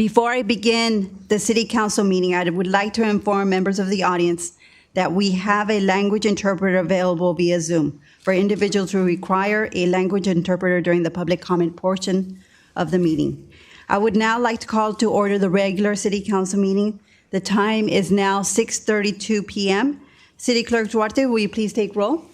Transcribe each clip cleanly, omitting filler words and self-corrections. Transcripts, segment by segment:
Before I begin the City Council meeting, I would like to inform members of the audience that we have a language interpreter available via Zoom for individuals who require a language interpreter during the public comment portion of the meeting. I would now like to call to order the regular City Council meeting. The time is now 6:32 p.m. City Clerk Duarte, will you please take roll?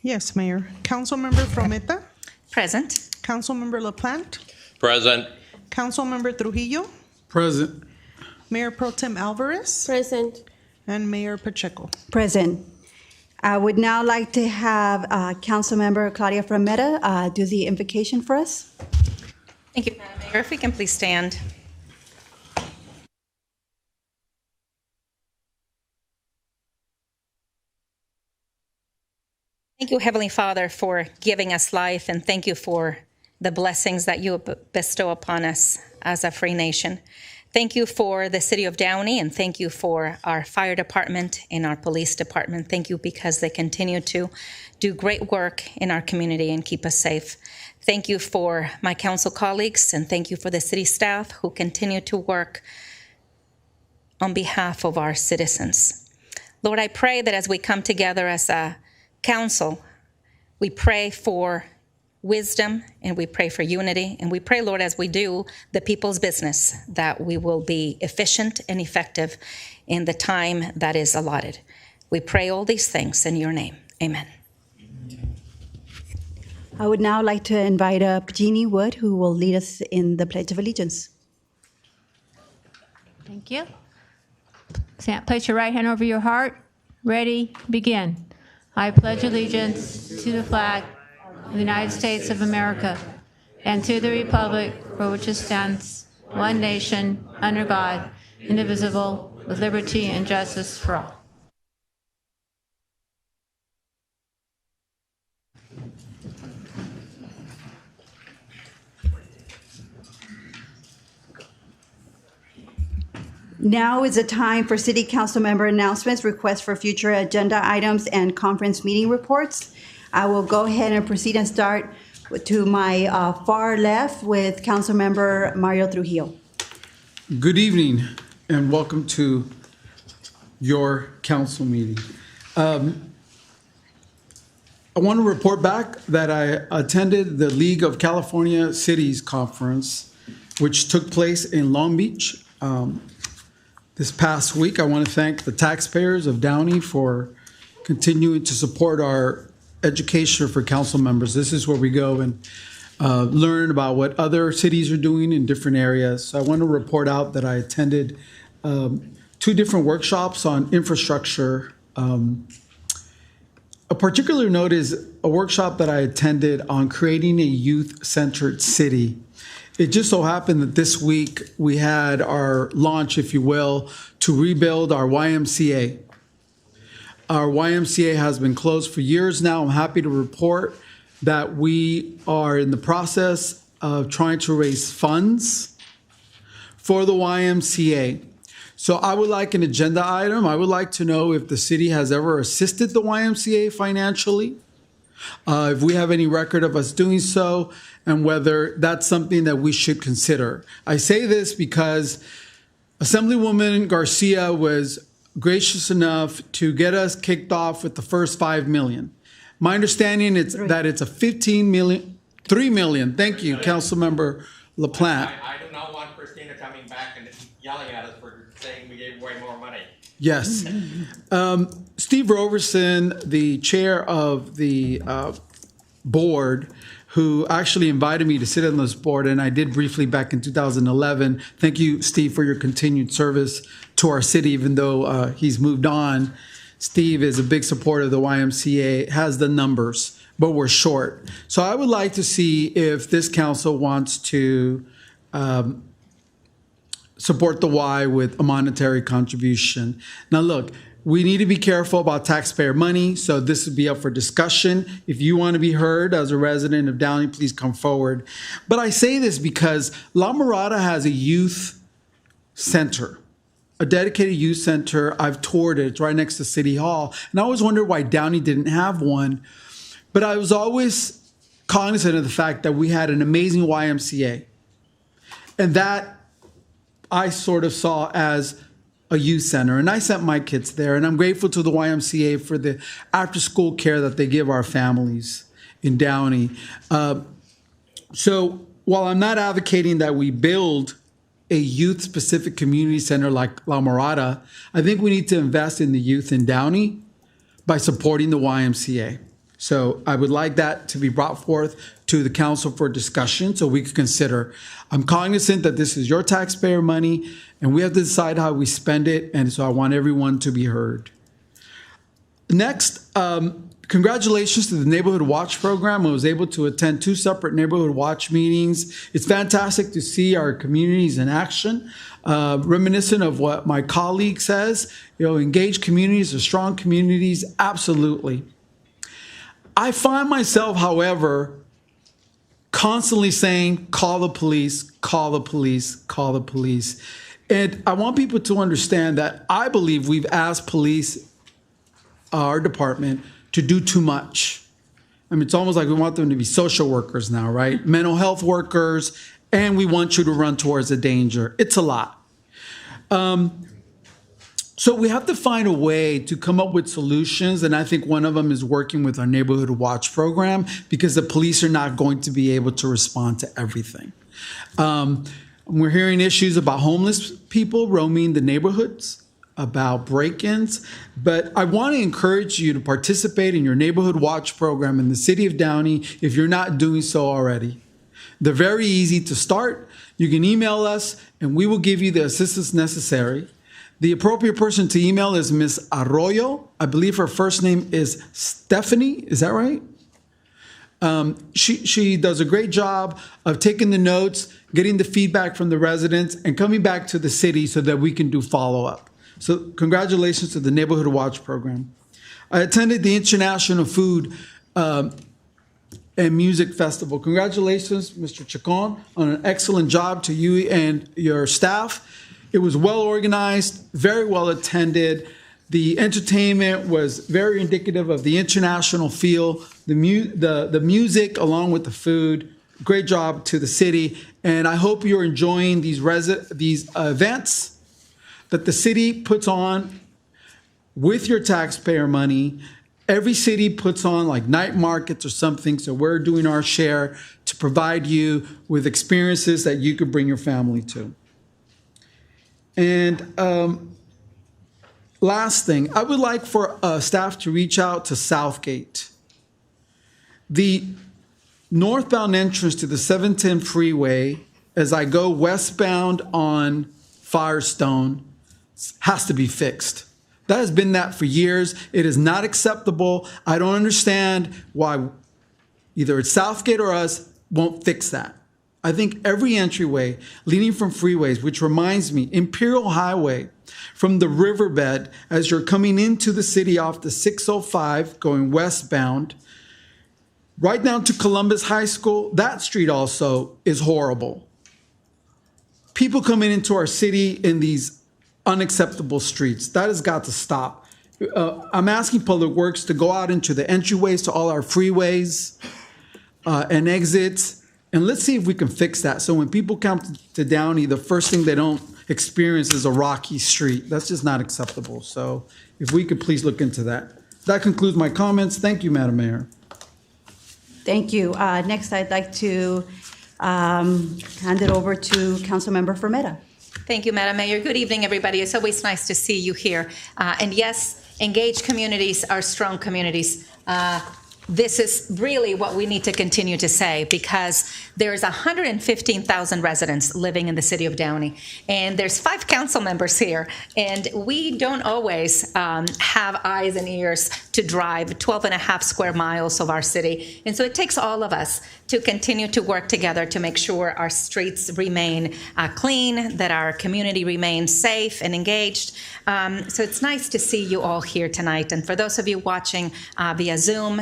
Yes, Mayor. Councilmember Frometa? Present. Councilmember LaPlante? Present. Councilmember Trujillo? Present. Mayor Pro Tem Alvarez? Present. And Mayor Pacheco. Present. I would now like to have Councilmember Claudia Frometa do the invocation for us. Thank you, Madam Mayor. If we can please stand. Thank you, Heavenly Father, for giving us life, and thank you for the blessings that you bestow upon us as a free nation. Thank you for the city of Downey, and thank you for our fire department and our police department. Thank you because they continue to do great work in our community and keep us safe. Thank you for my council colleagues, and thank you for the city staff who continue to work on behalf of our citizens. Lord, I pray that as we come together as a council, we pray for wisdom and we pray for unity. And we pray, Lord, as we do the people's business, that we will be efficient and effective in the time that is allotted. We pray all these things in your name. Amen. I would now like to invite up Jeannie Wood, who will lead us in the Pledge of Allegiance. Thank you. Place your right hand over your heart. Ready, begin. I pledge allegiance to the flag of the United States of America and to the republic for which it stands, one nation, under God, indivisible, with liberty and justice for all. Now is the time for City Council member announcements, requests for future agenda items, and conference meeting reports. I will go ahead and proceed and start to my far left with Council Member Mario Trujillo. Good evening and welcome to your council meeting. I want to report back that I attended the League of California Cities Conference, which took place in Long Beach this past week. I want to thank the taxpayers of Downey for continuing to support our education for council members. This is where we go and learn about what other cities are doing in different areas. So I want to report out that I attended 2 different workshops on infrastructure. A particular note is a workshop that I attended on creating a youth-centered city. It just so happened that this week we had our launch, if you will, to rebuild our YMCA. Our YMCA has been closed for years now. I'm happy to report that we are in the process of trying to raise funds for the YMCA. So I would like an agenda item. I would like to know if the city has ever assisted the YMCA financially, if we have any record of us doing so, and whether that's something that we should consider. I say this because Assemblywoman Garcia was gracious enough to get us kicked off with the first $5 million. My understanding is that it's a $3 million. Thank you, Councilmember LaPlante. I do not want Christina coming back and yelling at us for saying we gave away more money. Yes. Steve Roberson, the chair of the board, who actually invited me to sit on this board, and I did briefly back in 2011. Thank you, Steve, for your continued service to our city, even though he's moved on. Steve is a big supporter of the YMCA, has the numbers, but we're short. So I would like to see if this council wants to support the Y with a monetary contribution. Now, look, we need to be careful about taxpayer money, so this would be up for discussion. If you want to be heard as a resident of Downey, please come forward. But I say this because La Mirada has a youth center, a dedicated youth center. I've toured it. It's right next to City Hall. And I always wondered why Downey didn't have one. But I was always cognizant of the fact that we had an amazing YMCA. And that I sort of saw as a youth center. And I sent my kids there. And I'm grateful to the YMCA for the after-school care that they give our families in Downey. So while I'm not advocating that we build a youth-specific community center like La Mirada, I think we need to invest in the youth in Downey by supporting the YMCA. So I would like that to be brought forth to the council for discussion so we could consider. I'm cognizant that this is your taxpayer money and we have to decide how we spend it. And so I want everyone to be heard. Next, congratulations to the Neighborhood Watch program. I was able to attend 2 separate Neighborhood Watch meetings. It's fantastic to see our communities in action. Reminiscent of what my colleague says, engaged communities are strong communities, absolutely. I find myself, however, constantly saying, call the police, call the police, call the police. And I want people to understand that I believe we've asked police, our department, to do too much. I mean, it's almost like we want them to be social workers now, right? Mental health workers, and we want you to run towards a danger. It's a lot. So we have to find a way to come up with solutions, and I think one of them is working with our Neighborhood Watch program because the police are not going to be able to respond to everything. We're hearing issues about homeless people roaming the neighborhoods, about break-ins, but I want to encourage you to participate in your Neighborhood Watch program in the city of Downey if you're not doing so already. They're very easy to start. You can email us, and we will give you the assistance necessary. The appropriate person to email is Ms. Arroyo. I believe her first name is Stephanie. Is that right? She does a great job of taking the notes, getting the feedback from the residents, and coming back to the city so that we can do follow-up. So congratulations to the Neighborhood Watch program. I attended the International Food and Music Festival. Congratulations, Mr. Chacon, on an excellent job to you and your staff. It was well organized, very well attended. The entertainment was very indicative of the international feel. The music, along with the food, great job to the city. And I hope you're enjoying these events that the city puts on with your taxpayer money. Every city puts on like night markets or something. So we're doing our share to provide you with experiences that you could bring your family to. And last thing, I would like for staff to reach out to Southgate. The northbound entrance to the 710 freeway, as I go westbound on Firestone, has to be fixed. That has been that for years. It is not acceptable. I don't understand why either it's Southgate or us won't fix that. I think every entryway leading from freeways, which reminds me, Imperial Highway from the riverbed as you're coming into the city off the 605 going westbound, right down to Columbus High School, that street also is horrible. People coming into our city in these unacceptable streets. That has got to stop. I'm asking Public Works to go out into the entryways to all our freeways and exits. And let's see if we can fix that. So when people come to Downey, the first thing they don't experience is a rocky street. That's just not acceptable. So if we could please look into that. That concludes my comments. Thank you, Madam Mayor. Thank you. Next, I'd like to hand it over to Councilmember Fermetta. Thank you, Madam Mayor. Good evening, everybody. It's always nice to see you here. And yes, engaged communities are strong communities. This is really what we need to continue to say because there's 115,000 residents living in the city of Downey, and there's 5 council members here, and we don't always have eyes and ears to drive 12 and a half square miles of our city. And so it takes all of us to continue to work together to make sure our streets remain clean, that our community remains safe and engaged. So it's nice to see you all here tonight. And for those of you watching via Zoom,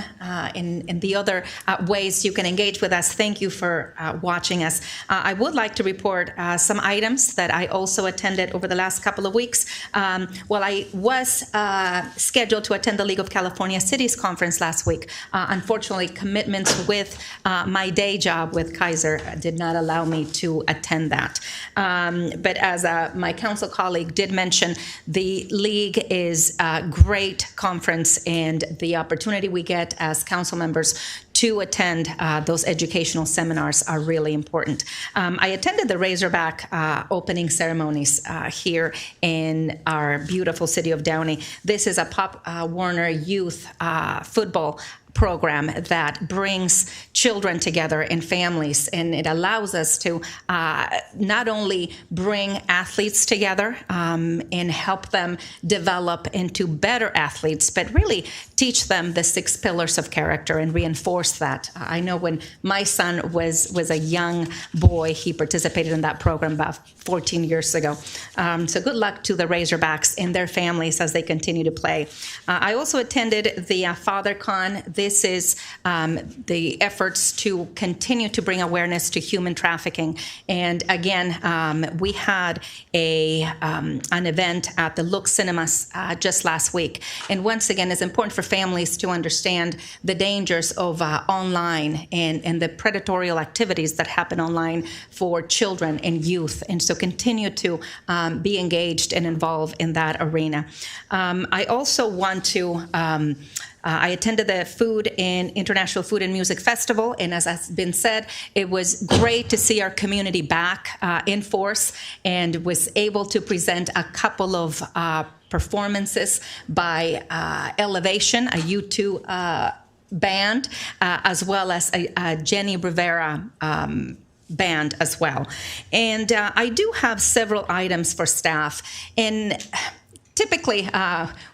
and the other ways you can engage with us. Thank you for watching us. I would like to report some items that I also attended over the last couple of weeks. Well, I was scheduled to attend the League of California Cities Conference last week. Unfortunately, commitments with my day job with Kaiser did not allow me to attend that. But as my council colleague did mention, the League is a great conference, and the opportunity we get as council members to attend those educational seminars are really important. I attended the Razorback opening ceremonies here in our beautiful city of Downey. This is a Pop Warner youth football program that brings children together and families, and it allows us to not only bring athletes together and help them develop into better athletes, but really teach them the 6 pillars of character and reinforce that. I know when my son was a young boy, he participated in that program about 14 years ago. So good luck to the Razorbacks and their families as they continue to play. I also attended the FatherCon. This is the efforts to continue to bring awareness to human trafficking. And again, we had an event at the Look Cinemas just last week. And once again, it's important for families to understand the dangers of online and the predatory activities that happen online for children and youth. And so continue to be engaged and involved in that arena. I also want to I attended the International Food and Music Festival, and as has been said, it was great to see our community back in force, and was able to present a couple of performances by Elevation, a U2 band, as well as a Jenny Rivera band as well. And I do have several items for staff. And typically,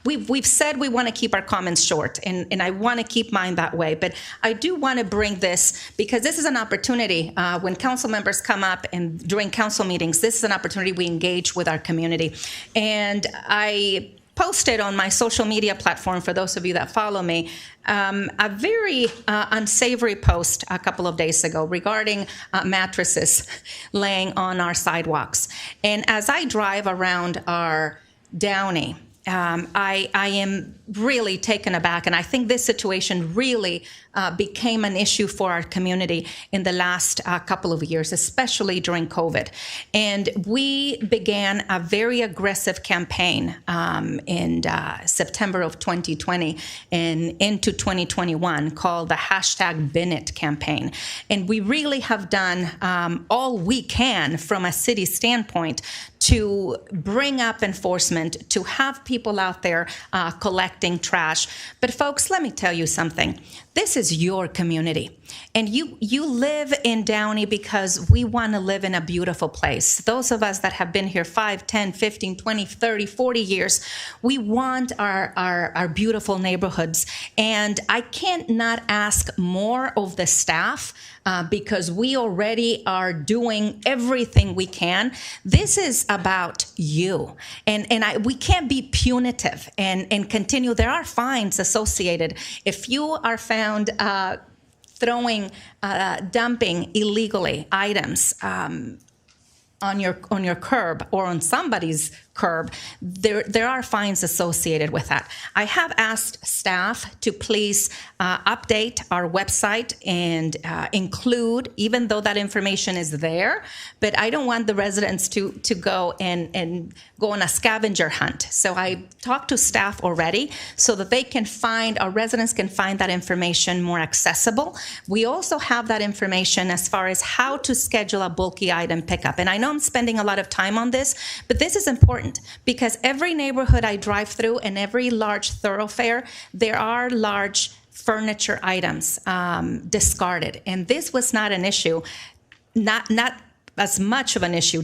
we've said we want to keep our comments short, and I want to keep mine that way. But I do want to bring this, because this is an opportunity when council members come up and during council meetings, this is an opportunity we engage with our community. And I posted on my social media platform, for those of you that follow me, a very unsavory post a couple of days ago regarding mattresses laying on our sidewalks. And as I drive around our Downey, I am really taken aback, and I think this situation really became an issue for our community in the last couple of years, especially during COVID. And we began a very aggressive campaign in September of 2020 and into 2021 called the #BinIt campaign. And we really have done all we can from a city standpoint to bring up enforcement, to have people out there collecting trash. But folks, let me tell you something. This is your community. And you live in Downey because we want to live in a beautiful place. Those of us that have been here 5, 10, 15, 20, 30, 40 years, we want our beautiful neighborhoods. And I can't not ask more of the staff because we already are doing everything we can. This is about you. And we can't be punitive and continue. There are fines associated. If you are found dumping illegally items on your curb or on somebody's curb, there are fines associated with that. I have asked staff to please update our website and include, even though that information is there, but I don't want the residents to go and go on a scavenger hunt. So I talked to staff already so that our residents can find that information more accessible. We also have that information as far as how to schedule a bulky item pickup. And I know I'm spending a lot of time on this, but this is important because every neighborhood I drive through and every large thoroughfare, there are large furniture items discarded. And this was not an issue, not as much of an issue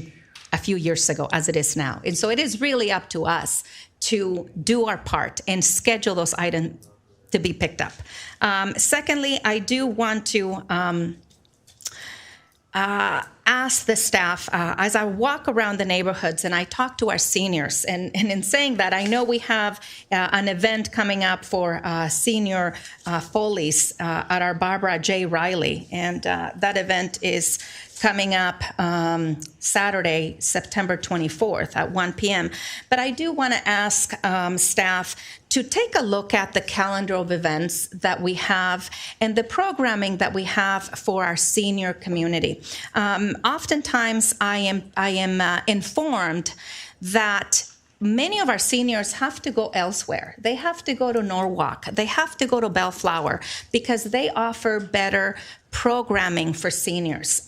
a few years ago as it is now. And so it is really up to us to do our part and schedule those items to be picked up. ask the staff, as I walk around the neighborhoods and I talk to our seniors, and in saying that, I know we have an event coming up for senior Foley's at our Barbara J. Riley, and that event is coming up Saturday, September 24th at 1 p.m. But I do want to ask staff to take a look at the calendar of events that we have and the programming that we have for our senior community. Oftentimes, I am informed that many of our seniors have to go elsewhere. They have to go to Norwalk. They have to go to Bellflower because they offer better programming for seniors.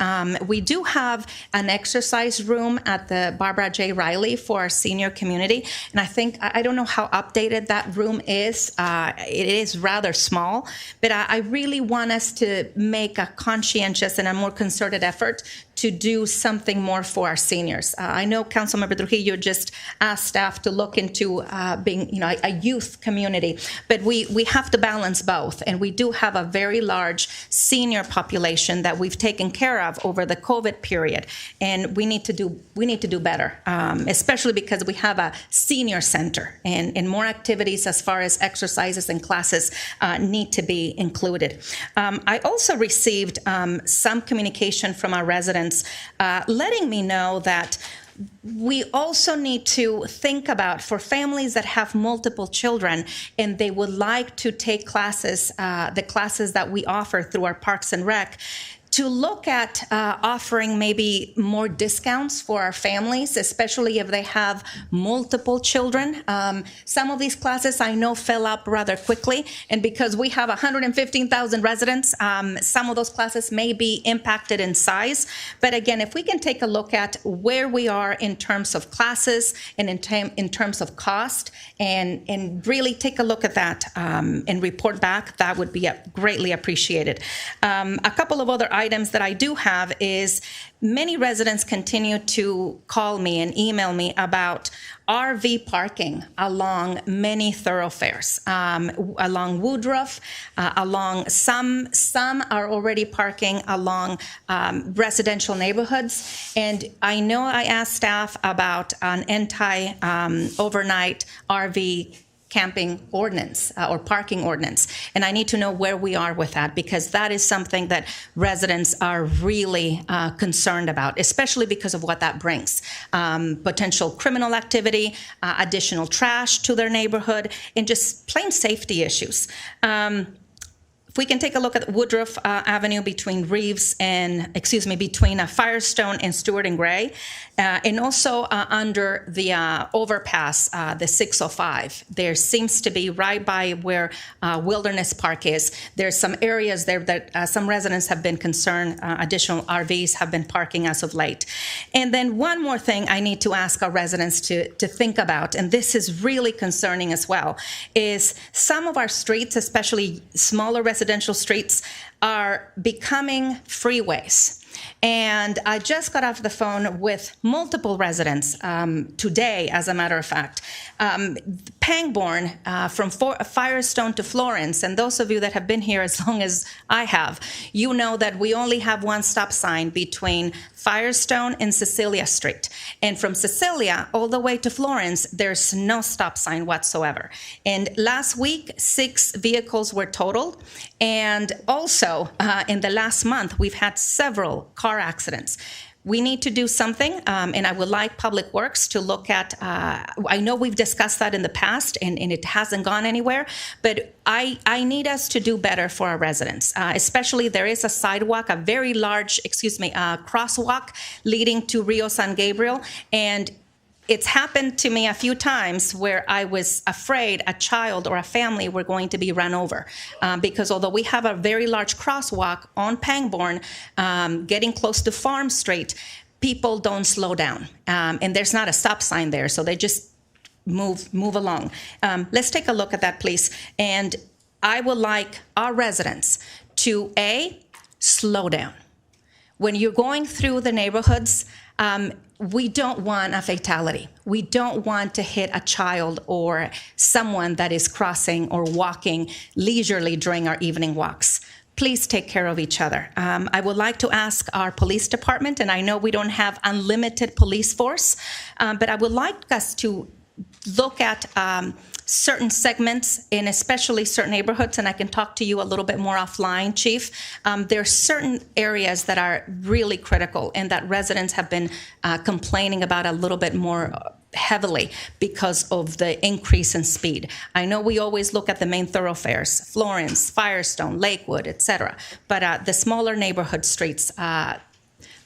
We do have an exercise room at the Barbara J. Riley for our senior community. And I don't know how updated that room is. It is rather small, but I really want us to make a conscientious and a more concerted effort to do something more for our seniors. I know Councilmember Trujillo just asked staff to look into being, a youth community, but we have to balance both. And we do have a very large senior population that we've taken care of over the COVID period, and we need to do better, especially because we have a senior center, and more activities as far as exercises and classes need to be included. I also received some communication from our residents letting me know that we also need to think about, for families that have multiple children and they would like to take classes, the classes that we offer through our Parks and Rec, to look at offering maybe more discounts for our families, especially if they have multiple children. Some of these classes I know fill up rather quickly, and because we have 115,000 residents, some of those classes may be impacted in size. But again, if we can take a look at where we are in terms of classes and in terms of cost, and really take a look at that and report back, that would be greatly appreciated. A couple of other items that I do have is many residents continue to call me and email me about RV parking along many thoroughfares, along Woodruff, along some are already parking along residential neighborhoods. And I know I asked staff about an overnight RV camping ordinance or parking ordinance. And I need to know where we are with that, because that is something that residents are really concerned about, especially because of what that brings. Potential criminal activity, additional trash to their neighborhood, and just plain safety issues. If we can take a look at Woodruff Avenue between between Firestone and Stewart and Gray, and also under the overpass, the 605. There seems to be right by where Wilderness Park is. There's some areas there that some residents have been concerned. Additional RVs have been parking as of late. And then one more thing I need to ask our residents to think about, and this is really concerning as well, is some of our streets, especially smaller residential streets, are becoming freeways. And I just got off the phone with multiple residents today, as a matter of fact. Pangborn, from Firestone to Florence, and those of you that have been here as long as I have, you know that we only have one stop sign between Firestone and Cecilia Street. And from Cecilia all the way to Florence, there's no stop sign whatsoever. And last week, 6 vehicles were totaled. And also, in the last month, we've had several car accidents. We need to do something, and I would like Public Works to look at, I know we've discussed that in the past, and it hasn't gone anywhere, but I need us to do better for our residents, especially there is a sidewalk, a very large, crosswalk leading to Rio San Gabriel, and it's happened to me a few times where I was afraid a child or a family were going to be run over because although we have a very large crosswalk on Pangborn, getting close to Farm Street, people don't slow down. And there's not a stop sign there, so they just move along. Let's take a look at that, please. And I would like our residents to, slow down. When you're going through the neighborhoods, we don't want a fatality. We don't want to hit a child or someone that is crossing or walking leisurely during our evening walks. please take care of each other. I would like to ask our police department, and I know we don't have unlimited police force, but I would like us to look at certain segments in especially certain neighborhoods, and I can talk to you a little bit more offline, Chief. There are certain areas that are really critical and that residents have been complaining about a little bit more heavily because of the increase in speed. I know we always look at the main thoroughfares, Florence, Firestone, Lakewood, etc., but the smaller neighborhood streets are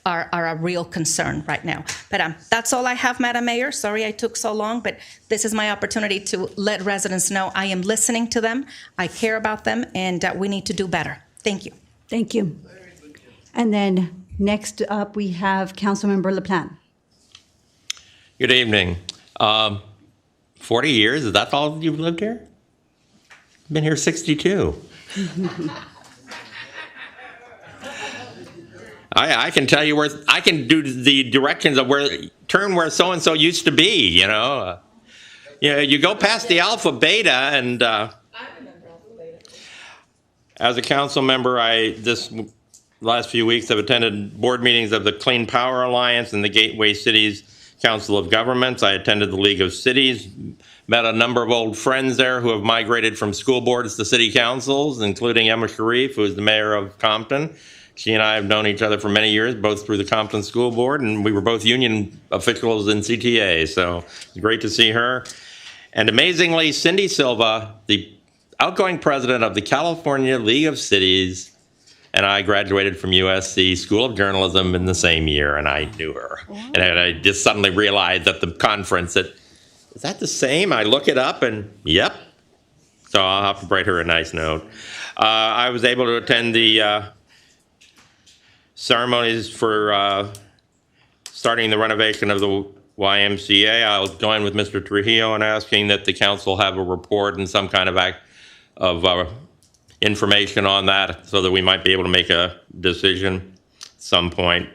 a real concern right now. But that's all I have, Madam Mayor. Sorry I took so long, but this is my opportunity to let residents know I am listening to them, I care about them, and we need to do better. Thank you. Thank you. And then next up, we have Councilmember LaPlante. Good evening. 40 years, is that all you've lived here? I've been here 62. I can tell you where, I can do the directions of turn where so-and-so used to be, you know. You go past the Alpha Beta, and as a council member, this last few weeks I've attended board meetings of the Clean Power Alliance and the Gateway Cities Council of Governments. I attended the League of Cities, met a number of old friends there who have migrated from school boards to city councils, including Emma Sharif, who is the mayor of Compton. She and I have known each other for many years, both through the Compton School Board, and we were both union officials in CTA, so it's great to see her. And amazingly, Cindy Silva, the outgoing president of the California League of Cities, and I graduated from USC School of Journalism in the same year, and I knew her. Wow. And I just suddenly realized at the conference that, is that the same? I look it up, and yep. So I'll have to write her a nice note. I was able to attend the ceremonies for starting the renovation of the YMCA. I'll join with Mr. Trujillo in asking that the council have a report and some kind of information on that so that we might be able to make a decision at some point.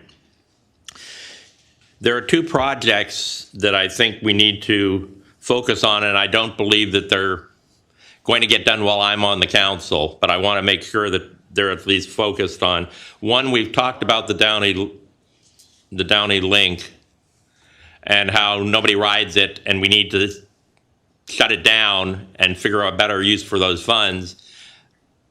There are two projects that I think we need to focus on, and I don't believe that they're going to get done while I'm on the council, but I want to make sure that they're at least focused on. One, we've talked about the Downey link and how nobody rides it, and we need to shut it down and figure out a better use for those funds.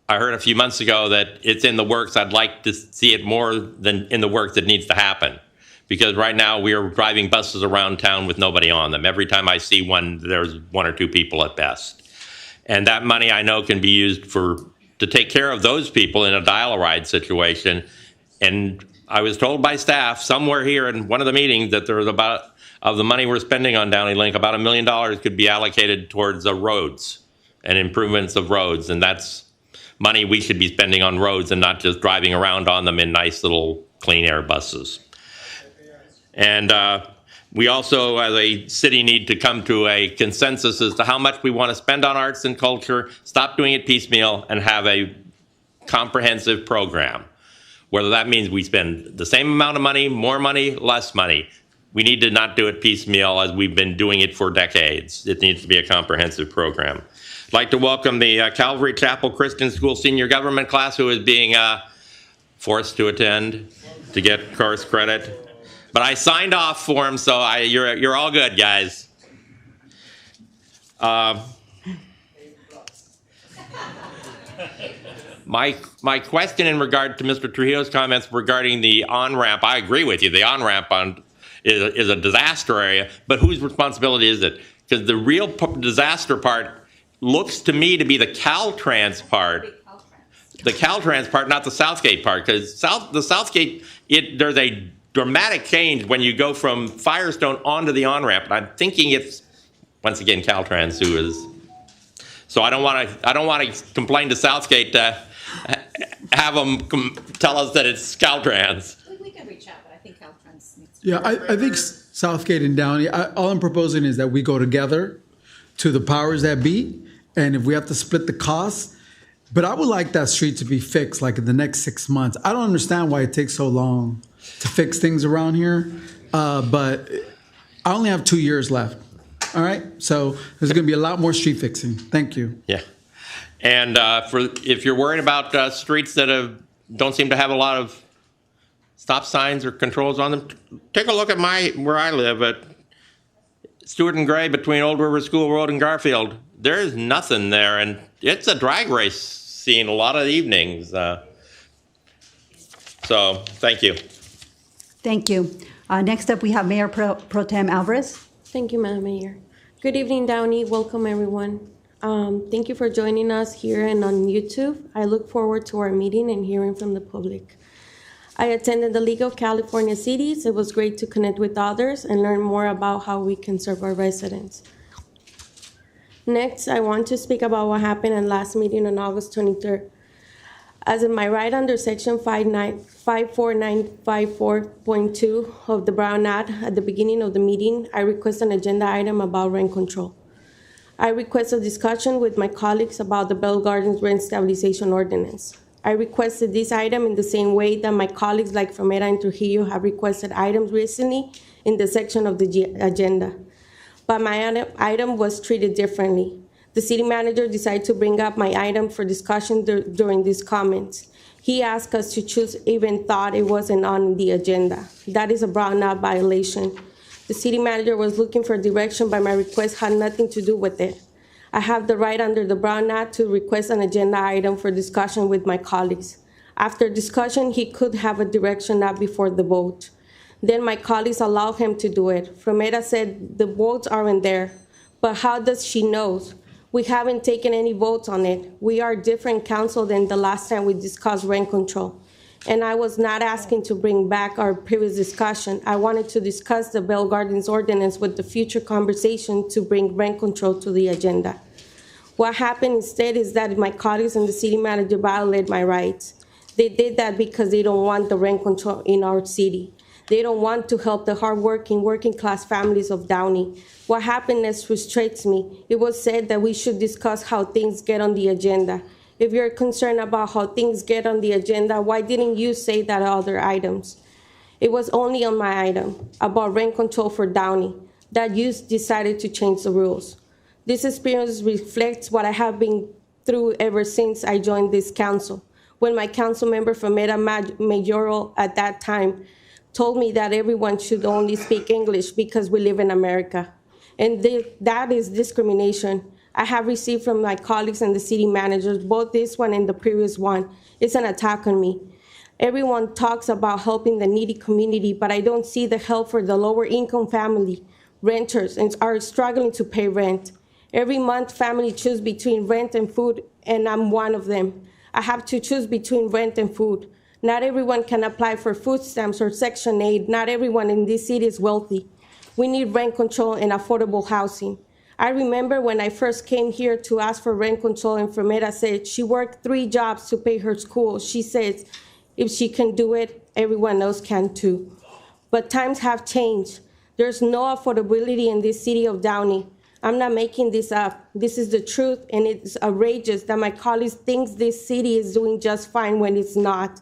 I heard a few months ago that it's in the works. I'd like to see it more than in the works that needs to happen, because right now we are driving buses around town with nobody on them. Every time I see one, there's one or two people at best. And that money I know can be used to take care of those people in a dial-a-ride situation. And I was told by staff somewhere here in one of the meetings that there was of the money we're spending on Downey Link, about $1 million could be allocated towards roads and improvements of roads. And that's money we should be spending on roads and not just driving around on them in nice little clean air buses. And we also, as a city, need to come to a consensus as to how much we want to spend on arts and culture, stop doing it piecemeal, and have a comprehensive program. Whether that means we spend the same amount of money, more money, less money. We need to not do it piecemeal as we've been doing it for decades. It needs to be a comprehensive program. I'd like to welcome the Calvary Chapel Christian School senior government class who is being forced to attend to get course credit. But I signed off for him, so you're all good, guys. My question in regard to Mr. Trujillo's comments regarding the on-ramp, I agree with you. The on-ramp is a disaster area, but whose responsibility is it? Because the real disaster part looks to me to be the Caltrans part. The Caltrans part, not the Southgate part, because the Southgate, there's a dramatic change when you go from Firestone onto the on-ramp. And I'm thinking it's, once again, Caltrans who is. So I don't want to complain to Southgate to have them tell us that it's Caltrans. We can reach out, but I think Caltrans needs to. Yeah, I think Southgate and Downey, all I'm proposing is that we go together to the powers that be, and if we have to split the costs, but I would like that street to be fixed like in the next 6 months. I don't understand why it takes so long to fix things around here, but I only have 2 years left. All right, so there's going to be a lot more street fixing. Thank you. Yeah, And if you're worried about streets that don't seem to have a lot of stop signs or controls on them, take a look at where I live at Stewart and Gray between Old River School Road and Garfield. There's nothing there, and it's a drag race scene a lot of evenings. So, thank you. Thank you. Next up, we have Mayor Pro Tem Alvarez. Thank you, Madam Mayor. Good evening, Downey. Welcome, everyone. Thank you for joining us here and on YouTube. I look forward to our meeting and hearing from the public. I attended the League of California Cities. It was great to connect with others and learn more about how we can serve our residents. Next, I want to speak about what happened at last meeting on August 23rd. As in my right under Section 54954.2 of the Brown Act, at the beginning of the meeting, I request an agenda item about rent control. I request a discussion with my colleagues about the Bell Gardens Rent Stabilization Ordinance. I requested this item in the same way that my colleagues like Fomera and Trujillo have requested items recently in the section of the agenda. But my item was treated differently. The city manager decided to bring up my item for discussion during these comments. He asked us to choose, even thought it wasn't on the agenda. That is a Brown Act violation. The city manager was looking for direction, but my request had nothing to do with it. I have the right under the Brown Act to request an agenda item for discussion with my colleagues. After discussion, he could have a direction not before the vote. Then my colleagues allowed him to do it. Fomera said the votes aren't there, but how does she know? We haven't taken any votes on it. We are different council than the last time we discussed rent control. And I was not asking to bring back our previous discussion. I wanted to discuss the Bell Gardens ordinance with the future conversation to bring rent control to the agenda. What happened instead is that my colleagues and the city manager violated my rights. They did that because they don't want the rent control in our city. They don't want to help the hardworking, working class families of Downey. What happened next frustrates me. It was said that we should discuss how things get on the agenda. If you're concerned about how things get on the agenda, why didn't you say that other items? It was only on my item about rent control for Downey that you decided to change the rules. This experience reflects what I have been through ever since I joined this council. When my council member Fomera Mayoral at that time told me that everyone should only speak English because we live in America. And that is discrimination. I have received from my colleagues and the city managers, both this one and the previous one. It's an attack on me. Everyone talks about helping the needy community, but I don't see the help for the lower income family, renters, and are struggling to pay rent. Every month, families choose between rent and food, and I'm one of them. I have to choose between rent and food. Not everyone can apply for food stamps or Section 8. Not everyone in this city is wealthy. We need rent control and affordable housing. I remember when I first came here to ask for rent control, and Fomera said she worked 3 jobs to pay her school. She says if she can do it, everyone else can too. But times have changed. There's no affordability in this city of Downey. I'm not making this up. This is the truth, and it's outrageous that my colleagues think this city is doing just fine when it's not.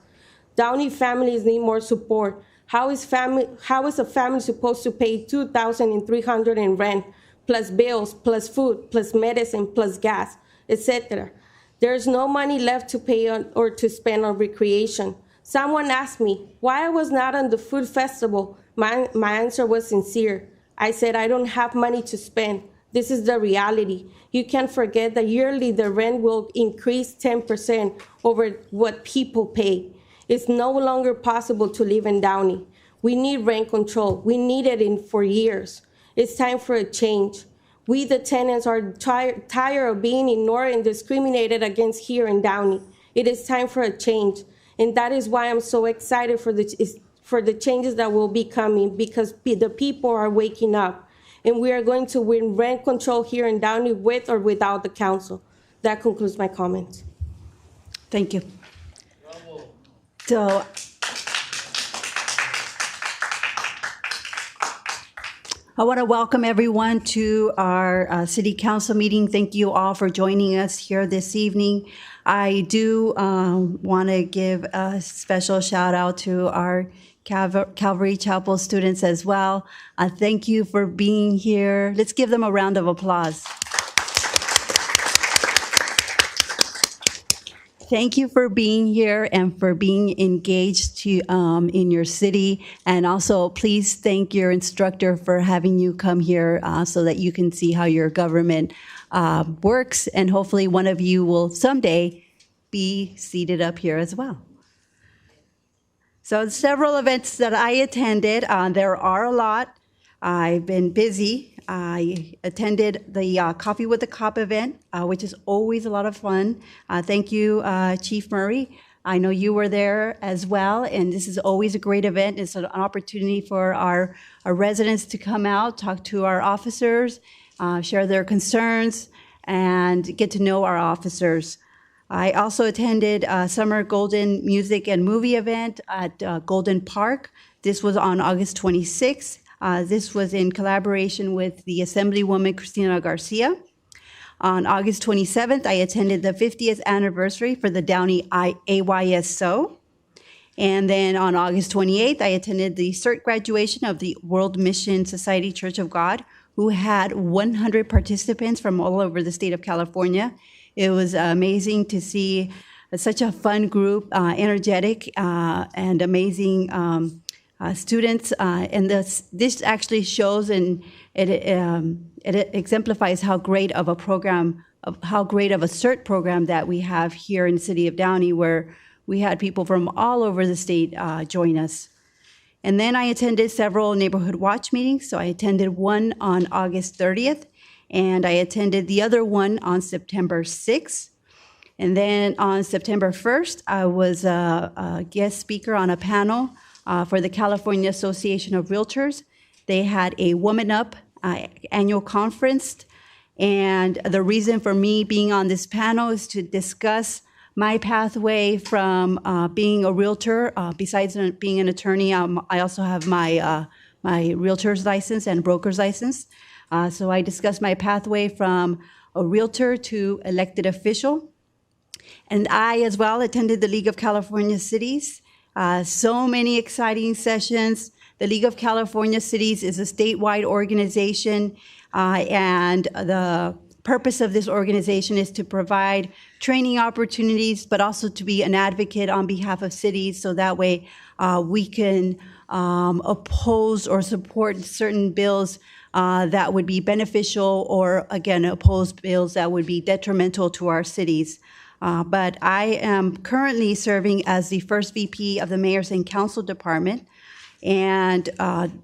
Downey families need more support. How is a family supposed to pay $2,300 in rent, plus bills, plus food, plus medicine, plus gas, etc.? There's no money left to pay on or to spend on recreation. Someone asked me why I was not on the food festival. My answer was sincere. I said, I don't have money to spend. This is the reality. You can't forget that yearly the rent will increase 10% over what people pay. It's no longer possible to live in Downey. We need rent control. We needed it for years. It's time for a change. We, the tenants, are tired of being ignored and discriminated against here in Downey. It is time for a change. And that is why I'm so excited for the changes that will be coming, because the people are waking up. And we are going to win rent control here in Downey with or without the council. That concludes my comments. Thank you. So, I want to welcome everyone to our City Council meeting. Thank you all for joining us here this evening. I do want to give a special shout out to our Calvary Chapel students as well. Thank you for being here. Let's give them a round of applause. thank you for being here and for being engaged in your city. And also, please thank your instructor for having you come here so that you can see how your government works. And hopefully one of you will someday be seated up here as well. So several events that I attended, there are a lot. I've been busy. I attended the Coffee with the Cop event, which is always a lot of fun. Thank you, Chief Murray. I know you were there as well, and this is always a great event. It's an opportunity for our residents to come out, talk to our officers, share their concerns, and get to know our officers. I also attended a Summer Golden Music and Movie event at Golden Park. This was on August 26th. This was in collaboration with the Assemblywoman Cristina Garcia. On August 27th, I attended the 50th anniversary for the Downey AYSO. And then on August 28th, I attended the CERT graduation of the World Mission Society Church of God, who had 100 participants from all over the state of California. It was amazing to see such a fun group, energetic and amazing students. And this actually shows and it exemplifies how great of a program, how great of a CERT program that we have here in the city of Downey, where we had people from all over the state join us. And then I attended several neighborhood watch meetings. So I attended one on August 30th. And I attended the other one on September 6th. And then on September 1st, I was a guest speaker on a panel for the California Association of Realtors. They had a Woman Up annual conference. And the reason for me being on this panel is to discuss my pathway from being a realtor. Besides being an attorney, I also have my realtor's license and broker's license. So I discussed my pathway from a realtor to elected official. And I as well attended the League of California Cities. So many exciting sessions. The League of California Cities is a statewide organization, and the purpose of this organization is to provide training opportunities, but also to be an advocate on behalf of cities, so that way we can oppose or support certain bills that would be beneficial, or again, oppose bills that would be detrimental to our cities. But I am currently serving as the first VP of the Mayor's and Council Department. And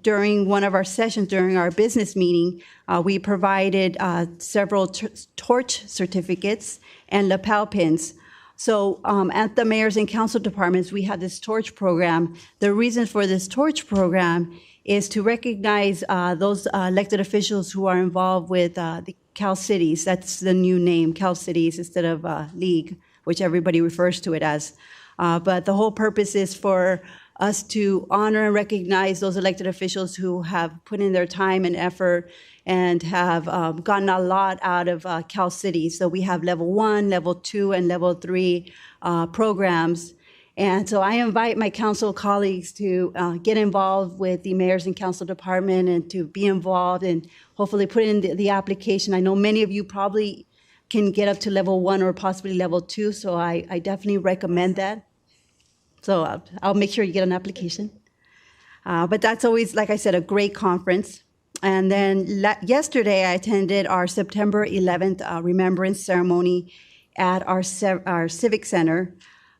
during one of our sessions, during our business meeting, we provided several torch certificates and lapel pins. So at the Mayor's and Council Departments, we had this torch program. The reason for this torch program is to recognize those elected officials who are involved with the Cal Cities. That's the new name, Cal Cities, instead of League, which everybody refers to it as. But the whole purpose is for us to honor and recognize those elected officials who have put in their time and effort and have gotten a lot out of Cal Cities. So we have level 1, level 2, and level 3 programs. And so I invite my council colleagues to get involved with the Mayor's and Council Department and to be involved and hopefully put in the application. I know many of you probably can get up to level 1 or possibly level 2, so I definitely recommend that. So I'll make sure you get an application. But that's always, like I said, a great conference. And then yesterday I attended our September 11th remembrance ceremony at our Civic Center.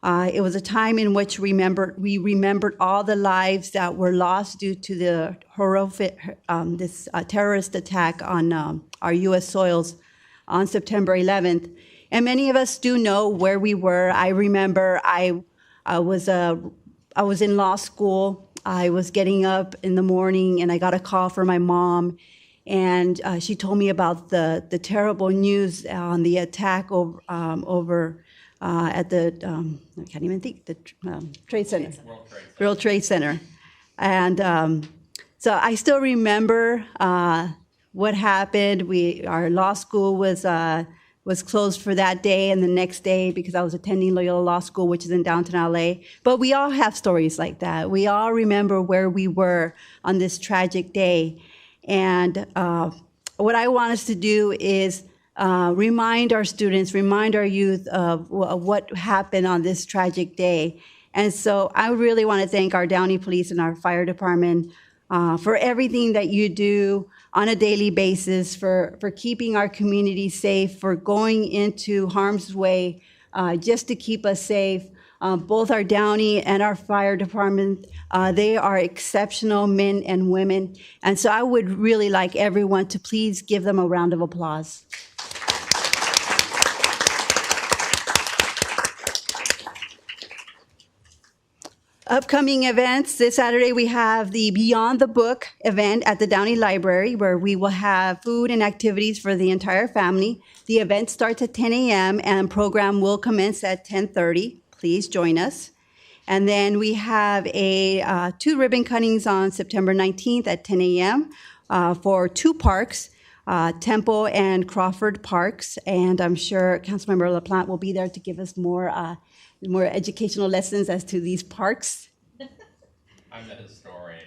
It was a time in which we remembered all the lives that were lost due to the horrific terrorist attack on our U.S. soils on September 11th. And many of us do know where we were. I remember I was in law school. I was getting up in the morning, and I got a call from my mom, and she told me about the terrible news on the attack over at the, I can't even think, the Trade Center. World Trade Center. And so I still remember what happened. Our law school was closed for that day and the next day because I was attending Loyola Law School, which is in downtown LA. But we all have stories like that. We all remember where we were on this tragic day. And what I want us to do is remind our students, remind our youth of what happened on this tragic day. And so I really want to thank our Downey Police and our fire department for everything that you do on a daily basis, for keeping our community safe, for going into harm's way just to keep us safe. Both our Downey and our fire department, they are exceptional men and women. And so I would really like everyone to please give them a round of applause. Upcoming events, this Saturday we have the Beyond the Book event at the Downey Library, where we will have food and activities for the entire family. The event starts at 10 a.m. and program will commence at 10:30. Please join us. And then we have two ribbon cuttings on September 19th at 10 a.m. For two parks, Temple and Crawford Parks. And I'm sure Councilmember LaPlante will be there to give us more educational lessons as to these parks. I'm the historian.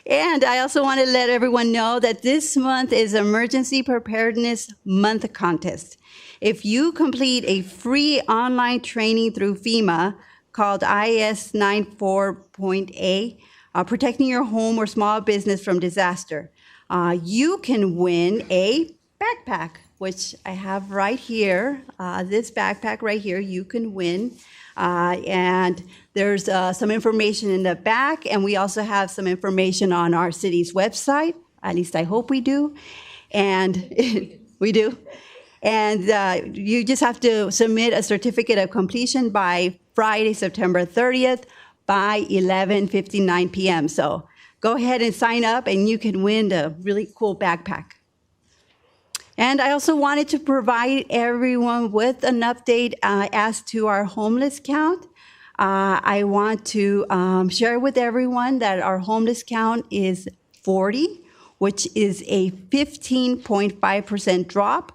And I also want to let everyone know that this month is Emergency Preparedness Month contest. If you complete a free online training through FEMA called IS 94.A, Protecting Your Home or Small Business from Disaster, you can win a backpack, which I have right here. This backpack right here, you can win. And there's some information in the back, and we also have some information on our city's website. At least I hope we do. And we do. And you just have to submit a certificate of completion by Friday, September 30th by 11:59 p.m. So go ahead and sign up, and you can win a really cool backpack. And I also wanted to provide everyone with an update as to our homeless count. I want to share with everyone that our homeless count is 40, which is a 15.5% drop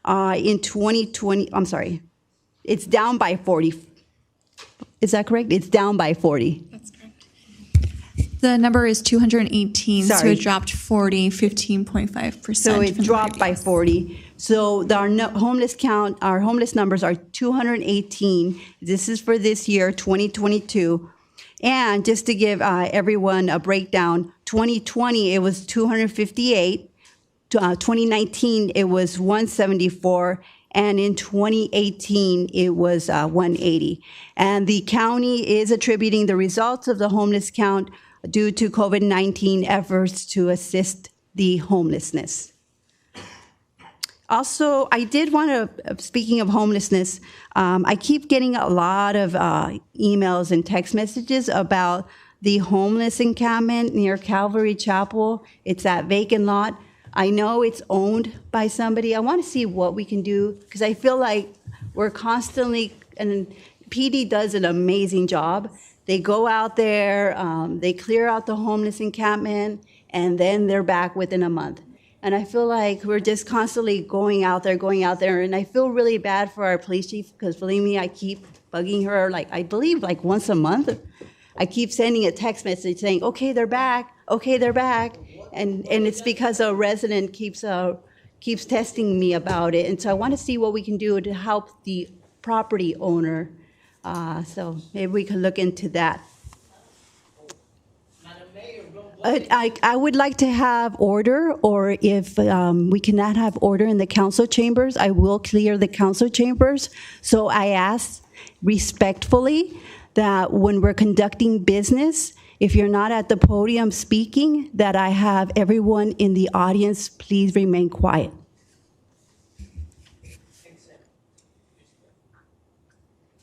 in 2020. I'm sorry, it's down by 40. Is that correct? It's down by 40. That's correct. The number is 218, so Sorry. it dropped 15.5%. So it from the dropped by previous. 40. So our homeless count, our homeless numbers are 218. This is for this year, 2022. And just to give everyone a breakdown, 2020, it was 258. 2019, it was 174. And in 2018, it was 180. And the county is attributing the results of the homeless count due to COVID-19 efforts to assist the homelessness. Also, I did want to, speaking of homelessness, I keep getting a lot of emails and text messages about the homeless encampment near Calvary Chapel. It's that vacant lot. I know it's owned by somebody. I want to see what we can do, because I feel like we're constantly, and PD does an amazing job. They go out there, they clear out the homeless encampment, and then they're back within a month. And I feel like we're just constantly going out there, and I feel really bad for our police chief, because believe me, I keep bugging her, like I believe like once a month. I keep sending a text message saying, okay, they're back, and it's because a resident keeps testing me about it, and so I want to see what we can do to help the property owner. So maybe we can look into that. I would like to have order, or if we cannot have order in the council chambers, I will clear the council chambers. So I ask respectfully that when we're conducting business, if you're not at the podium speaking, that I have everyone in the audience please remain quiet.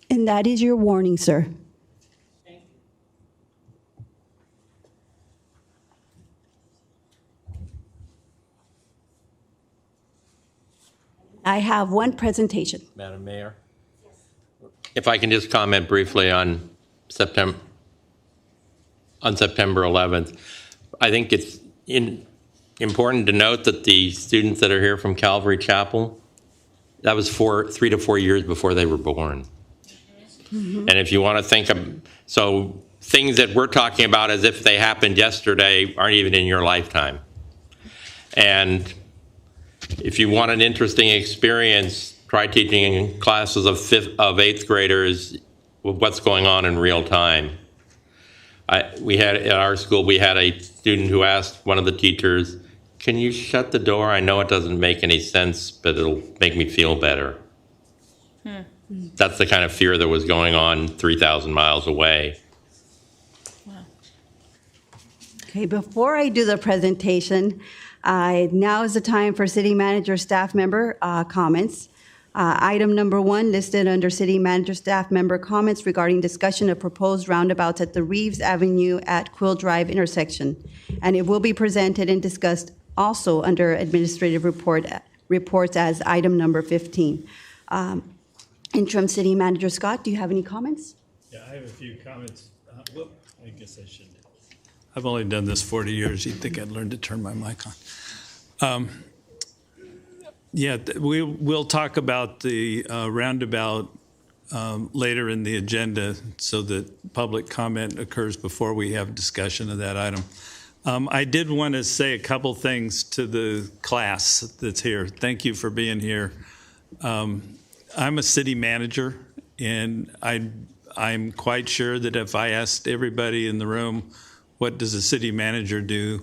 And that is your warning, sir. I have one presentation. Madam Mayor? If I can just comment briefly on September 11th. I think it's important to note that the students that are here from Calvary Chapel, that was 3 to 4 years before they were born. Mm-hmm. And if you want to think of, so things that we're talking about as if they happened yesterday aren't even in your lifetime. And if you want an interesting experience, try teaching classes of eighth graders what's going on in real time. We had at our school, we had a student who asked one of the teachers, "Can you shut the door? I know it doesn't make any sense, but it'll make me feel better." That's the kind of fear that was going on 3,000 miles away. Okay, before I do the presentation, now is the time for city manager staff member comments. Item number 1 listed under city manager staff member comments regarding discussion of proposed roundabouts at the Reeves Avenue at Quill Drive intersection. And it will be presented and discussed also under administrative reports as item number 15. Interim City Manager Scott, do you have any comments? Yeah, I have a few comments. I guess I should. I've only done this 40 years. You'd think I'd learn to turn my mic on. We'll talk about the roundabout later in the agenda so that public comment occurs before we have discussion of that item. I did want to say a couple things to the class that's here. Thank you for being here. I'm a city manager, and I'm quite sure that if I asked everybody in the room, what does a city manager do,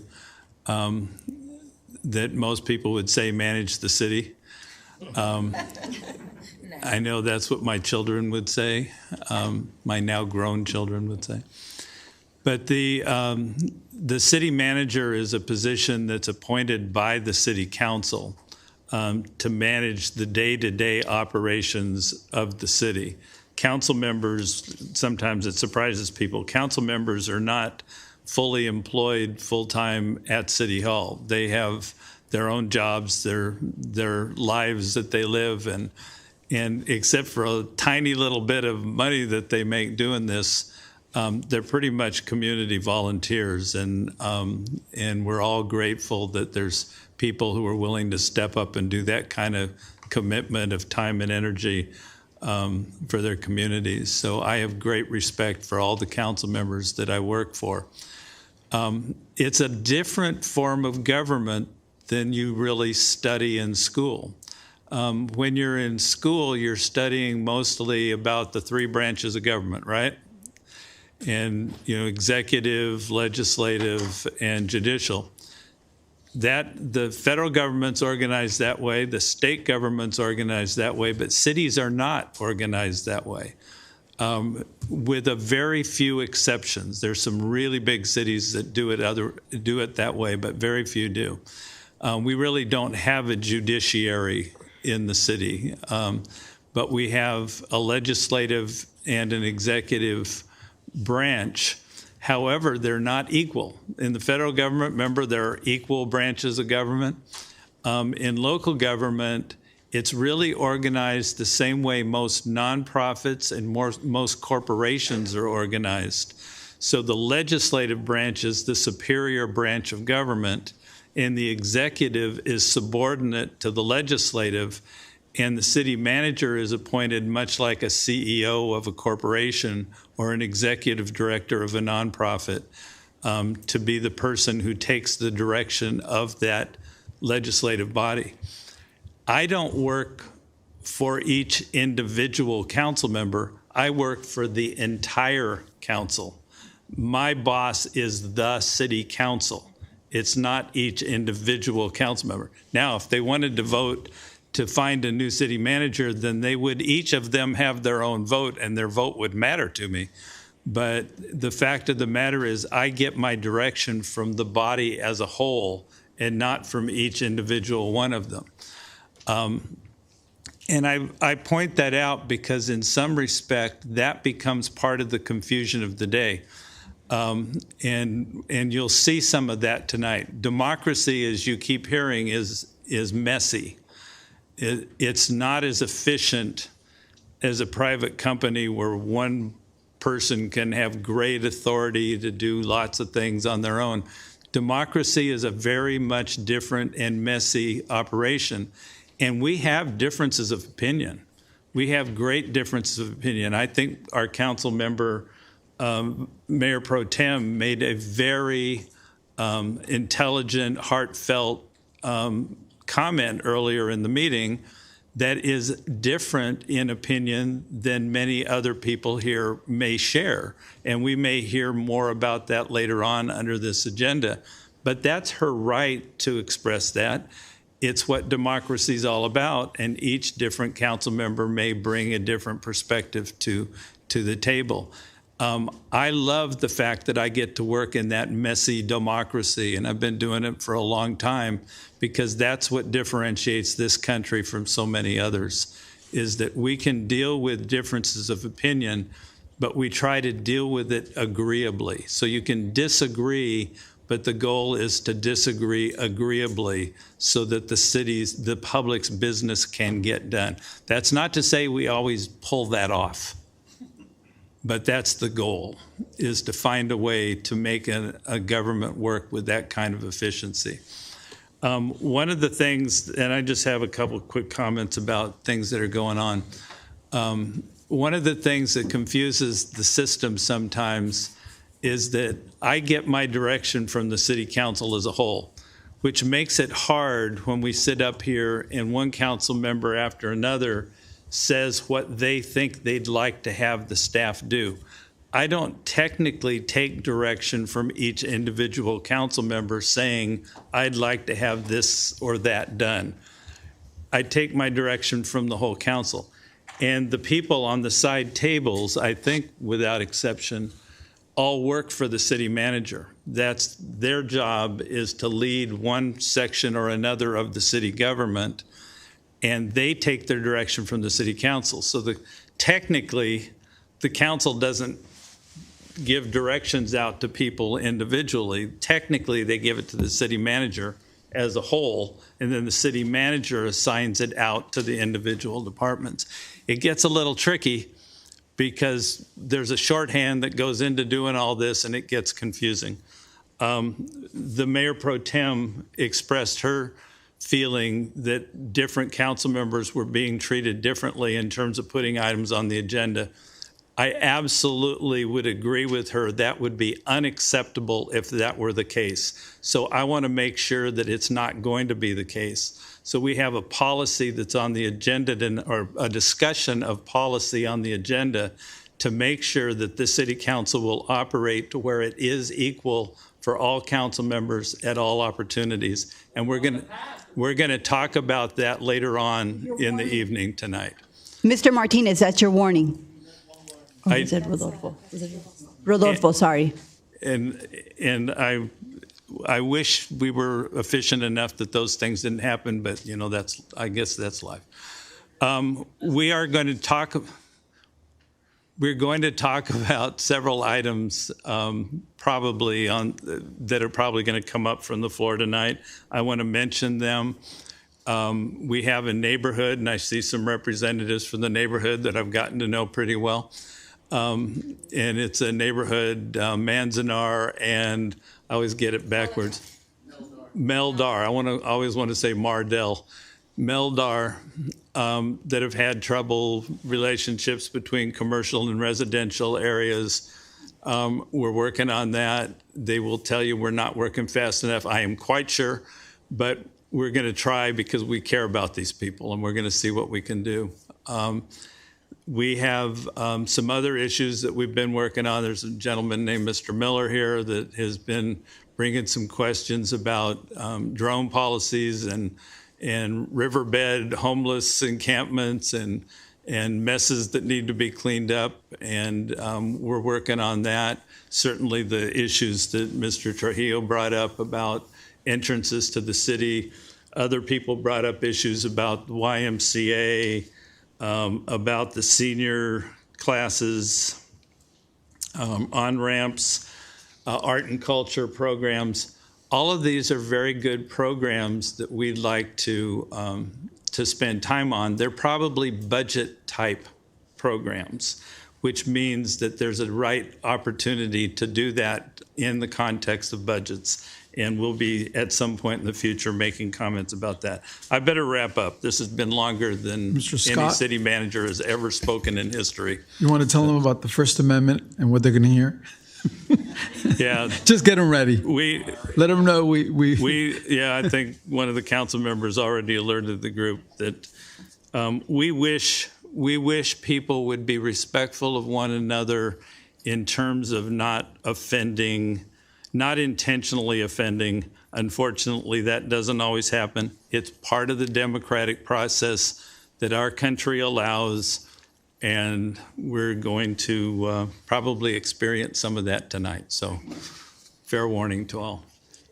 that most people would say manage the city. I know that's what my children would say, my now grown children would say. But the city manager is a position that's appointed by the city council to manage the day-to-day operations of the city. Council members, sometimes it surprises people, council members are not fully employed full-time at City Hall. They have their own jobs, their lives that they live, and except for a tiny little bit of money that they make doing this, they're pretty much community volunteers, and we're all grateful that there's people who are willing to step up and do that kind of commitment of time and energy for their communities. So I have great respect for all the council members that I work for. It's a different form of government than you really study in school. When you're in school, you're studying mostly about the 3 branches of government, right? And, executive, legislative, and judicial. The federal government's organized that way, the state government's organized that way, but cities are not organized that way, with a very few exceptions. There's some really big cities that do it that way, but very few do. We really don't have a judiciary in the city, but we have a legislative and an executive branch. However, they're not equal. In the federal government, remember, there are equal branches of government. In local government, it's really organized the same way most nonprofits and most corporations are organized. So the legislative branch is the superior branch of government, and the executive is subordinate to the legislative, and the city manager is appointed much like a CEO of a corporation or an executive director of a nonprofit, to be the person who takes the direction of that legislative body. I don't work for each individual council member. I work for the entire council. My boss is the city council. It's not each individual council member. Now, if they wanted to vote to find a new city manager, then they would each of them have their own vote, and their vote would matter to me. But the fact of the matter is I get my direction from the body as a whole and not from each individual one of them. And I point that out because in some respect, that becomes part of the confusion of the day. And you'll see some of that tonight. Democracy, as you keep hearing, is messy. It's not as efficient as a private company where one person can have great authority to do lots of things on their own. Democracy is a very much different and messy operation. And we have differences of opinion. We have great differences of opinion. I think our council member, Mayor Pro Tem, made a very intelligent, heartfelt comment earlier in the meeting that is different in opinion than many other people here may share. And we may hear more about that later on under this agenda. But that's her right to express that. It's what democracy is all about, and each different council member may bring a different perspective to the table. I love the fact that I get to work in that messy democracy, and I've been doing it for a long time, because that's what differentiates this country from so many others, is that we can deal with differences of opinion, but we try to deal with it agreeably. So you can disagree, but the goal is to disagree agreeably so that the public's business can get done. That's not to say we always pull that off. But that's the goal, is to find a way to make a government work with that kind of efficiency. One of the things, and I just have a couple quick comments about things that are going on. One of the things that confuses the system sometimes is that I get my direction from the city council as a whole, which makes it hard when we sit up here and one council member after another says what they think they'd like to have the staff do. I don't technically take direction from each individual council member saying, I'd like to have this or that done. I take my direction from the whole council. And the people on the side tables, I think without exception, all work for the city manager. That's their job, is to lead one section or another of the city government, and they take their direction from the city council. So technically, the council doesn't give directions out to people individually. Technically, they give it to the city manager as a whole, and then the city manager assigns it out to the individual departments. It gets a little tricky because there's a shorthand that goes into doing all this, and it gets confusing. The mayor pro tem expressed her feeling that different council members were being treated differently in terms of putting items on the agenda. I absolutely would agree with her. That would be unacceptable if that were the case. So I want to make sure that it's not going to be the case. So we have a policy that's on the agenda, or a discussion of policy on the agenda, to make sure that the city council will operate to where it is equal for all council members at all opportunities. And we're going to talk about that later on in the evening tonight. Mr. Martinez, that's your warning. Or is it Rodolfo? Rodolfo, sorry. And I wish we were efficient enough that those things didn't happen, but I guess that's life. We're going to talk about several items that are probably going to come up from the floor tonight. I want to mention them. We have a neighborhood, and I see some representatives from the neighborhood that I've gotten to know pretty well. And it's a neighborhood, Manzanar, and I always get it backwards. Meldar. I always want to say Mardell. Meldar, that have had trouble relationships between commercial and residential areas. We're working on that. They will tell you we're not working fast enough. I am quite sure, but we're going to try because we care about these people, and we're going to see what we can do. We have some other issues that we've been working on. There's a gentleman named Mr. Miller here that has been bringing some questions about drone policies and riverbed homeless encampments and messes that need to be cleaned up. And we're working on that. Certainly the issues that Mr. Trujillo brought up about entrances to the city. Other people brought up issues about the YMCA, about the senior classes, on-ramps, art and culture programs. All of these are very good programs that we'd like to spend time on. They're probably budget-type programs, which means that there's a right opportunity to do that in the context of budgets. And we'll be, at some point in the future, making comments about that. I better wrap up. This has been longer than any city manager has ever spoken in history. You want to tell them about the First Amendment and what they're going to hear? Yeah, Just get them ready. we Let them know we yeah, I think one of the council members already alerted the group that we wish people would be respectful of one another in terms of not offending, not intentionally offending. Unfortunately, that doesn't always happen. It's part of the democratic process that our country allows, and we're going to probably experience some of that tonight. So, fair warning to all.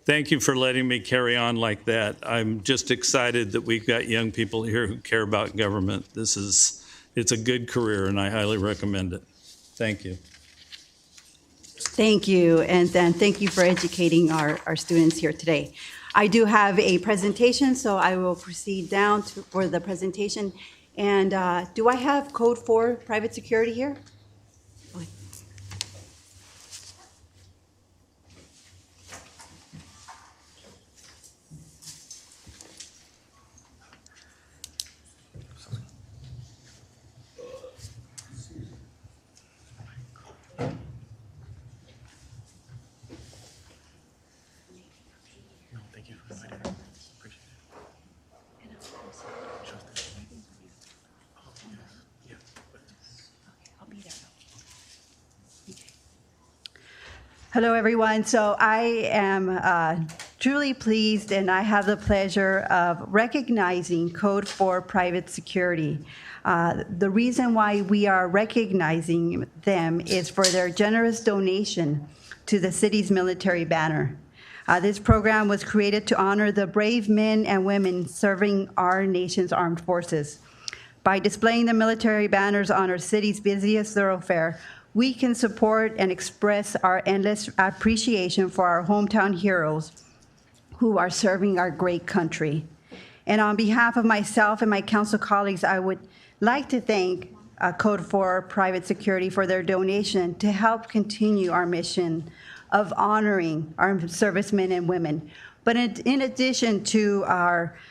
Thank you for letting me carry on like that. I'm just excited that we've got young people here who care about government. It's a good career, and I highly recommend it. Thank you. Thank you, and then thank you for educating our students here today. I do have a presentation, so I will proceed down for the presentation. And do I have Code 4 Private Security here? Okay. Hello, everyone. So I am truly pleased, and I have the pleasure of recognizing Code 4 Private Security. The reason why we are recognizing them is for their generous donation to the city's military banner. This program was created to honor the brave men and women serving our nation's armed forces. By displaying the military banners on our city's busiest thoroughfare, we can support and express our endless appreciation for our hometown heroes who are serving our great country. And on behalf of myself and my council colleagues, I would like to thank Code 4 Private Security for their donation to help continue our mission of honoring our servicemen and women. But in addition to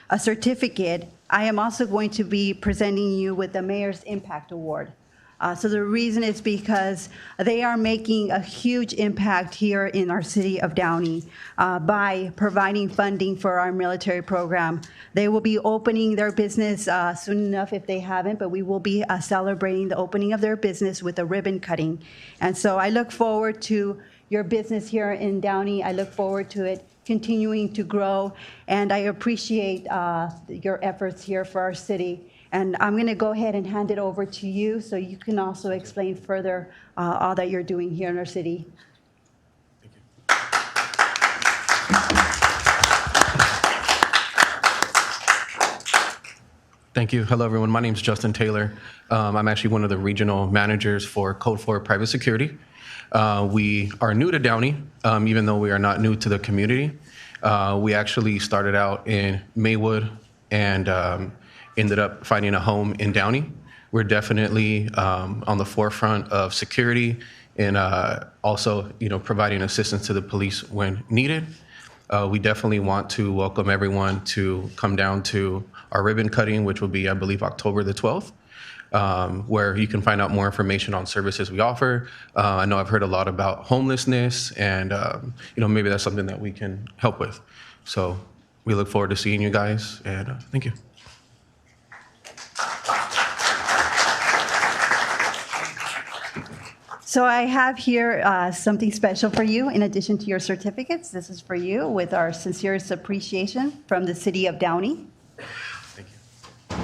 a certificate, I am also going to be presenting you with the Mayor's Impact Award. So the reason is because they are making a huge impact here in our city of Downey by providing funding for our military program. They will be opening their business soon enough if they haven't, but we will be celebrating the opening of their business with a ribbon cutting. And so I look forward to your business here in Downey. I look forward to it continuing to grow, and I appreciate your efforts here for our city. And I'm going to go ahead and hand it over to you so you can also explain further all that you're doing here in our city. Thank you. Hello, everyone. My name is Justin Taylor. I'm actually one of the regional managers for Code 4 Private Security. We are new to Downey, even though we are not new to the community. We actually started out in Maywood and ended up finding a home in Downey. We're definitely on the forefront of security and also, providing assistance to the police when needed. We definitely want to welcome everyone to come down to our ribbon cutting, which will be, I believe, October the 12th, where you can find out more information on services we offer. I know I've heard a lot about homelessness, and maybe that's something that we can help with. So we look forward to seeing you guys, and thank you. So I have here something special for you in addition to your certificates. This is for you with our sincerest appreciation from the city of Downey. Thank you.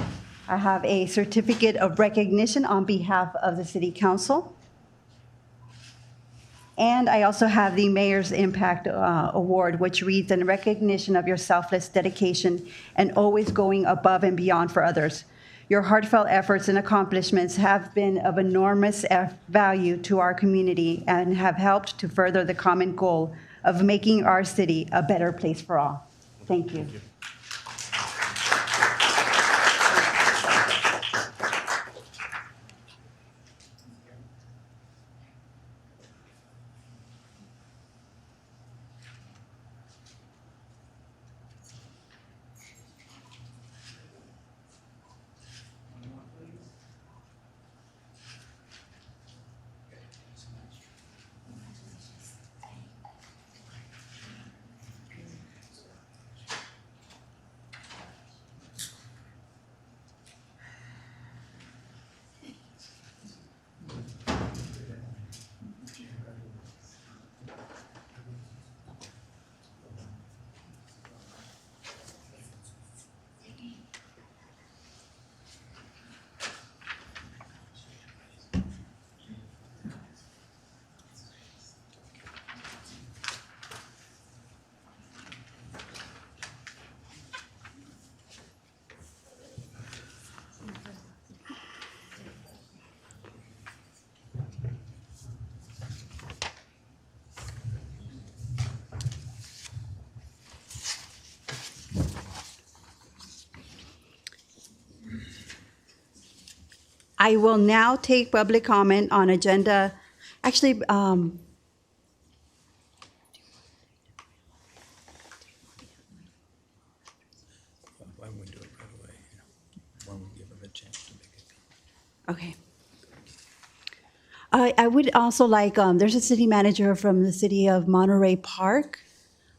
I have a certificate of recognition on behalf of the city council. And I also have the Mayor's Impact Award, which reads, in recognition of your selfless dedication and always going above and beyond for others. Your heartfelt efforts and accomplishments have been of enormous value to our community and have helped to further the common goal of making our city a better place for all. Thank you. Thank you. I will now take public comment on agenda. Actually, Why don't we do it right away? Why don't we give them a chance to make it? okay. I would also like, there's a city manager from the city of Monterey Park.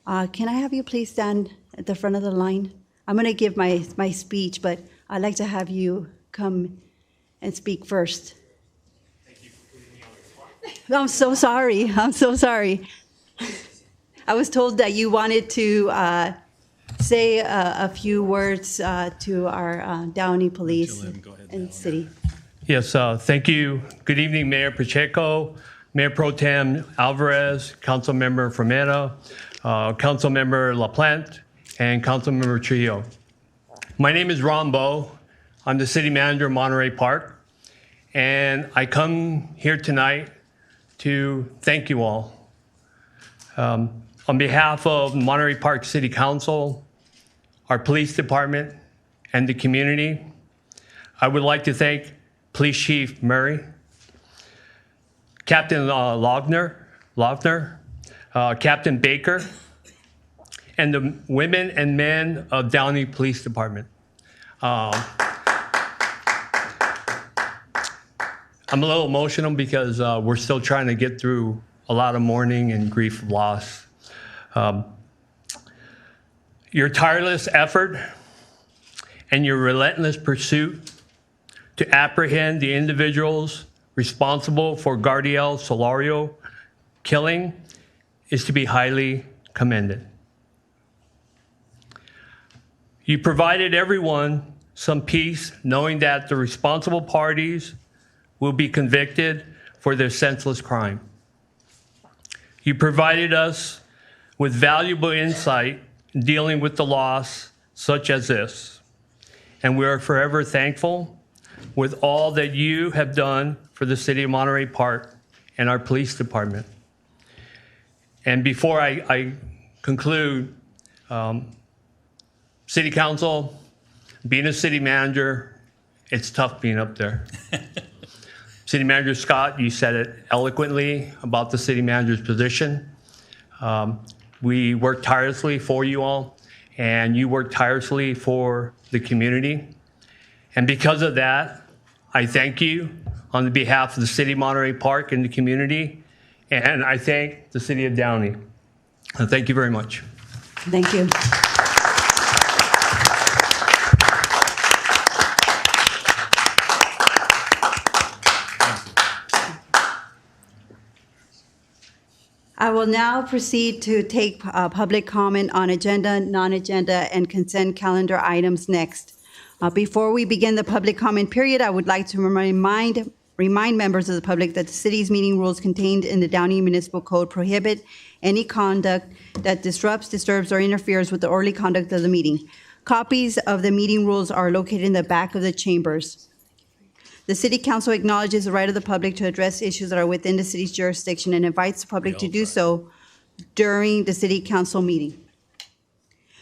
Can I have you please stand at the front of the line? I'm going to give my speech, but I'd like to have you come and speak first. Thank you for putting me on the spot. I'm so sorry. I'm so sorry. I was told that you wanted to say a few words to our Downey Police Let him go ahead and now. City. Yes, thank you. Good evening, Mayor Pacheco, Mayor Pro Tem Alvarez, Councilmember Fermetta, Councilmember LaPlante, and Councilmember Trillo. My name is Ron Bowe. I'm the city manager of Monterey Park, and I come here tonight to thank you all. On behalf of Monterey Park City Council, our police department, and the community, I would like to thank Police Chief Murray, Captain Logner, Captain Baker, and the women and men of Downey Police Department. I'm a little emotional because we're still trying to get through a lot of mourning and grief of loss. Your tireless effort and your relentless pursuit to apprehend the individuals responsible for Gardiel Solorio killing is to be highly commended. You provided everyone some peace knowing that the responsible parties will be convicted for their senseless crime. You provided us with valuable insight in dealing with the loss such as this, and we are forever thankful with all that you have done for the city of Monterey Park and our police department. And before I conclude, City Council, being a city manager, it's tough being up there. City Manager Scott, you said it eloquently about the city manager's position. We work tirelessly for you all, and you work tirelessly for the community. And because of that, I thank you on behalf of the city of Monterey Park and the community, and I thank the city of Downey. Thank you very much. Thank you. I will now proceed to take public comment on agenda, non-agenda, and consent calendar items next. Before we begin the public comment period, I would like to remind members of the public that the city's meeting rules contained in the Downey Municipal Code prohibit any conduct that disrupts, disturbs, or interferes with the orderly conduct of the meeting. Copies of the meeting rules are located in the back of the chambers. The City Council acknowledges the right of the public to address issues that are within the city's jurisdiction and invites the public to do so during the City Council meeting.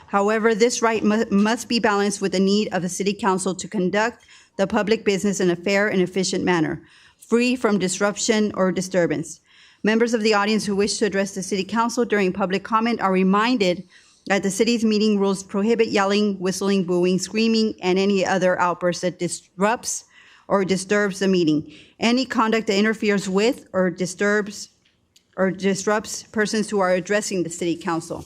However, this right must be balanced with the need of the City Council to conduct the public business in a fair and efficient manner, free from disruption or disturbance. Members of the audience who wish to address the City Council during public comment are reminded that the city's meeting rules prohibit yelling, whistling, booing, screaming, and any other outburst that disrupts or disturbs the meeting. Any conduct that interferes with or disturbs or disrupts persons who are addressing the City Council.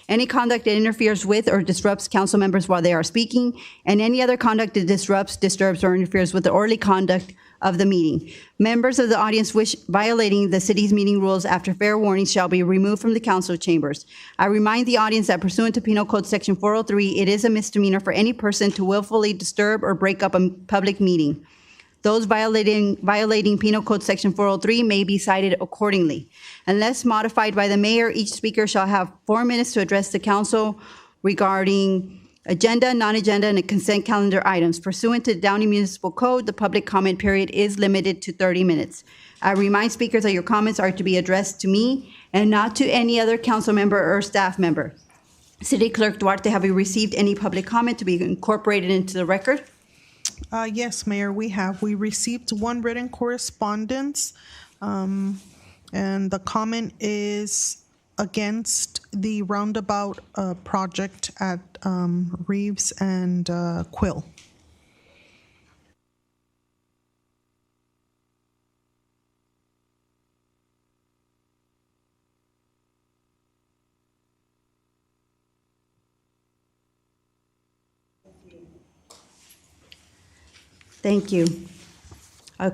Any conduct that interferes with or disrupts council members while they are speaking, and any other conduct that disrupts, disturbs, or interferes with the orderly conduct of the meeting. Members of the audience violating the city's meeting rules after fair warning shall be removed from the council chambers. I remind the audience that pursuant to Penal Code Section 403, it is a misdemeanor for any person to willfully disturb or break up a public meeting. Those violating Penal Code Section 403 may be cited accordingly. Unless modified by the mayor, each speaker shall have 4 minutes to address the council regarding agenda, non-agenda, and consent calendar items. Pursuant to the Downey Municipal Code, the public comment period is limited to 30 minutes. I remind speakers that your comments are to be addressed to me and not to any other council member or staff member. City Clerk Duarte, have you received any public comment to be incorporated into the record? Yes, Mayor, we have. We received one written correspondence, and the comment is against the roundabout project at Reeves and Quill. Thank you.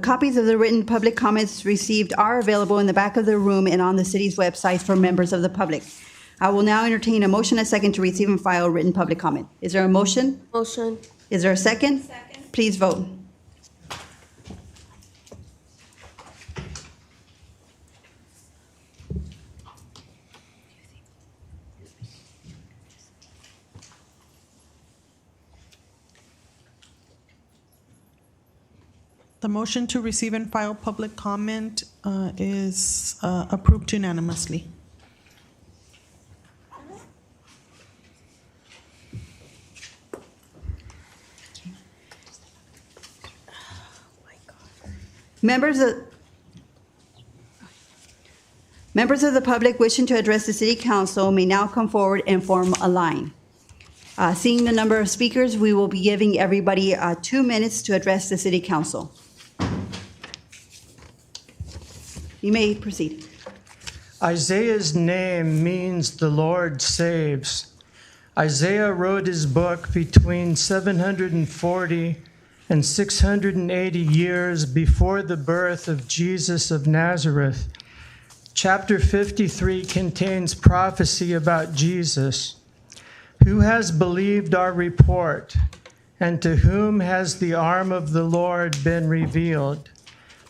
Copies of the written public comments received are available in the back of the room and on the city's website for members of the public. I will now entertain a motion and a second to receive and file written public comment. Is there a motion? Motion. Is there a second? Second. Please vote. The motion to receive and file public comment is approved unanimously. Members of the public wishing to address the city council may now come forward and form a line. Seeing the number of speakers, we will be giving everybody 2 minutes to address the city council. You may proceed. Isaiah's name means the Lord saves. Isaiah wrote his book between 740 and 680 years before the birth of Jesus of Nazareth. Chapter 53 contains prophecy about Jesus. Who has believed our report, and to whom has the arm of the Lord been revealed?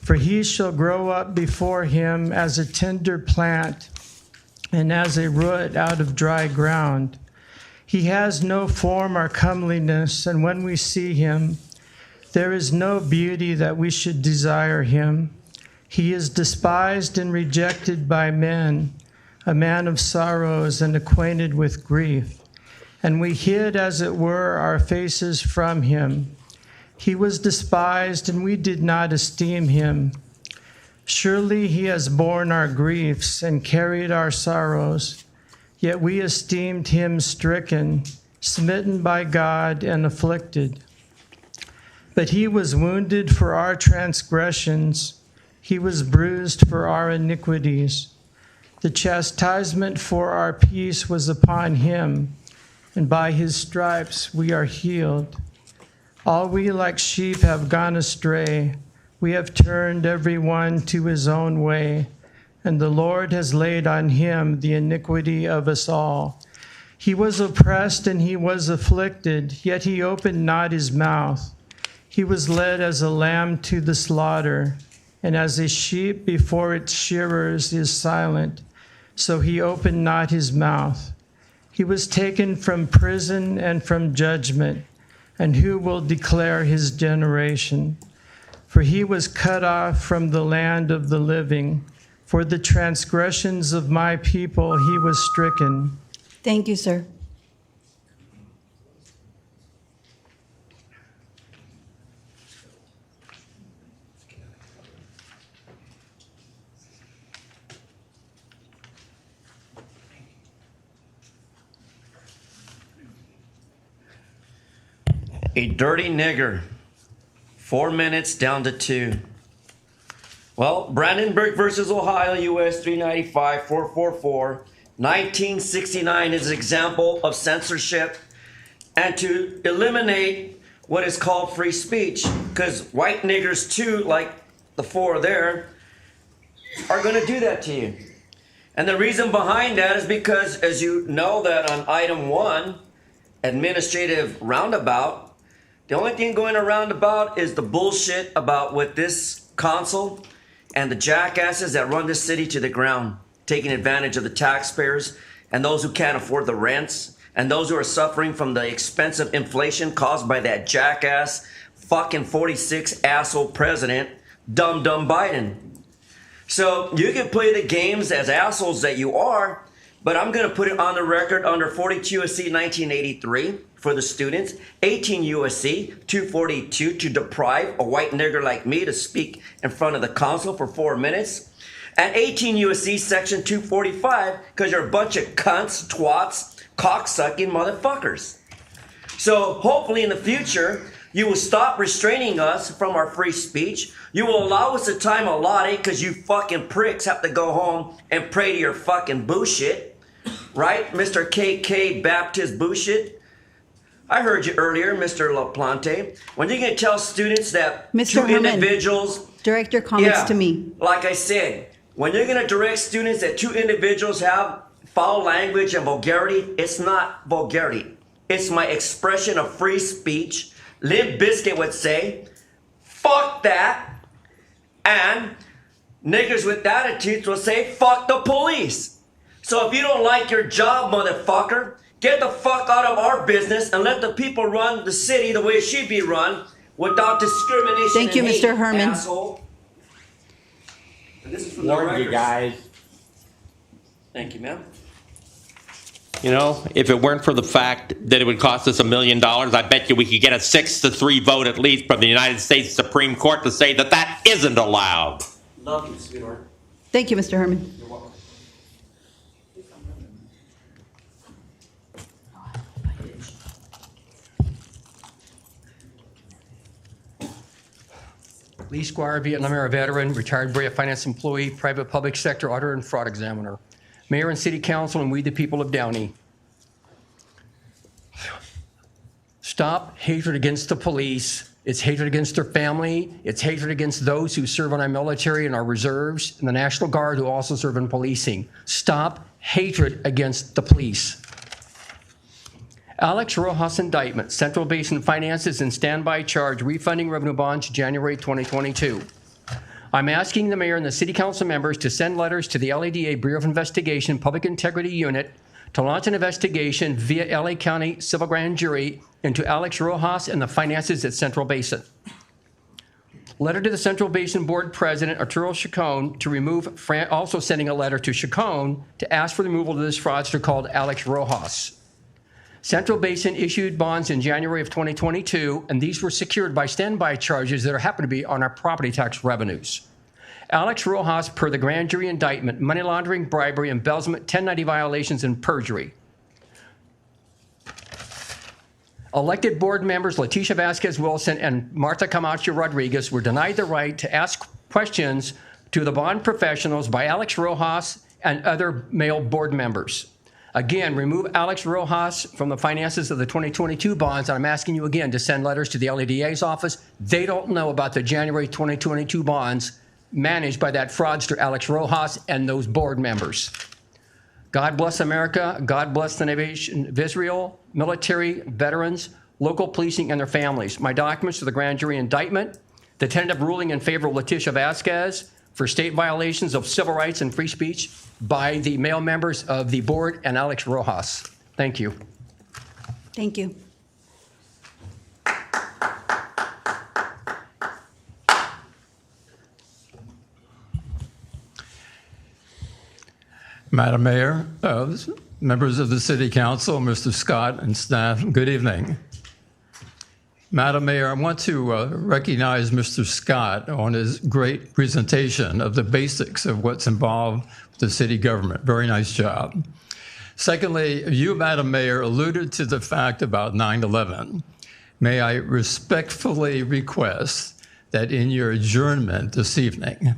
For he shall grow up before him as a tender plant and as a root out of dry ground. He has no form or comeliness, and when we see him, there is no beauty that we should desire him. He is despised and rejected by men, a man of sorrows and acquainted with grief. And we hid, as it were, our faces from him. He was despised, and we did not esteem him. Surely he has borne our griefs and carried our sorrows, yet we esteemed him stricken, smitten by God, and afflicted. But he was wounded for our transgressions, he was bruised for our iniquities. The chastisement for our peace was upon him, and by his stripes we are healed. All we like sheep have gone astray. We have turned every one to his own way, and the Lord has laid on him the iniquity of us all. He was oppressed and he was afflicted, yet he opened not his mouth. He was led as a lamb to the slaughter, and as a sheep before its shearers is silent, so he opened not his mouth. He was taken from prison and from judgment. And who will declare his generation? For he was cut off from the land of the living. For the transgressions of my people he was stricken. Thank you, sir. A dirty nigger. 4 minutes down to 2. Well, Brandenburg versus Ohio, US 395 444. 1969 is an example of censorship and to eliminate what is called free speech, because white niggers too, like the 4 there, are going to do that to you. And the reason behind that is because, as you know, that on item 1, administrative roundabout, the only thing going around about is the bullshit about what this council and the jackasses that run this city to the ground, taking advantage of the taxpayers and those who can't afford the rents and those who are suffering from the expensive inflation caused by that jackass fucking 46 asshole president, dumb Biden. So you can play the games as assholes that you are, but I'm going to put it on the record under 42 U.S.C. 1983 for the students, 18 U.S.C. 242 to deprive a white nigger like me to speak in front of the council for 4 minutes, and 18 U.S.C. section 245 because you're a bunch of cunts, twats, cocksucking motherfuckers. So hopefully in the future, you will stop restraining us from our free speech. You will allow us the time allotted because you fucking pricks have to go home and pray to your fucking bullshit. Right, Mr. KK Baptist bullshit? I heard you earlier, Mr. LaPlante. When you're going to tell students that Mr. two Herman, individuals... direct your comments to me. Like I said, when you're going to direct students that two individuals have foul language and vulgarity, it's not vulgarity. It's my expression of free speech. Limp Bizkit would say, fuck that. And niggers with attitudes will say, fuck the police. So if you don't like your job, motherfucker, get the fuck out of our business and let the people run the city the way it should be run without discrimination. Thank you, and Mr. hate, Herman. asshole. And this is from Warned the you records. guys. Thank you, ma'am. You know, if it weren't for the fact that it would cost us $1 million, I bet you we could get a 6-3 vote at least from the United States Supreme Court to say that that isn't allowed. Love you, sweetheart. Thank you, Mr. Herman. You're welcome. Lee Squire, Vietnam-era veteran, retired Brea finance employee, private public sector auditor, and fraud examiner. Mayor and City Council, and we the people of Downey. Stop hatred against the police. It's hatred against their family. It's hatred against those who serve in our military and our reserves and the National Guard who also serve in policing. Stop hatred against the police. Alex Rojas indictment, Central Basin Finances and Standby Charge Refunding Revenue Bonds, January 2022. I'm asking the mayor and the city council members to send letters to the LADA Bureau of Investigation Public Integrity Unit to launch an investigation via LA County Civil Grand Jury into Alex Rojas and the finances at Central Basin. Letter to the Central Basin Board President, Arturo Chacon, to remove, also sending a letter to Chacon to ask for the removal of this fraudster called Alex Rojas. Central Basin issued bonds in January of 2022, and these were secured by standby charges that happen to be on our property tax revenues. Alex Rojas, per the grand jury indictment, money laundering, bribery, embezzlement, 1090 violations, and perjury. Elected board members Leticia Vasquez Wilson and Martha Camacho Rodriguez were denied the right to ask questions to the bond professionals by Alex Rojas and other male board members. Again, remove Alex Rojas from the finances of the 2022 bonds. And I'm asking you again to send letters to the LADA's office. They don't know about the January 2022 bonds managed by that fraudster Alex Rojas and those board members. God bless America. God bless the nation of Israel, military, veterans, local policing, and their families. My documents to the grand jury indictment, the tentative ruling in favor of Leticia Vasquez for state violations of civil rights and free speech by the male members of the board and Alex Rojas. Thank you. Thank you. Madam Mayor, members of the City Council, Mr. Scott and staff, good evening. Madam Mayor, I want to recognize Mr. Scott on his great presentation of the basics of what's involved with the city government. Very nice job. Secondly, you, Madam Mayor, alluded to the fact about 9/11. May I respectfully request that in your adjournment this evening,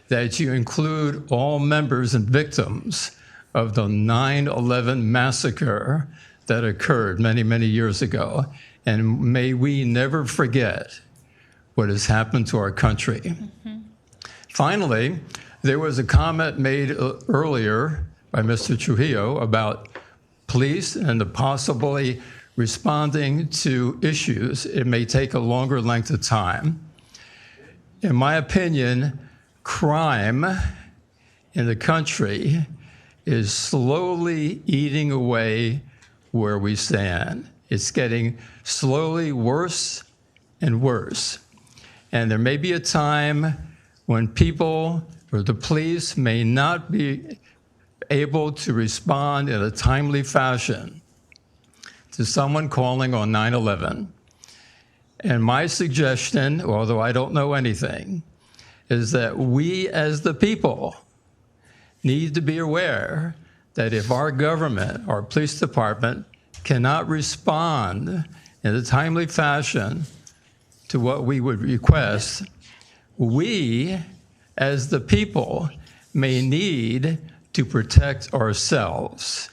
that you include all members and victims of the 9/11 massacre that occurred many, many years ago. And may we never forget what has happened to our country. Mm-hmm. Finally, there was a comment made earlier by Mr. Trujillo about police and the possibly responding to issues. It may take a longer length of time. In my opinion, crime in the country is slowly eating away where we stand. It's getting slowly worse and worse. And there may be a time when people or the police may not be able to respond in a timely fashion to someone calling on 9/11. And my suggestion, although I don't know anything, is that we as the people need to be aware that if our government, our police department, cannot respond in a timely fashion to what we would request, we as the people may need to protect ourselves.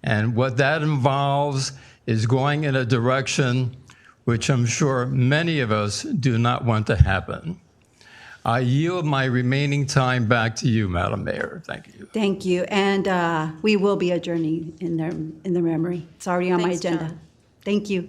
And what that involves is going in a direction which I'm sure many of us do not want to happen. I yield my remaining time back to you, Madam Mayor. Thank you. Thank you. And we will be adjourning in their memory. It's already on my agenda. John. Thank you.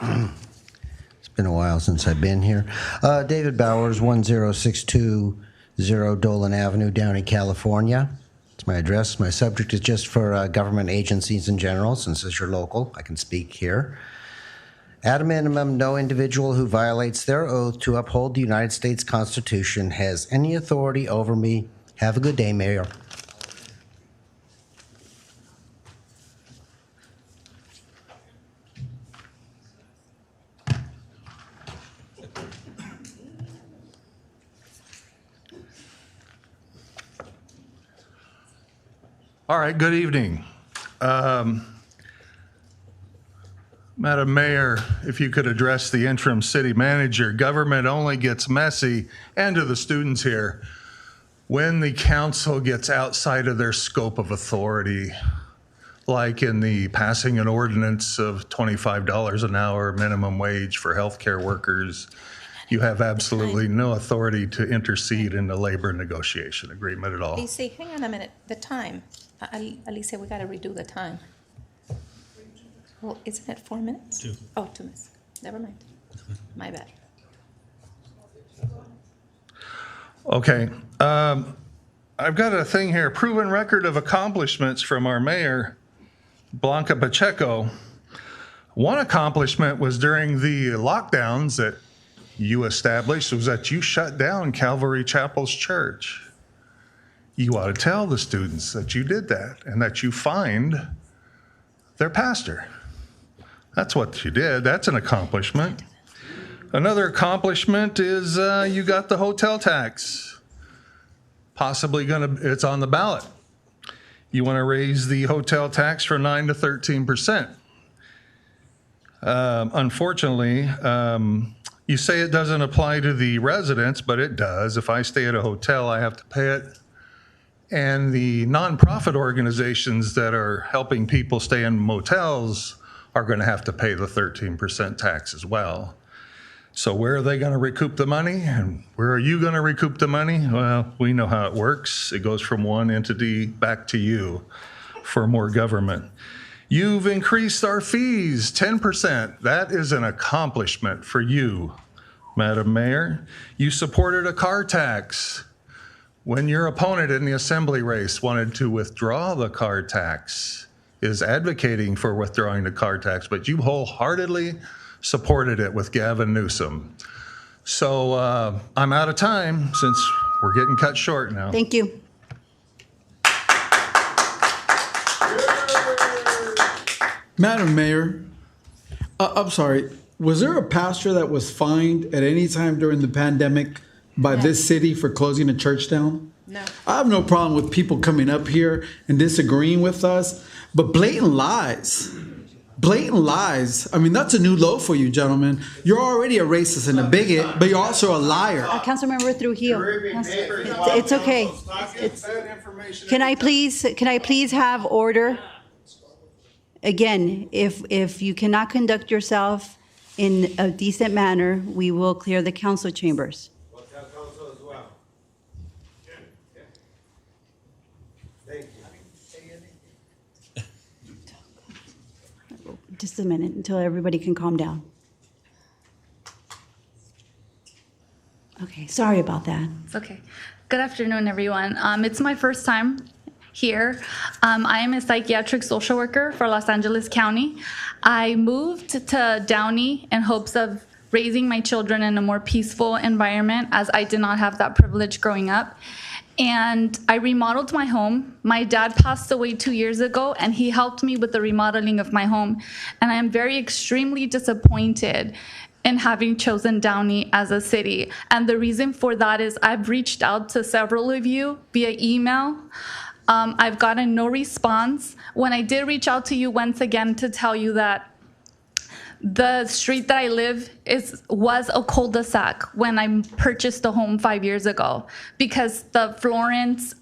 It's been a while since I've been here. David Bowers, 10620 Dolan Avenue, Downey, California. It's my address. My subject is just for government agencies in general. Since it's your local, I can speak here. At a minimum, no individual who violates their oath to uphold the United States Constitution has any authority over me. Have a good day, Mayor. All right, good evening. Madam Mayor, if you could address the interim city manager. Government only gets messy, and to the students here, when the council gets outside of their scope of authority, like in the passing an ordinance of $25 an hour minimum wage for healthcare workers. You have absolutely no authority to intercede in the labor negotiation agreement at all. Alicia, hang on a minute. The time. Alicia, we got to redo the time. Well, isn't it 4 minutes? 2. Oh, 2 minutes. Never mind. My bad. Okay. I've got a thing here, proven record of accomplishments from our mayor, Blanca Pacheco. One accomplishment was during the lockdowns that you established was that you shut down Calvary Chapel's church. You ought to tell the students that you did that and that you fined their pastor. That's what you did. That's an accomplishment. Another accomplishment is you got the hotel tax. Possibly it's on the ballot. You want to raise the hotel tax from 9 to 13%. Unfortunately, you say it doesn't apply to the residents, but it does. If I stay at a hotel, I have to pay it. And the nonprofit organizations that are helping people stay in motels are going to have to pay the 13% tax as well. So where are they going to recoup the money? And where are you going to recoup the money? Well, we know how it works. It goes from one entity back to you for more government. You've increased our fees 10%. That is an accomplishment for you, Madam Mayor. You supported a car tax. When your opponent in the assembly race wanted to withdraw the car tax, is advocating for withdrawing the car tax, but you wholeheartedly supported it with Gavin Newsom. So I'm out of time since we're getting cut short now. Thank you. Madam Mayor, I'm sorry, was there a pastor that was fined at any time during the pandemic by this city for closing a church down? No. I have no problem with people coming up here and disagreeing with us, but blatant lies. Blatant lies. I mean, that's a new low for you, gentlemen. You're already a racist and a bigot, but you're also a liar. Councilmember Trujillo. It's okay. Can I please have order? Again, if you cannot conduct yourself in a decent manner, we will clear the council chambers. Just a minute until everybody can calm down. Okay, sorry about that. It's okay. Good afternoon, everyone. It's my first time here. I am a psychiatric social worker for Los Angeles County. I moved to Downey in hopes of raising my children in a more peaceful environment, as I did not have that privilege growing up. and I remodeled my home. My dad passed away 2 years ago, and he helped me with the remodeling of my home. And I am very extremely disappointed in having chosen Downey as a city. And the reason for that is I've reached out to several of you via email. I've gotten no response. When I did reach out to you once again to tell you that the street that I live was a cul-de-sac when I purchased the home 5 years ago, because the Florence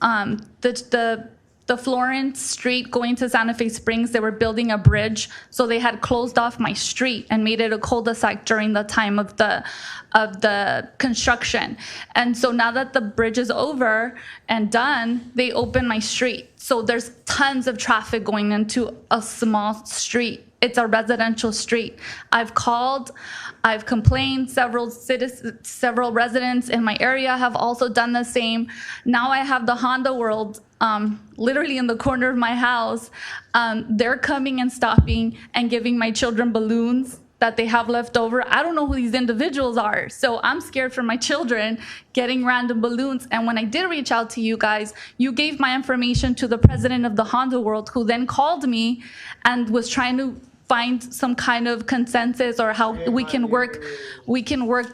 Street going to Santa Fe Springs, they were building a bridge, so they had closed off my street and made it a cul-de-sac during the time of the construction. And so now that the bridge is over and done, they opened my street. So there's tons of traffic going into a small street. It's a residential street. I've called, I've complained. Several residents in my area have also done the same. Now I have the Honda World literally in the corner of my house. They're coming and stopping and giving my children balloons that they have left over. I don't know who these individuals are, so I'm scared for my children getting random balloons. And when I did reach out to you guys, you gave my information to the president of the Honda World, who then called me and was trying to find some kind of consensus or how we can work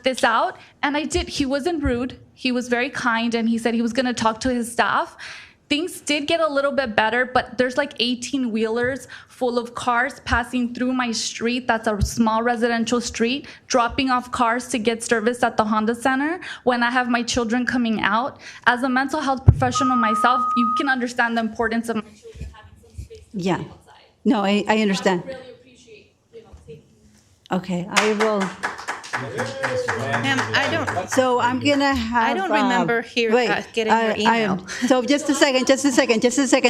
this out. And I did. He wasn't rude. He was very kind, and he said he was going to talk to his staff. Things did get a little bit better, but there's like 18-wheelers full of cars passing through my street. That's a small residential street, dropping off cars to get service at the Honda Center when I have my children coming out. As a mental health professional myself, you can understand the importance of my children having some space to Yeah. play outside. No, I understand. I really appreciate, taking. Okay, I will. Ma'am, I don't. So I'm gonna have. I don't remember getting your email. So just a second.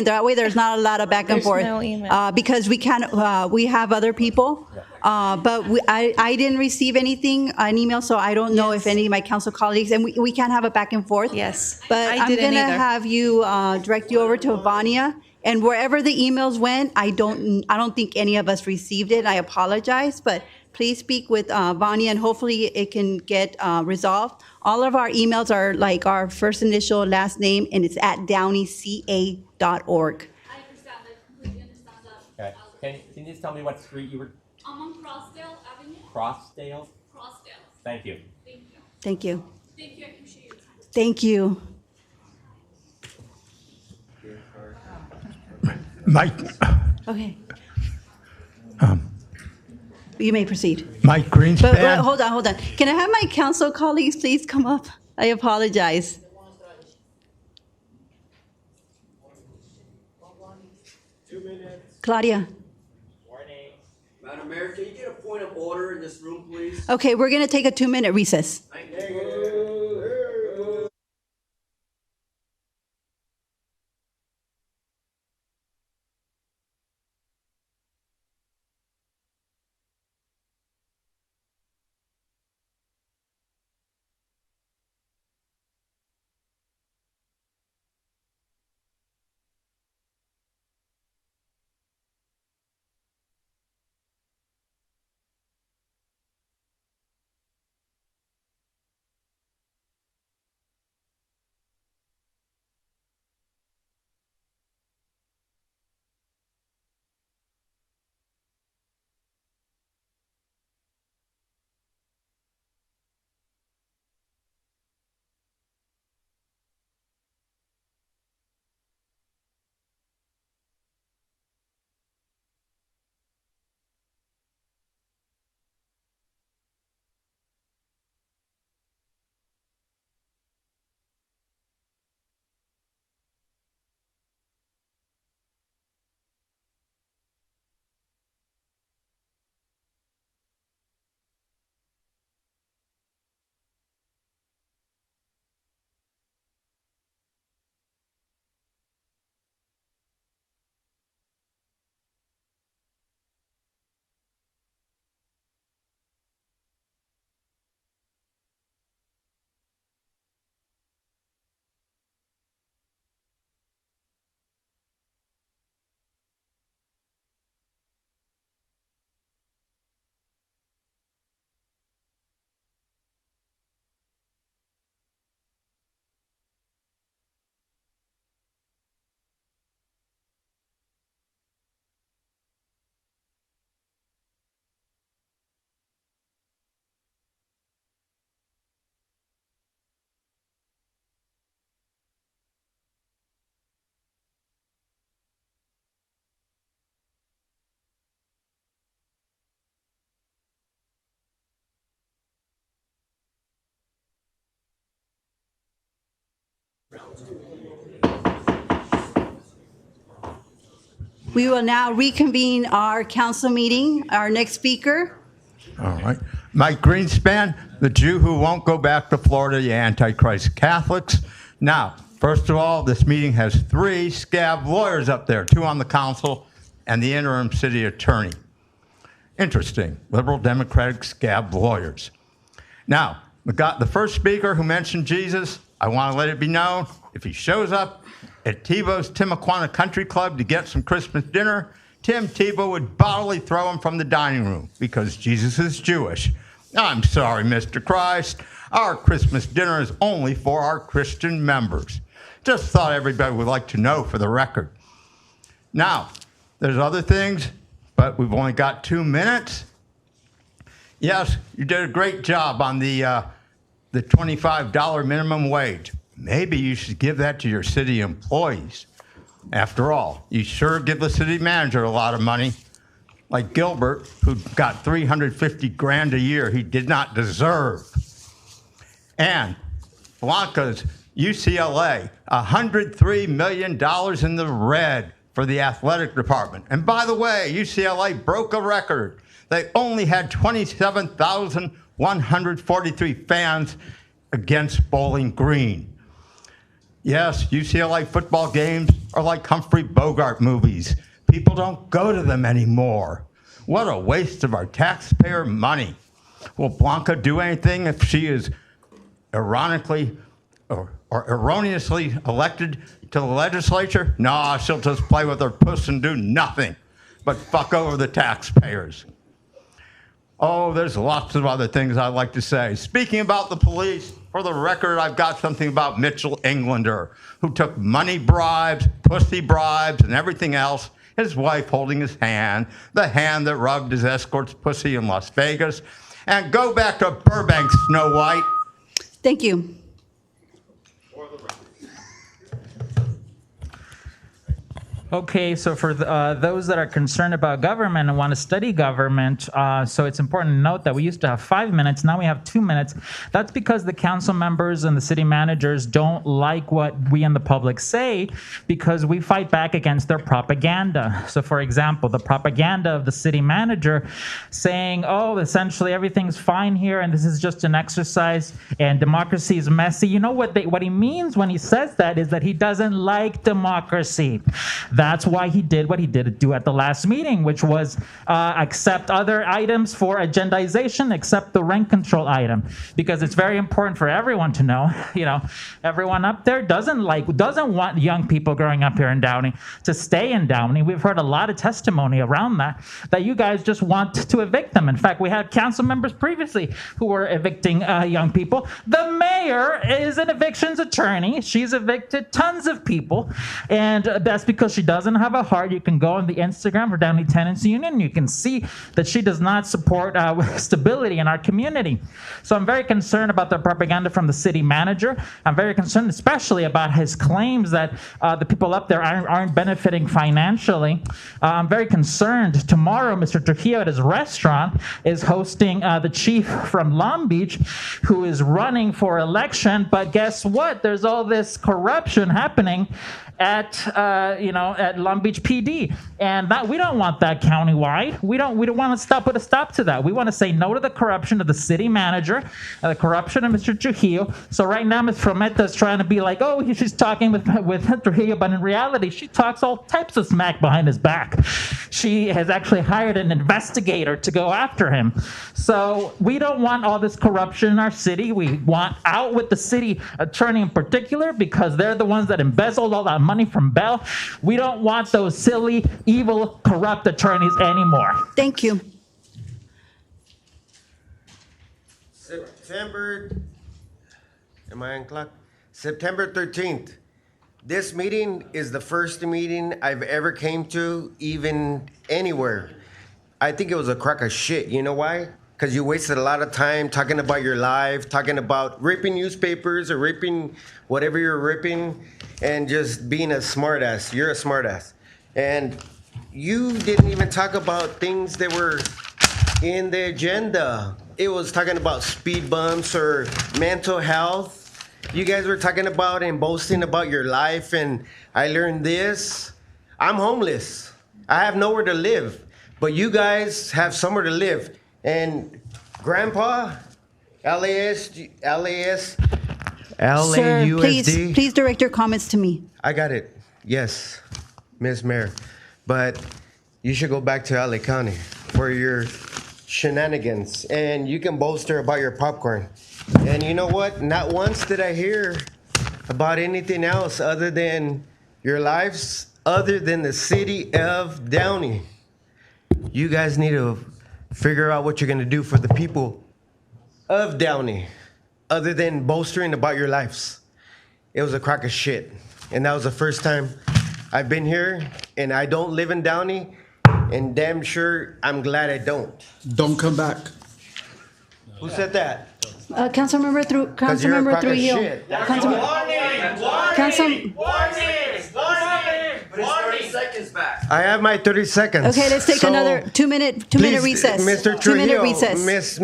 That way, there's not a lot of back and There's forth. no email. Because we can't. We have other people. But I didn't receive an email, so I don't know if any of my council colleagues, and we can't have a back and forth. Yes, But I I'm didn't gonna either. have you direct you over to Vania. And wherever the emails went, I don't think any of us received it. I apologize, but please speak with Vania, and hopefully it can get resolved. All of our emails are like our first initial, last name, and it's at downeyca.org. I understand. I completely understand that. Okay. Can you just tell me what street you were? I'm on Crossdale Avenue. Crossdale? Crossdale. Thank you. Thank you. Thank you. Thank you. I appreciate your time. Thank you. Mike, Okay. You may proceed. Mike Greenspan. But hold on. Can I have my council colleagues please come up? I apologize. Claudia. Madam Mayor, can you get a point of order in this room, please? Okay, we're going to take a 2-minute recess. Thank you. We will now reconvene our council meeting. Our next speaker. All right. Mike Greenspan, the Jew who won't go back to Florida, the Antichrist Catholics. Now, first of all, this meeting has 3 scab lawyers up there, 2 on the council and the interim city attorney. Interesting, liberal democratic scab lawyers. Now, the first speaker who mentioned Jesus, I want to let it be known, if he shows up at Tebow's Timaquana Country Club to get some Christmas dinner, Tim Tebow would bodily throw him from the dining room because Jesus is Jewish. I'm sorry, Mr. Christ. Our Christmas dinner is only for our Christian members. Just thought everybody would like to know for the record. Now, there's other things, but we've only got 2 minutes. Yes, you did a great job on the $25 minimum wage. Maybe you should give that to your city employees. After all, you sure give the city manager a lot of money. Like Gilbert, who got $350 grand a year he did not deserve. And Blanca's UCLA, $103 million in the red for the athletic department. And by the way, UCLA broke a record. They only had 27,143 fans against Bowling Green. Yes, UCLA football games are like Humphrey Bogart movies. People don't go to them anymore. What a waste of our taxpayer money. Will Blanca do anything if she is ironically or erroneously elected to the legislature? No, she'll just play with her puss and do nothing but fuck over the taxpayers. Oh, there's lots of other things I'd like to say. Speaking about the police, for the record, I've got something about Mitchell Englander, who took money bribes, pussy bribes, and everything else, his wife holding his hand, the hand that rubbed his escort's pussy in Las Vegas. And go back to Burbank, Snow White. Thank you. Okay, so for those that are concerned about government and want to study government, so it's important to note that we used to have 5 minutes, now we have 2 minutes. That's because the council members and the city managers don't like what we and the public say because we fight back against their propaganda. So for example, the propaganda of the city manager saying, oh, essentially everything's fine here and this is just an exercise and democracy is messy. You know what he means when he says that is that he doesn't like democracy. That's why he did what he did do at the last meeting, which was accept other items for agendization, except the rent control item, because it's very important for everyone to know. You know, everyone up there doesn't want young people growing up here in Downey to stay in Downey. We've heard a lot of testimony around that you guys just want to evict them. In fact, we had council members previously who were evicting young people. The mayor is an evictions attorney. She's evicted tons of people, and that's because she doesn't have a heart. You can go on the Instagram for Downey Tenants Union. You can see that she does not support stability in our community. So I'm very concerned about the propaganda from the city manager. I'm very concerned especially about his claims that the people up there aren't benefiting financially. I'm very concerned. Tomorrow, Mr. Trujillo at his restaurant is hosting the chief from Long Beach who is running for election. But guess what? There's all this corruption happening at Long Beach PD, and that we don't want that countywide. We don't want to put a stop to that. We want to say no to the corruption of the city manager, the corruption of Mr. Trujillo. So right now, Ms. Frometa is trying to be like, oh, she's talking with Trujillo, but in reality, she talks all types of smack behind his back. She has actually hired an investigator to go after him. So we don't want all this corruption in our city. We want out with the city attorney in particular, because they're the ones that embezzled all that money from Bell. We don't want those silly, evil, corrupt attorneys anymore. Thank you. September 13th. This meeting is the first meeting I've ever came to, even anywhere. I think it was a crock of shit. You know why? Because you wasted a lot of time talking about your life, talking about ripping newspapers or ripping whatever you're ripping, and just being a smartass. You're a smartass. And you didn't even talk about things that were in the agenda. It was talking about speed bumps or mental health. You guys were talking about and boasting about your life, and I learned this. I'm homeless. I have nowhere to live, but you guys have somewhere to live. And Grandpa, LAUSD. Sir, please direct your comments to me. I got it. Yes, Miss Mayor. But you should go back to LA County for your shenanigans. And you can bolster about your popcorn. And you know what? Not once did I hear about anything else other than your lives, other than the city of Downey. You guys need to figure out what you're going to do for the people of Downey, other than bolstering about your lives. It was a crock of shit. And that was the first time I've been here, and I don't live in Downey, and damn sure I'm glad I don't. Don't come back. Who said that? Councilmember Trujillo. I have my 30 seconds. Okay, let's take another two-minute recess. Mr. Trujillo, 2-minute recess. Miss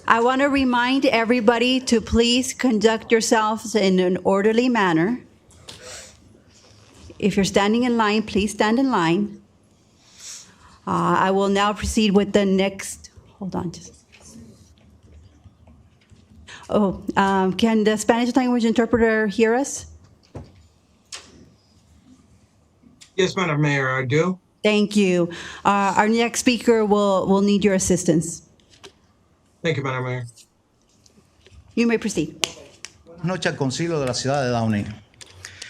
I want to remind everybody to please conduct yourselves in an orderly manner. If you're standing in line, please stand in line. I will now proceed with the next, hold on just. Can the Spanish language interpreter hear us? Yes, Madam Mayor, I do. Thank you. Our next speaker will need your assistance. Thank you, Madam Mayor. You may proceed. Buenas noches al Concilio de la Ciudad de Downey.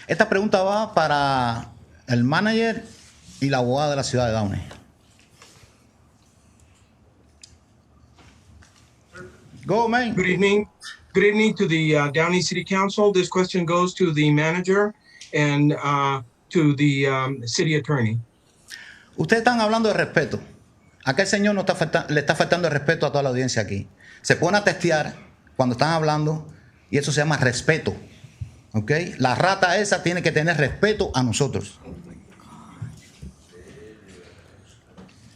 Esta pregunta va para el manager y la abogada de la Ciudad de Downey. Go, man. Good evening. Good evening to the Downey City Council. This question goes to the manager and to the city attorney. Ustedes están hablando de respeto. Aquel señor no le está faltando el respeto a toda la audiencia aquí. Se pone a testear cuando están hablando y eso se llama respeto. ¿Ok? La rata esa tiene que tener respeto a nosotros.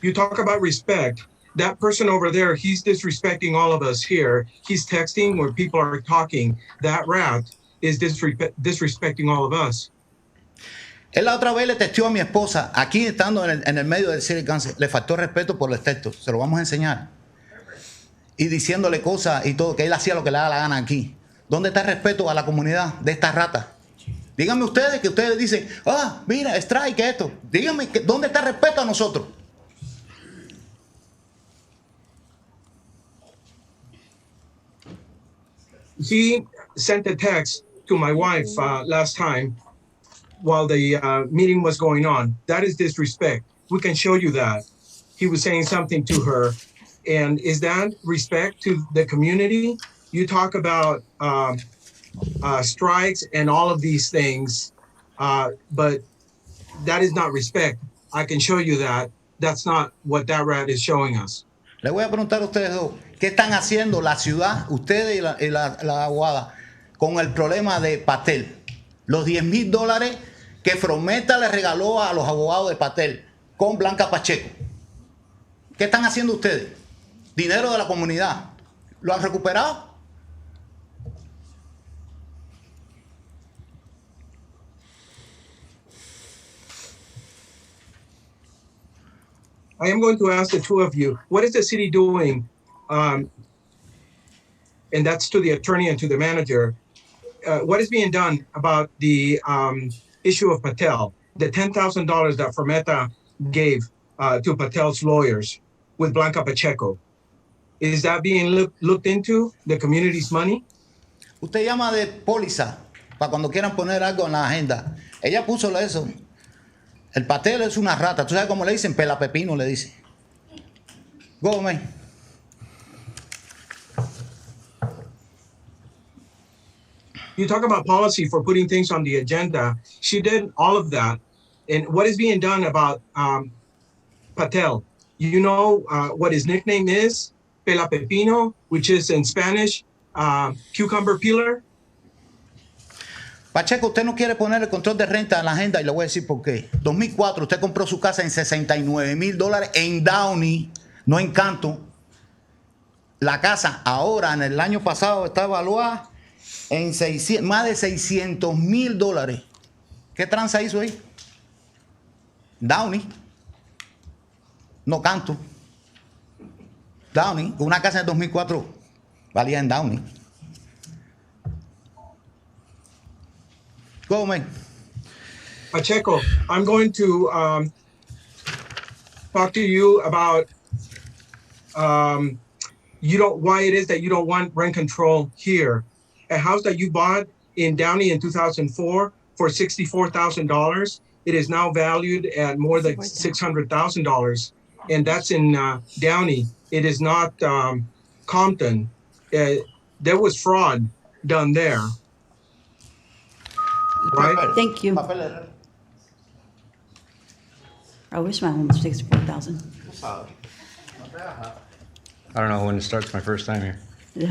You talk about respect. That person over there, he's disrespecting all of us here. He's texting where people are talking. That rat is disrespecting all of us. Él la otra vez le texteó a mi esposa, aquí estando en el medio del City Council, le faltó respeto por los textos, se lo vamos a enseñar. Y diciéndole cosas y todo, que él hacía lo que le da la gana aquí. ¿Dónde está el respeto a la comunidad de esta rata? Díganme ustedes, que ustedes dicen, mira, strike esto. Díganme, ¿dónde está el respeto a nosotros? He sent a text to my wife last time while the meeting was going on. That is disrespect. We can show you that. He was saying something to her. And is that respect to the community? You talk about strikes and all of these things, but that is not respect. I can show you that. That's not what that rat is showing us. Le voy a preguntar a ustedes dos, ¿qué están haciendo la ciudad, ustedes y la abogada, con el problema de Patel? Los $10,000 que Frometa le regaló a los abogados de Patel con Blanca Pacheco. ¿Qué están haciendo ustedes? Dinero de la comunidad. ¿Lo han recuperado? I am going to ask the two of you, what is the city doing? And that's to the attorney and to the manager. What is being done about the issue of Patel, the $10,000 that Frometa gave to Patel's lawyers with Blanca Pacheco? Is that being looked into, the community's money? Usted llama de póliza para cuando quieran poner algo en la agenda. Ella puso eso. El Patel es una rata. ¿Tú sabes cómo le dicen? Pela pepino le dice. Go, man. You talk about policy for putting things on the agenda. She did all of that. And what is being done about Patel? You know what his nickname is? Pela pepino, which is in Spanish, cucumber peeler. Pacheco, usted no quiere poner el control de renta en la agenda y le voy a decir por qué. 2004, usted compró su casa en $69,000 en Downey, no en Canton. La casa ahora, en el año pasado, está evaluada en más de $600,000. ¿Qué tranza hizo ahí? Downey, no Canton. Downey, una casa en 2004 valía en Downey. Go, man. Pacheco, I'm going to talk to you about why it is that you don't want rent control here. A house that you bought in Downey in 2004 for $64,000, it is now valued at more than $600,000, and that's in Downey. It is not Compton. There was fraud done there. Right? Thank you. I wish my home was 64,000. I don't know when it starts my first time here. You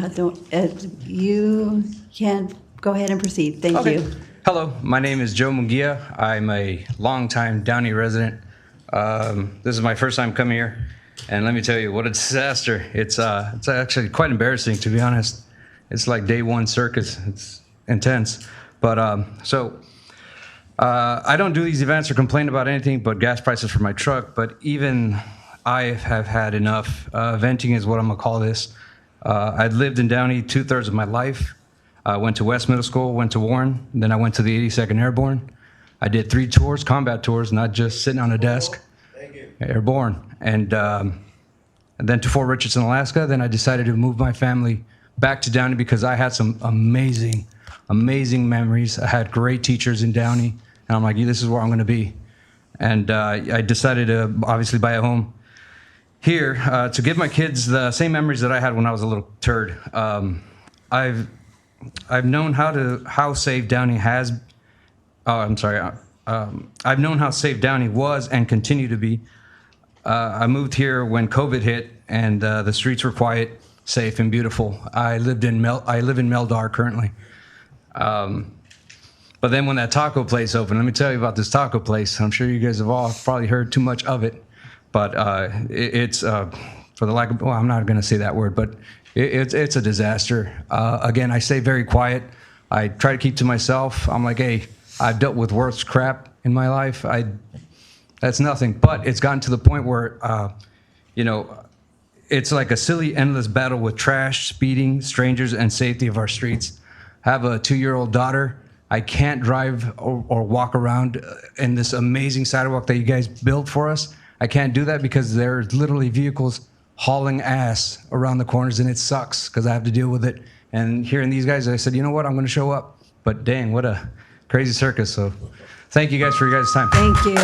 can go ahead and proceed. Thank you. Hello, my name is Joe Munguia. I'm a longtime Downey resident. This is my first time coming here, and let me tell you, what a disaster. It's actually quite embarrassing, to be honest. It's like day one circus. It's intense. But I don't do these events or complain about anything but gas prices for my truck, but even I have had enough. Venting is what I'm gonna call this. I'd lived in Downey 2/3 of my life. I went to West Middle School, went to Warren, then I went to the 82nd Airborne. I did 3 tours, combat tours, not just sitting on a desk. Airborne. And then to Fort Richardson, Alaska. Then I decided to move my family back to Downey because I had some amazing, amazing memories. I had great teachers in Downey, and I'm like, yeah, this is where I'm going to be. And I decided to obviously buy a home here to give my kids the same memories that I had when I was a little turd. I've known how safe Downey has. I've known how safe Downey was and continue to be. I moved here when COVID hit, and the streets were quiet, safe, and beautiful. I live in Meldar currently. But then when that taco place opened, let me tell you about this taco place. I'm sure you guys have all probably heard too much of it, but it's for the lack of, well, I'm not going to say that word, but it's a disaster. Again, I stay very quiet. I try to keep to myself. I'm like, hey, I've dealt with worse crap in my life. That's nothing. But it's gotten to the point where, it's like a silly, endless battle with trash, speeding, strangers, and safety of our streets. I have a 2-year-old daughter. I can't drive or walk around in this amazing sidewalk that you guys built for us. I can't do that because there's literally vehicles hauling ass around the corners, and it sucks because I have to deal with it. And hearing these guys, I said, you know what, I'm going to show up. But dang, what a crazy circus. So thank you guys for your guys' time. Thank you.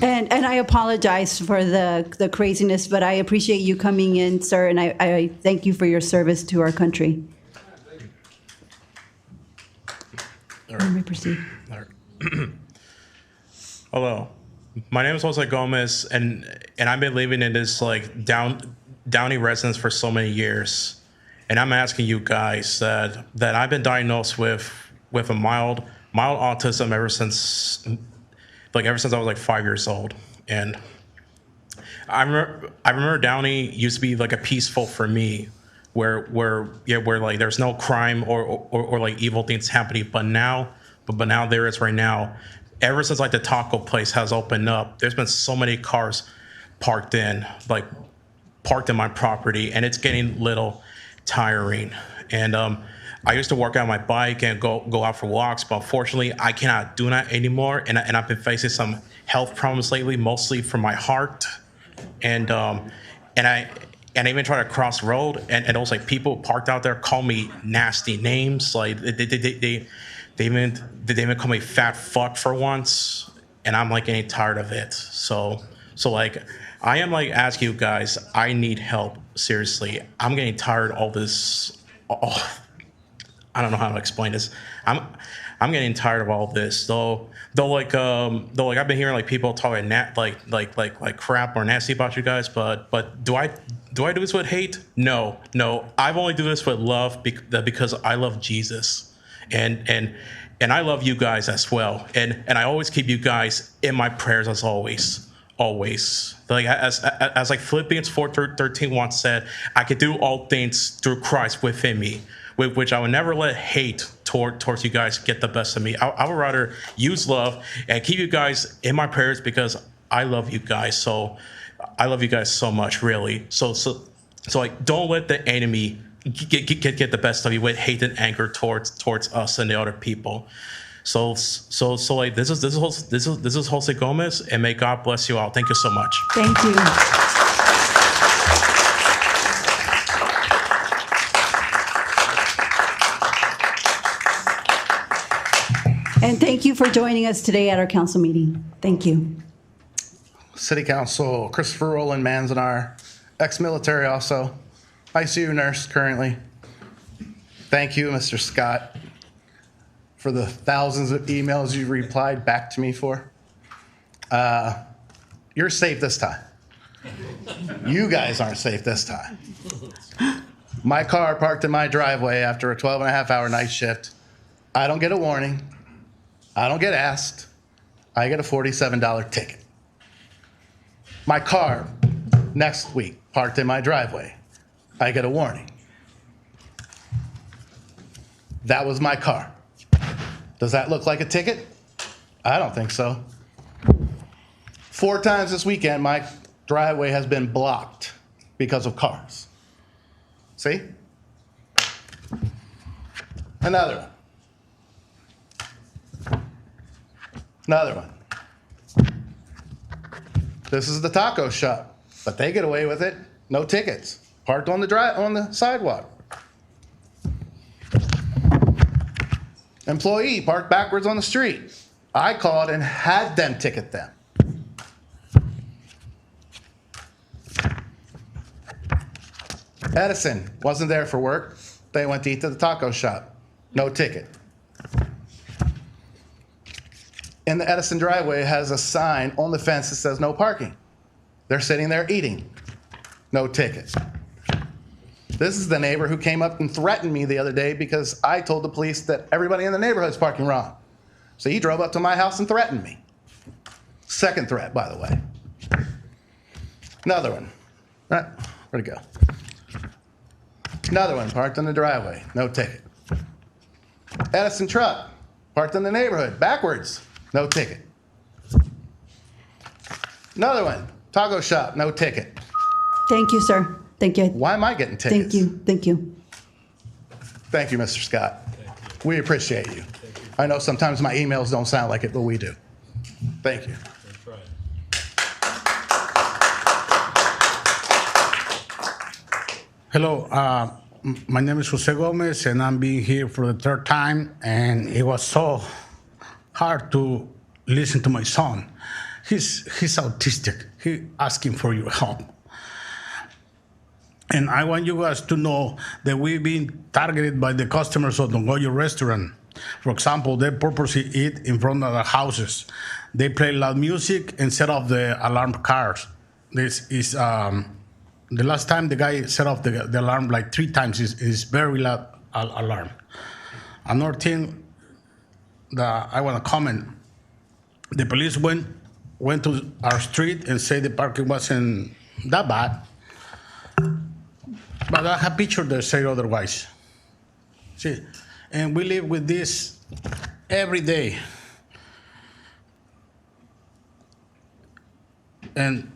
And I apologize for the craziness, but I appreciate you coming in, sir, and I thank you for your service to our country. Let me proceed. Hello, my name is Jose Gomez, and I've been living in this like Downey residence for so many years, and I'm asking you guys that I've been diagnosed with a mild autism ever since I was like 5 years old, and I remember Downey used to be like a peaceful for me, where like there's no crime or like evil things happening, but now there is right now. Ever since like the taco place has opened up, there's been so many cars parked in my property, and it's getting a little tiring. And I used to work out my bike and go out for walks, but unfortunately I cannot do that anymore. And I've been facing some health problems lately, mostly from my heart. And I even try to cross the road, and it was like people parked out there call me nasty names. Like they even call me fat fuck for once, and I'm like getting tired of it. So like I am like asking you guys, I need help, seriously. I'm getting tired of all this. I don't know how to explain this. I'm getting tired of all this. Though like I've been hearing like people talking like crap or nasty about you guys, but do I do this with hate? No. I've only do this with love because I love Jesus, and I love you guys as well. And I always keep you guys in my prayers as always. Like as like Philippians 4:13 once said, I can do all things through Christ within me, with which I would never let hate towards you guys get the best of me. I would rather use love and keep you guys in my prayers because I love you guys. So I love you guys so much, really. So like, don't let the enemy get the best of you with hate and anger towards us and the other people. So like this is Jose Gomez, and may God bless you all. Thank you so much. Thank you. And thank you for joining us today at our council meeting. Thank you. City Council, Christopher Roland Manzanar, ex-military also, ICU nurse currently. Thank you, Mr. Scott, for the thousands of emails you replied back to me for. You're safe this time. You guys aren't safe this time. My car parked in my driveway after a 12-and-a-half-hour night shift. I don't get a warning. I don't get asked. I get a $47 ticket. My car next week parked in my driveway. I get a warning. That was my car. Does that look like a ticket? I don't think so. 4 times this weekend, my driveway has been blocked because of cars. See? Another one. Another one. This is the taco shop, but they get away with it. No tickets. Parked on the sidewalk. Employee parked backwards on the street. I called and had them ticket them. Edison wasn't there for work. They went to eat at the taco shop. No ticket. And the Edison driveway has a sign on the fence that says no parking. They're sitting there eating. No ticket. This is the neighbor who came up and threatened me the other day because I told the police that everybody in the neighborhood is parking wrong. So he drove up to my house and threatened me. Second threat, by the way. Another one. Where'd it go? Another one parked in the driveway. No ticket. Edison truck parked in the neighborhood backwards. No ticket. Another one. Taco shop. No ticket. Thank you, sir. Thank you. Why am I getting tickets? Thank you. Thank you. Thank you, Mr. Scott. We appreciate you. I know sometimes my emails don't sound like it, but we do. Thank you. Hello, my name is Jose Gomez, and I'm being here for the 3rd time, and it was so hard to listen to my son. He's autistic. He asking for your help. And I want you guys to know that we've been targeted by the customers of the Goyo restaurant. For example, they purposely eat in front of the houses. They play loud music and set off the alarm cars. This is the last time the guy set off the alarm like 3 times is very loud alarm. Another thing that I want to comment, the police went to our street and said the parking wasn't that bad. But I have pictures that say otherwise. See, and we live with this every day. And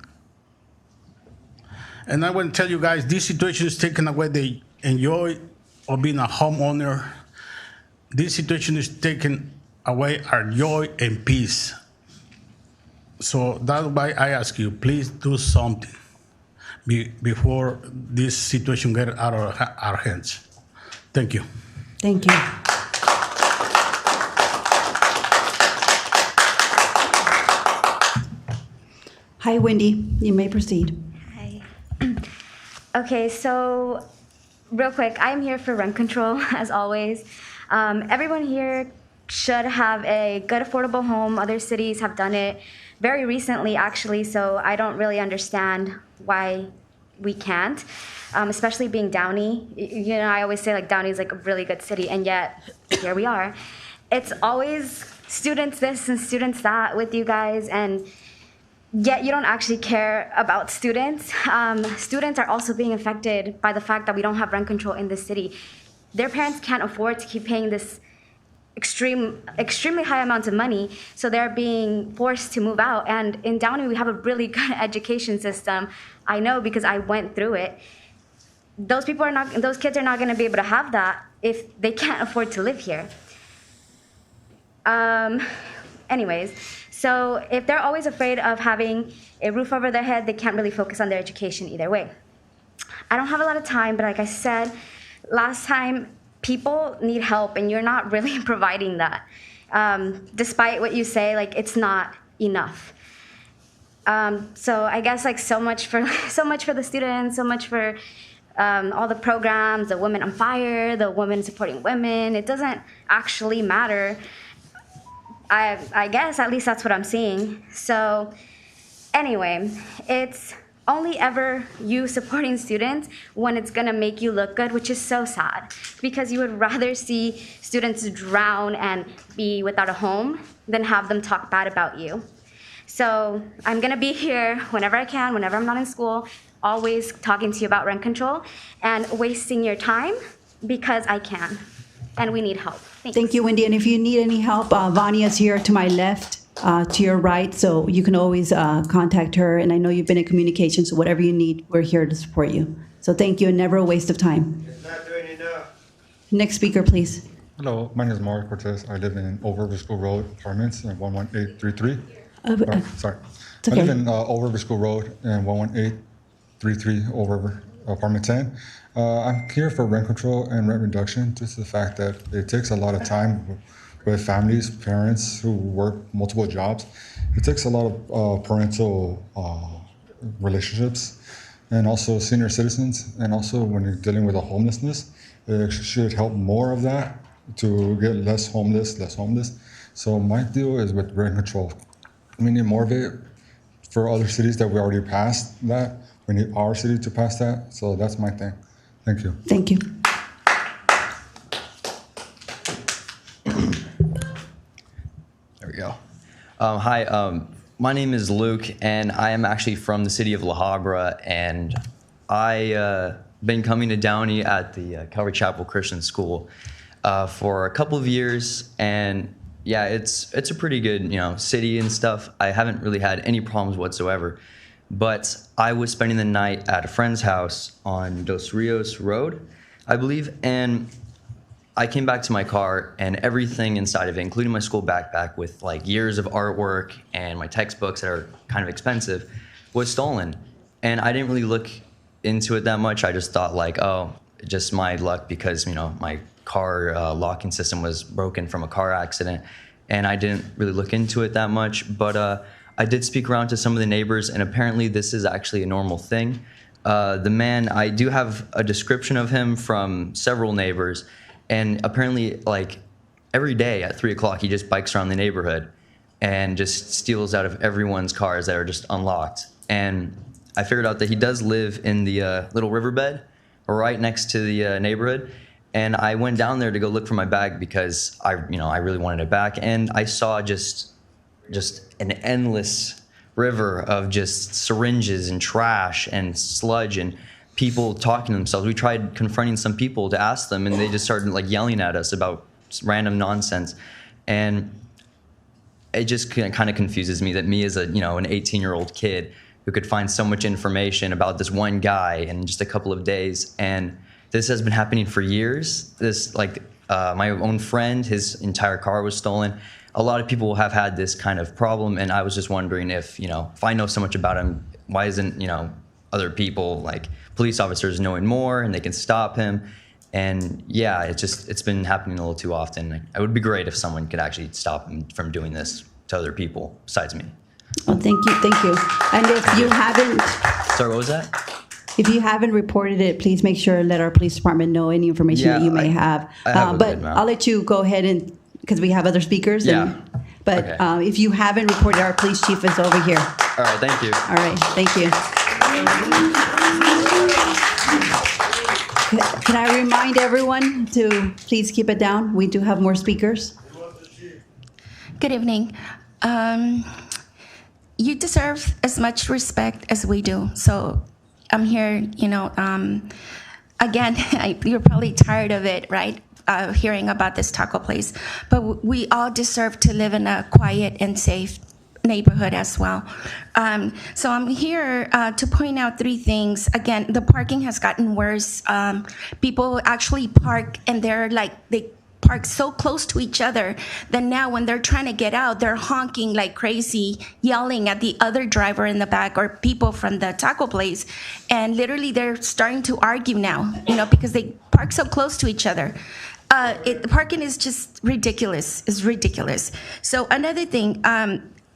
I want to tell you guys, this situation is taking away the enjoy of being a homeowner. This situation is taking away our joy and peace. So that's why I ask you, please do something before this situation gets out of our hands. Thank you. Thank you. Hi, Wendy. You may proceed. Hi. Okay, so real quick, I'm here for rent control, as always. Everyone here should have a good, affordable home. Other cities have done it very recently, actually, so I don't really understand why we can't, especially being Downey. You know, I always say, like, Downey is, like, a really good city, and yet here we are. It's always students this and students that with you guys, and yet you don't actually care about students. Students are also being affected by the fact that we don't have rent control in this city. Their parents can't afford to keep paying this extremely high amounts of money, so they're being forced to move out. And in Downey, we have a really good education system. I know because I went through it. Those kids are not going to be able to have that if they can't afford to live here. Anyways, so if they're always afraid of having a roof over their head, they can't really focus on their education either way. I don't have a lot of time, but like I said last time, people need help, and you're not really providing that. Despite what you say, like, it's not enough. So I guess, like, so much for the students, so much for all the programs, the Women on Fire, the Women Supporting Women. It doesn't actually matter. I guess at least that's what I'm seeing. So anyway, it's only ever you supporting students when it's gonna make you look good, which is so sad because you would rather see students drown and be without a home than have them talk bad about you. So I'm gonna be here whenever I can, whenever I'm not in school, always talking to you about rent control and wasting your time because I can, and we need help. Thanks. Thank you, Wendy. And if you need any help, Vania's here to my left, to your right, so you can always contact her. And I know you've been in communication, so whatever you need, we're here to support you. So thank you, and never a waste of time. It's not doing enough. Next speaker, please. Hello, my name is Mario Cortez. I live in Old River School Road, apartments in 11833. Sorry. okay. I live in Old River School Road in 11833, Old River, apartment 10. I'm here for rent control and rent reduction. Just the fact that it takes a lot of time with families, parents who work multiple jobs. It takes a lot of parental relationships and also senior citizens. And also when you're dealing with a homelessness, it should help more of that to get less homeless. So my deal is with rent control. We need more of it for other cities that we already passed that. We need our city to pass that. So that's my thing. Thank you. Thank you. There we go. Hi, my name is Luke, and I am actually from the city of La Habra, and I been coming to Downey at the Calvary Chapel Christian School for a couple of years, and yeah, it's a pretty good city and stuff. I haven't really had any problems whatsoever, but I was spending the night at a friend's house on Dos Rios Road, I believe, and I came back to my car and everything inside of it, including my school backpack with like years of artwork and my textbooks that are kind of expensive, was stolen. And I didn't really look into it that much. I just thought like, oh, just my luck because, my car locking system was broken from a car accident. And I didn't really look into it that much. But I did speak around to some of the neighbors, and apparently this is actually a normal thing. The man, I do have a description of him from several neighbors. And apparently, like, every day at 3 o'clock, he just bikes around the neighborhood and just steals out of everyone's cars that are just unlocked. And I figured out that he does live in the little riverbed right next to the neighborhood. And I went down there to go look for my bag because I really wanted it back. And I saw just an endless river of just syringes and trash and sludge and people talking to themselves. We tried confronting some people to ask them, and they just started like yelling at us about random nonsense. And it just kind of confuses me that me as an 18-year-old kid who could find so much information about this one guy in just a couple of days. And this has been happening for years. My own friend, his entire car was stolen. A lot of people have had this kind of problem, and I was just wondering if I know so much about him, why isn't, other people like police officers knowing more and they can stop him? And yeah, it's been happening a little too often. It would be great if someone could actually stop him from doing this to other people besides me. Well, thank you. And if you haven't, Sorry, what was that? if you haven't reported it, please make sure to let our police department know any information that you may have. I have a But good amount. I'll let you go ahead and, because we have other speakers. But Okay. if you haven't reported, our police chief is over here. All right, thank you. All right, thank you. Can I remind everyone to please keep it down? We do have more speakers. Good evening. You deserve as much respect as we do. So I'm here, again, you're probably tired of it, right? Hearing about this taco place. But we all deserve to live in a quiet and safe neighborhood as well. So I'm here to point out three things. Again, the parking has gotten worse. People actually park and they park so close to each other that now when they're trying to get out, they're honking like crazy, yelling at the other driver in the back or people from the taco place. And literally they're starting to argue now, because they park so close to each other. The parking is just ridiculous. It's ridiculous. So another thing,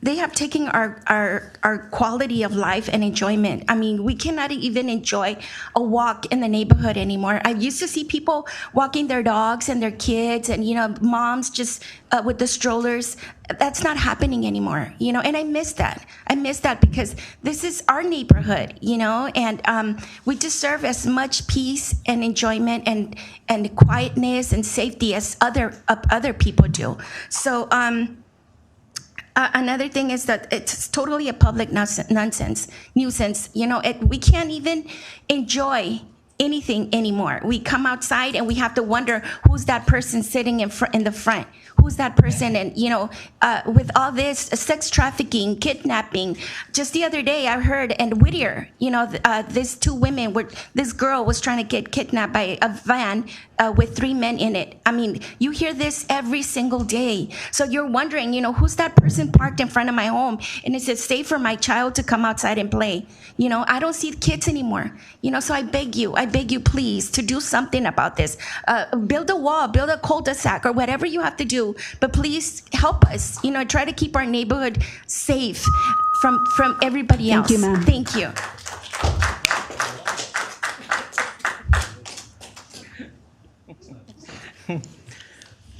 they have taken our quality of life and enjoyment. I mean, we cannot even enjoy a walk in the neighborhood anymore. I used to see people walking their dogs and their kids, and moms just with the strollers. That's not happening anymore, and I miss that. I miss that because this is our neighborhood, and we deserve as much peace and enjoyment and quietness and safety as other people do. So another thing is that it's totally a public nuisance. We can't even enjoy anything anymore. We come outside and we have to wonder who's that person sitting in the front. Who's that person? And with all this sex trafficking, kidnapping. Just the other day, I heard in Whittier, these two women this girl was trying to get kidnapped by a van with 3 men in it. I mean, you hear this every single day. So you're wondering, who's that person parked in front of my home? And is it safe for my child to come outside and play? I don't see kids anymore. So I beg you, please, to do something about this. Build a wall, build a cul-de-sac, or whatever you have to do. But please help us. Try to keep our neighborhood safe from everybody else. Thank you, ma'am. Thank you.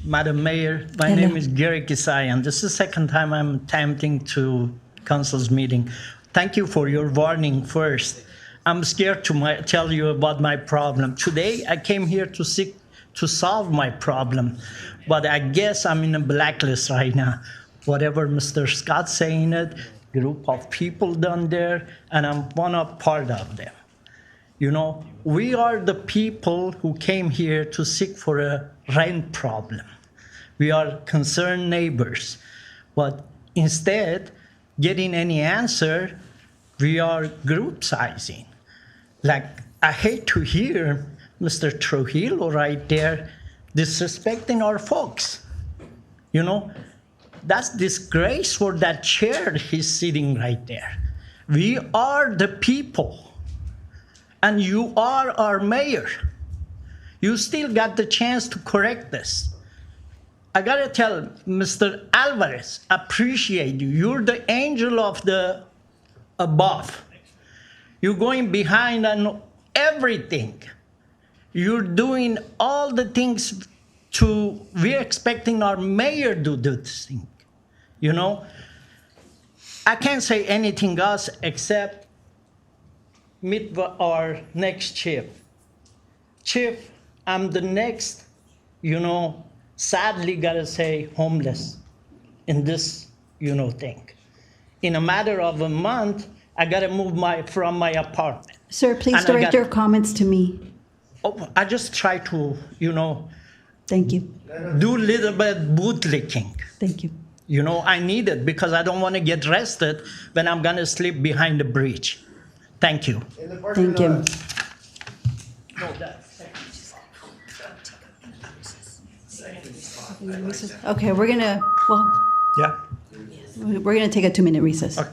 Madam Mayor, my name is Gary Kisayan. This is the second time I'm attempting to council's meeting. Thank you for your warning first. I'm scared to tell you about my problem. Today, I came here to solve my problem, but I guess I'm in a blacklist right now. Whatever Mr. Scott's saying it, group of people down there, and I'm part of them. We are the people who came here to seek for a rent problem. We are concerned neighbors, but instead, getting any answer, we are group sizing. Like, I hate to hear Mr. Trujillo right there disrespecting our folks. That's disgrace for that chair he's sitting right there. We are the people, and you are our mayor. You still got the chance to correct this. I gotta tell Mr. Alvarez, appreciate you. You're the angel of the above. You're going behind on everything. You're doing all the things we're expecting our mayor to do this thing. I can't say anything else except meet our next chief. Chief, I'm the next, sadly gotta say homeless in this, thing. In a matter of a month, I gotta move from my apartment. Sir, please direct your comments to me. I just try to, Thank you. do a little bit bootlicking. Thank you. I need it because I don't want to get arrested when I'm gonna sleep behind the bridge. Thank you. Thank you. Okay, we're gonna take a 2-minute recess. Okay.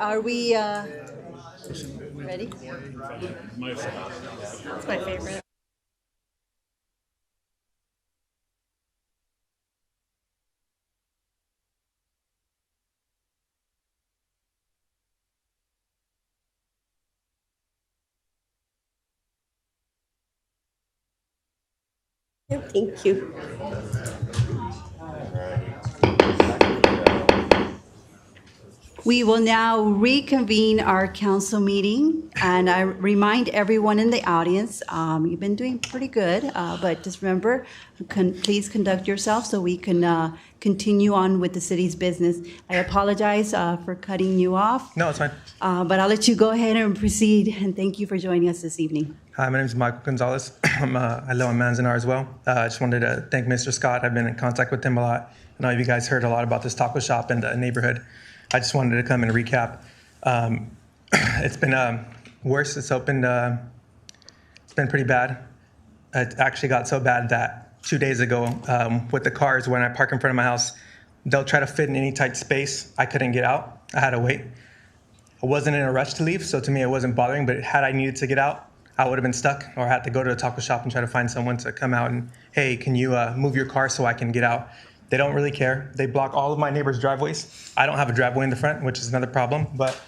Are we ready? That's my favorite. Thank you. We will now reconvene our council meeting, and I remind everyone in the audience, you've been doing pretty good, but just remember, please conduct yourself so we can continue on with the city's business. I apologize for cutting you off. No, it's fine. But I'll let you go ahead and proceed, and thank you for joining us this evening. Hi, my name is Michael Gonzalez. I live in Manzanar as well. I just wanted to thank Mr. Scott. I've been in contact with him a lot. I know you guys heard a lot about this taco shop in the neighborhood. I just wanted to come and recap. It's been worse. It's been pretty bad. It actually got so bad that 2 days ago, with the cars, when I park in front of my house, they'll try to fit in any tight space. I couldn't get out. I had to wait. I wasn't in a rush to leave, so to me it wasn't bothering, but had I needed to get out, I would have been stuck, or had to go to a taco shop and try to find someone to come out and, hey, can you move your car so I can get out? They don't really care. They block all of my neighbors' driveways. I don't have a driveway in the front, which is another problem, but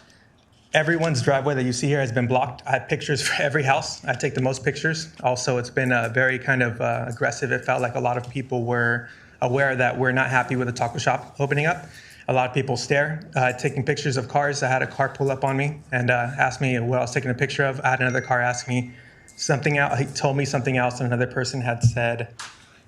everyone's driveway that you see here has been blocked. I have pictures for every house. I take the most pictures. Also, it's been very kind of aggressive. It felt like a lot of people were aware that we're not happy with the taco shop opening up. A lot of people stare, taking pictures of cars. I had a car pull up on me and asked me what I was taking a picture of. I had another car ask me something else. He told me something else, and another person had said,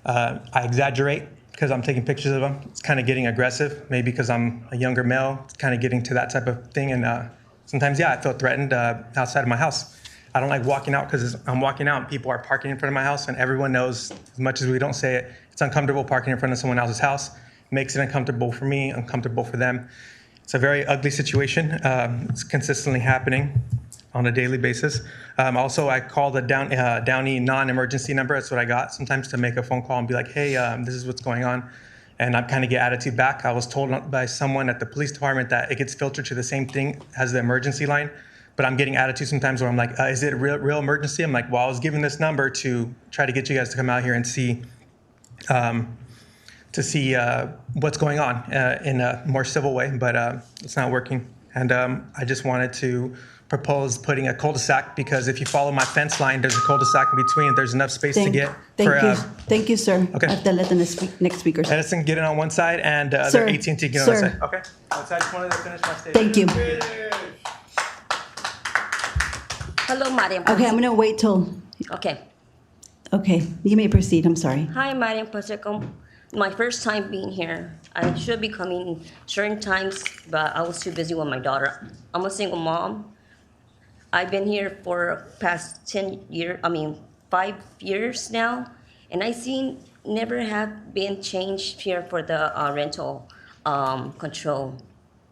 I exaggerate because I'm taking pictures of them. It's kind of getting aggressive, maybe because I'm a younger male. It's kind of getting to that type of thing. And sometimes, yeah, I feel threatened outside of my house. I don't like walking out because I'm walking out and people are parking in front of my house, and everyone knows, as much as we don't say it, it's uncomfortable parking in front of someone else's house. Makes it uncomfortable for me, uncomfortable for them. It's a very ugly situation. It's consistently happening on a daily basis. Also, I call the Downey non-emergency number. That's what I got sometimes, to make a phone call and be like, hey, this is what's going on. And I kind of get attitude back. I was told by someone at the police department that it gets filtered to the same thing as the emergency line. But I'm getting attitude sometimes where I'm like, is it a real emergency? I'm like, well, I was given this number to try to get you guys to come out here and see what's going on in a more civil way, but it's not working. And I just wanted to propose putting a cul-de-sac, because if you follow my fence line, there's a cul-de-sac in between. There's enough space to get. Thank you, sir. Okay. I have to let the next speaker. Edison, get it on one side, and the Sir, other AT&T get it on the side. Okay. I just wanted to finish my statement. Thank you. Hello, Mariam. Okay, I'm going to wait till. Okay. Okay, you may proceed. I'm sorry. Hi, Mariam Pacheco. My first time being here. I should be coming certain times, but I was too busy with my daughter. I'm a single mom. I've been here for past 5 years now, and I seen never have been changed here for the rental control.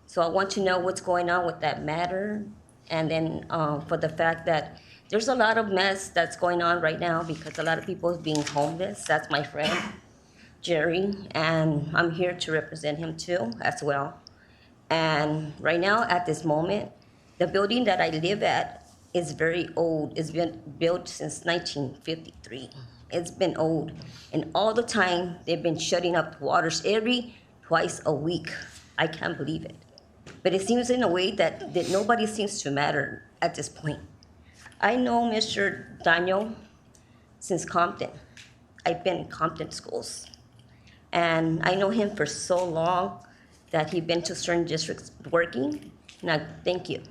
So I want to know what's going on with that matter, and then for the fact that there's a lot of mess that's going on right now because a lot of people are being homeless. That's my friend, Jerry, and I'm here to represent him too as well. And right now, at this moment, the building that I live at is very old. It's been built since 1953. It's been old. And all the time, they've been shutting up waters twice a week. I can't believe it. But it seems in a way that nobody seems to matter at this point. I know Mr. Daniel since Compton. I've been in Compton schools. And I know him for so long that he's been to certain districts working. Now, thank you.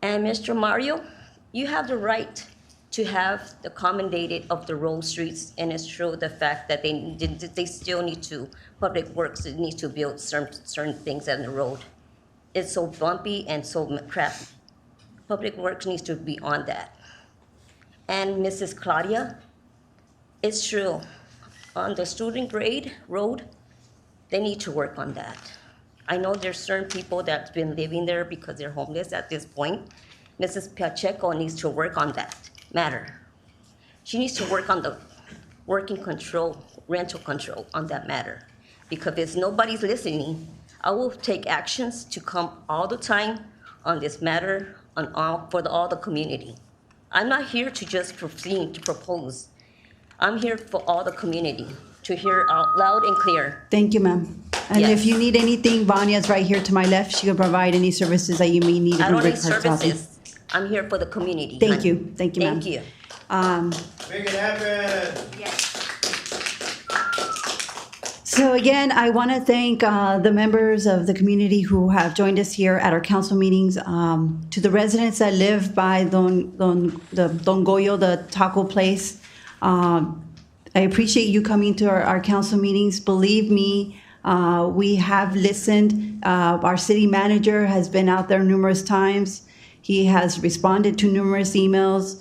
And Mr. Mario, you have the right to have the accommodated of the road streets, and it's true the fact that they still need to, Public Works needs to build certain things on the road. It's so bumpy and so crappy. Public Works needs to be on that. And Mrs. Claudia, it's true. On the student grade road, they need to work on that. I know there's certain people that's been living there because they're homeless at this point. Mrs. Pacheco needs to work on that matter. She needs to work on the working control, rental control on that matter. Because if nobody's listening, I will take actions to come all the time on this matter for all the community. I'm not here to just proceed to propose. I'm here for all the community to hear out loud and clear. Thank you, ma'am. And Yes. if you need anything, Vanya's right here to my left. She can provide any services that you may need. I don't in need regards to housing. services. I'm here for the community. Thank honey. you. Thank you, ma'am. Thank you. Make it happen. So again, I want to thank the members of the community who have joined us here at our council meetings. To the residents that live by Don Goyo, the taco place, I appreciate you coming to our council meetings. Believe me, we have listened. Our city manager has been out there numerous times. He has responded to numerous emails.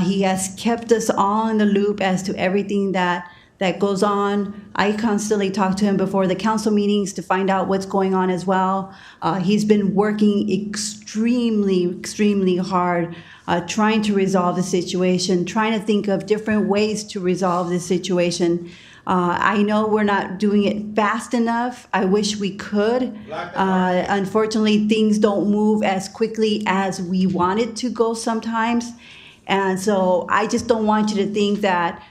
He has kept us all in the loop as to everything that goes on. I constantly talk to him before the council meetings to find out what's going on as well. He's been working extremely hard, trying to resolve the situation, trying to think of different ways to resolve this situation. I know we're not doing it fast enough. I wish we could. Unfortunately, things don't move as quickly as we want it to go sometimes. And so I just don't want you to think that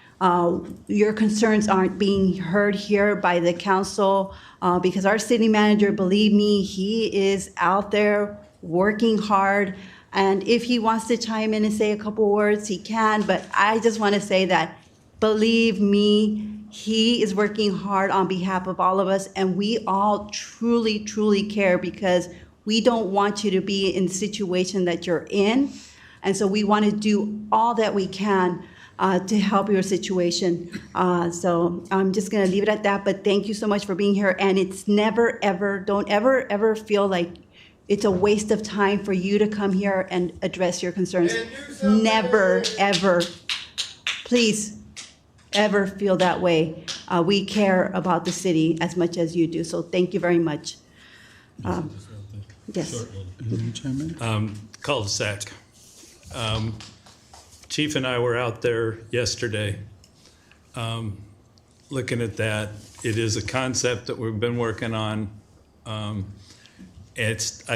your concerns aren't being heard here by the council, because our city manager, believe me, he is out there working hard. And if he wants to chime in and say a couple words, he can. But I just want to say that, believe me, he is working hard on behalf of all of us. And we all truly care, because we don't want you to be in the situation that you're in. And so we want to do all that we can to help your situation. So I'm just going to leave it at that. But thank you so much for being here. And it's never, ever, don't ever feel like it's a waste of time for you to come here and address your concerns. Never, ever, please, ever feel that way. We care about the city as much as you do. So thank you very much. Yes. Cul-de-sac. Chief and I were out there yesterday looking at that. It is a concept that we've been working on. I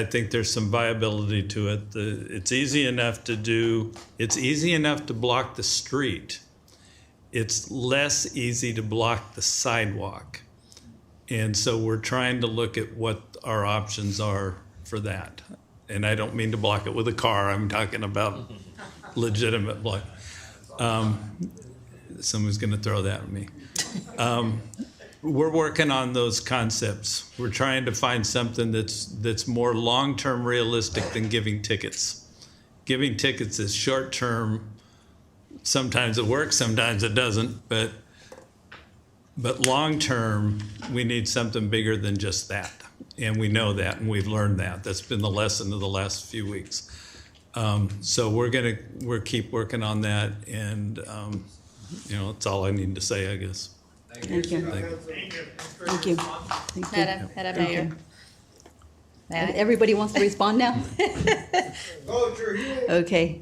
think there's some viability to it. It's easy enough to do. It's easy enough to block the street. It's less easy to block the sidewalk. And so we're trying to look at what our options are for that. And I don't mean to block it with a car. I'm talking about legitimate block. Someone's going to throw that at me. We're working on those concepts. We're trying to find something that's more long-term realistic than giving tickets. Giving tickets is short-term. Sometimes it works, sometimes it doesn't. But long-term, we need something bigger than just that. And we know that, and we've learned that. That's been the lesson of the last few weeks. So we'll keep working on that, and that's all I need to say, I guess. Thank you. Thank you. Madam Mayor. And everybody wants to respond now? Okay.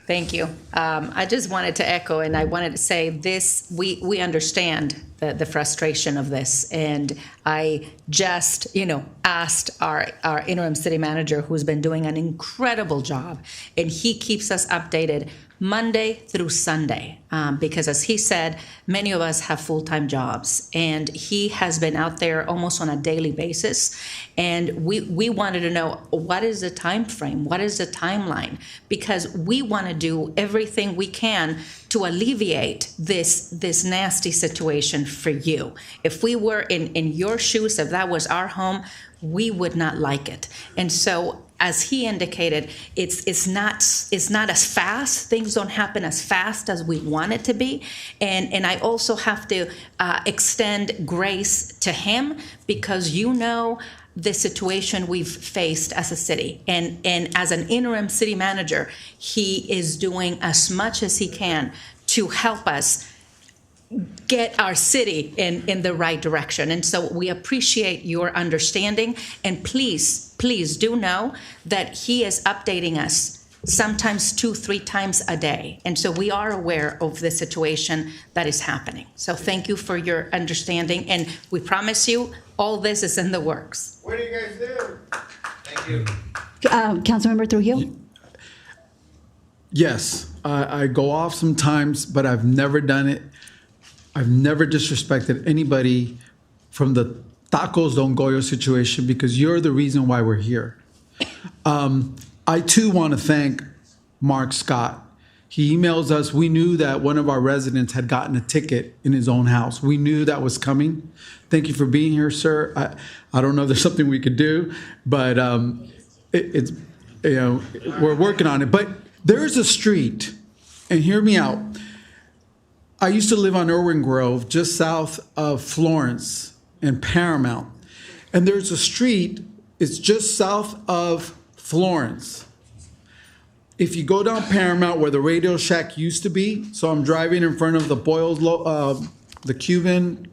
Thank you. I just wanted to echo, and I wanted to say this, we understand the frustration of this. And I just, asked our interim city manager, who's been doing an incredible job, and he keeps us updated Monday through Sunday, because as he said, many of us have full-time jobs, and he has been out there almost on a daily basis. And we wanted to know, what is the time frame? What is the timeline? Because we want to do everything we can to alleviate this nasty situation for you. If we were in your shoes, if that was our home, we would not like it. And so, as he indicated, it's not as fast. Things don't happen as fast as we want it to be. And I also have to extend grace to him, because the situation we've faced as a city. And as an interim city manager, he is doing as much as he can to help us get our city in the right direction. And so we appreciate your understanding. And please do know that he is updating us sometimes 2-3 times a day. And so we are aware of the situation that is happening. So thank you for your understanding, and we promise you all this is in the works. What do you guys do? Thank you. Councilmember Trujillo? Yes, I go off sometimes, but I've never done it. I've never disrespected anybody from the Tacos Don Goyo situation because you're the reason why we're here. I too want to thank Mark Scott. He emails us. We knew that one of our residents had gotten a ticket in his own house. We knew that was coming. Thank you for being here, sir. I don't know if there's something we could do, but it's, you know, we're working on it. But there's a street, and hear me out. I used to live on Irwin Grove, just south of Florence and Paramount. And there's a street, it's just south of Florence. If you go down Paramount where the Radio Shack used to be, so I'm driving in front of the Boyles, the Cuban,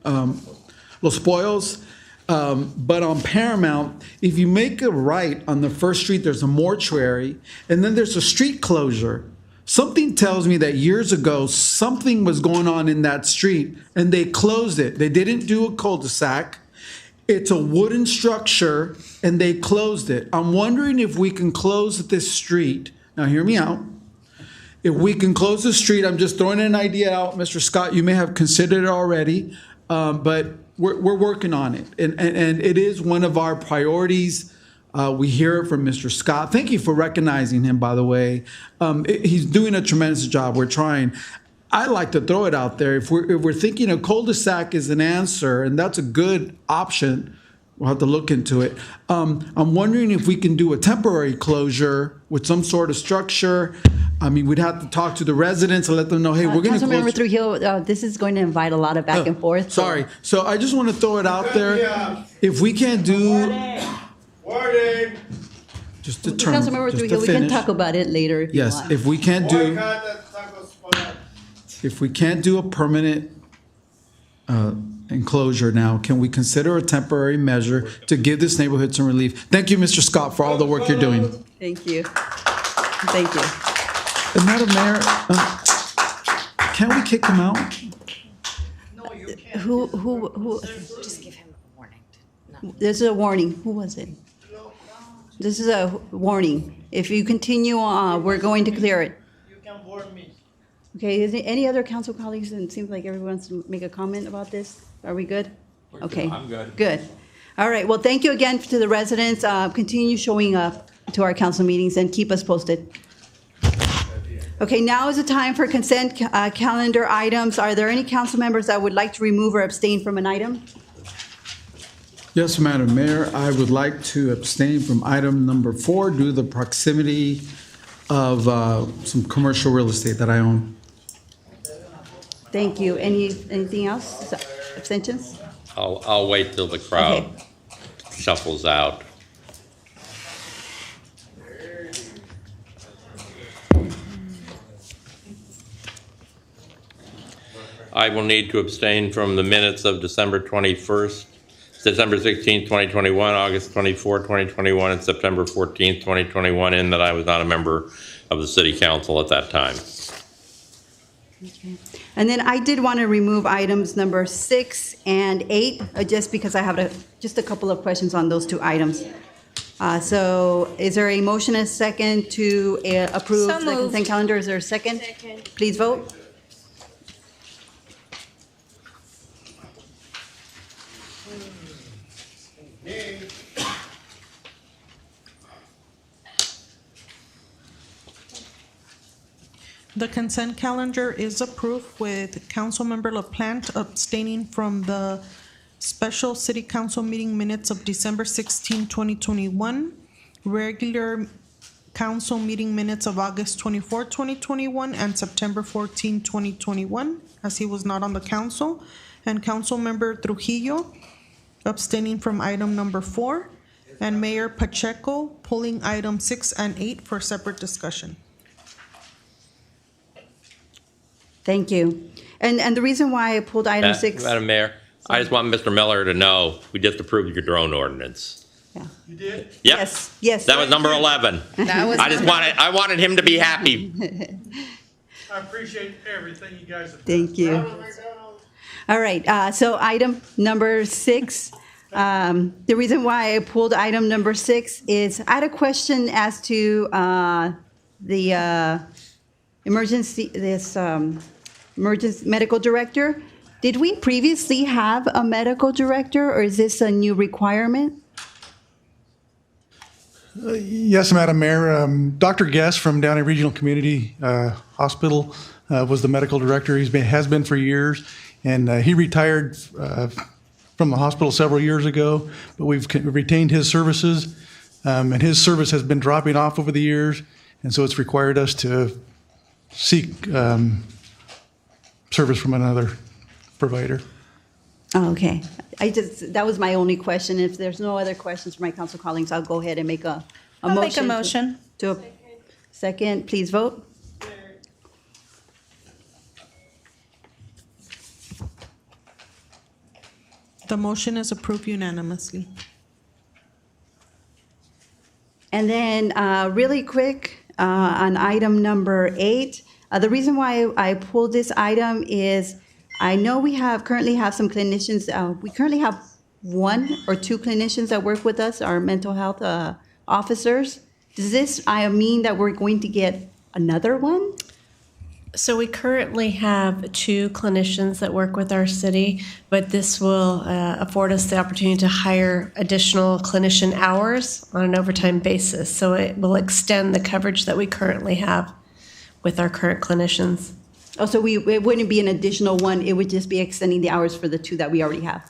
Los Boyles, but on Paramount, if you make a right on the first street, there's a mortuary, and then there's a street closure. Something tells me that years ago, something was going on in that street, and they closed it. They didn't do a cul-de-sac. It's a wooden structure, and they closed it. I'm wondering if we can close this street. Now, hear me out. If we can close the street, I'm just throwing an idea out. Mr. Scott, you may have considered it already, but we're working on it. And it is one of our priorities. We hear it from Mr. Scott. Thank you for recognizing him, by the way. He's doing a tremendous job. We're trying. I like to throw it out there. If we're thinking a cul-de-sac is an answer, and that's a good option, we'll have to look into it. I'm wondering if we can do a temporary closure with some sort of structure. I mean, we'd have to talk to the residents and let them know, hey, we're going to close. Councilmember Trujillo, this is going to invite a lot of back and forth. Sorry. So I just want to throw it out there. If we can't do... Warning. Just determine. Councilmember Trujillo, we can talk about it later if you Yes, want. if we can't do a permanent enclosure now, can we consider a temporary measure to give this neighborhood some relief? Thank you, Mr. Scott, for all the work you're doing. Thank you. Thank you. And Madam Mayor, can we kick him out? Who? Just give him a warning. This is a warning. Who was it? This is a warning. If you continue on, we're going to clear it. You can warn me. Okay, is there any other council colleagues? And it seems like everyone wants to make a comment about this. Are we good? Okay. I'm good. Good. All right. Well, thank you again to the residents. Continue showing up to our council meetings and keep us posted. Okay, now is the time for consent calendar items. Are there any council members that would like to remove or abstain from an item? Yes, Madam Mayor, I would like to abstain from item number 4 due to the proximity of some commercial real estate that I own. Thank you. Anything else? Abstentions? I'll wait till the crowd shuffles out. I will need to abstain from the minutes of December 21st, December 16th, 2021, August 24th, 2021, and September 14th, 2021, in that I was not a member of the city council at that time. Okay. And then I did want to remove items number 6 and 8, just because I have just a couple of questions on those 2 items. So is there a motion and a second to approve the consent calendar? Is there a second? Second. Please vote. The consent calendar is approved with Councilmember LaPlante abstaining from the special city council meeting minutes of December 16, 2021, regular council meeting minutes of August 24, 2021, and September 14, 2021, as he was not on the council, and Councilmember Trujillo abstaining from item number 4, and Mayor Pacheco pulling item 6 and 8 for separate discussion. Thank you. And the reason why I pulled item 6. Madam Mayor, I just want Mr. Miller to know we just approved your drone ordinance. You did? Yep. Yes, yes. That was number 11. That was I wanted him to be happy. I appreciate everything you guys have done. Thank you. All right, so item number 6. The reason why I pulled item number 6 is I had a question as to the emergency medical director. Did we previously have a medical director, or is this a new requirement? Yes, Madam Mayor. Dr. Guest from Downey Regional Community Hospital was the medical director. Has been for years, and he retired from the hospital several years ago. But we've retained his services, and his service has been dropping off over the years, and so it's required us to seek service from another provider. Oh, okay. That was my only question. If there's no other questions from my council colleagues, I'll go ahead and make a motion. I'll make a motion. Second, please vote. The motion is approved unanimously. And then really quick, on item number 8, the reason why I pulled this item is I know we currently have some clinicians. We currently have 1 or 2 clinicians that work with us, our mental health officers. Does this mean that we're going to get another one? So we currently have 2 clinicians that work with our city, but this will afford us the opportunity to hire additional clinician hours on an overtime basis. So it will extend the coverage that we currently have with our current clinicians. Oh, so it wouldn't be an additional one. It would just be extending the hours for the 2 that we already have.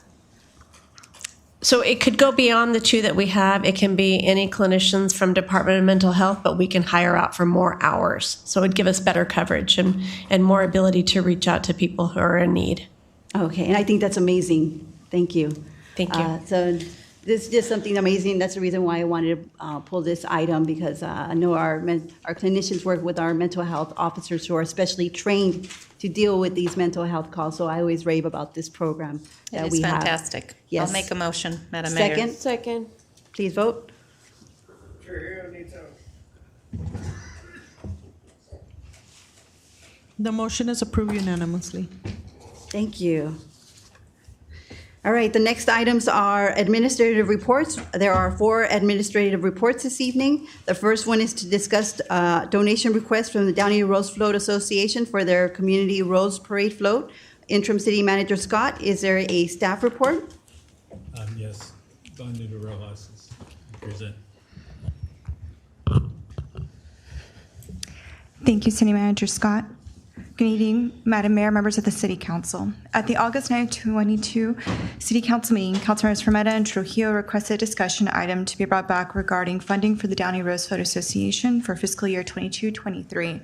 So it could go beyond the 2 that we have. It can be any clinicians from Department of Mental Health, but we can hire out for more hours. So it would give us better coverage and more ability to reach out to people who are in need. Okay, and I think that's amazing. Thank you. Thank you. So this is just something amazing. That's the reason why I wanted to pull this item, because I know our clinicians work with our mental health officers who are especially trained to deal with these mental health calls. So I always rave about this program that we have. It is fantastic. Yes. I'll make a motion, Madam Mayor. Second. Please vote. The motion is approved unanimously. Thank you. All right, the next items are administrative reports. There are 4 administrative reports this evening. The first one is to discuss donation requests from the Downey Rose Float Association for their Community Rose Parade Float. Interim City Manager Scott, is there a staff report? Yes, Downey Rojas is present. Thank you, City Manager Scott. Good evening, Madam Mayor, members of the City Council. At the August 9, 2022 City Council meeting, Councilmembers Fermetta and Trujillo requested a discussion item to be brought back regarding funding for the Downey Rose Float Association for fiscal year 22-23.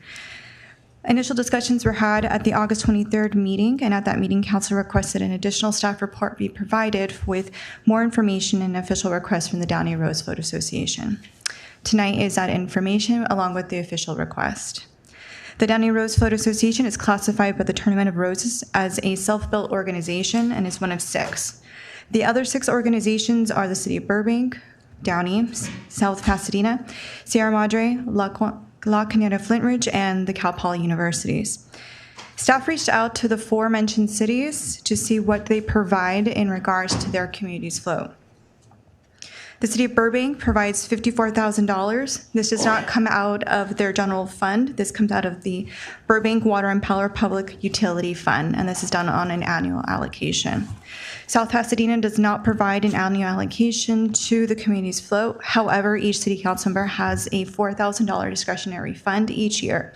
Initial discussions were had at the August 23rd meeting, and at that meeting, Council requested an additional staff report be provided with more information and official requests from the Downey Rose Float Association. Tonight is that information along with the official request. The Downey Rose Float Association is classified by the Tournament of Roses as a self-built organization and is one of 6. The other 6 organizations are the City of Burbank, Downey, South Pasadena, Sierra Madre, La Cañada Flintridge, and the Cal Poly universities. Staff reached out to the 4 mentioned cities to see what they provide in regards to their community's float. The City of Burbank provides $54,000. This does not come out of their general fund. This comes out of the Burbank Water and Power Public Utility Fund, and this is done on an annual allocation. South Pasadena does not provide an annual allocation to the community's float. However, each City Council member has a $4,000 discretionary fund each year.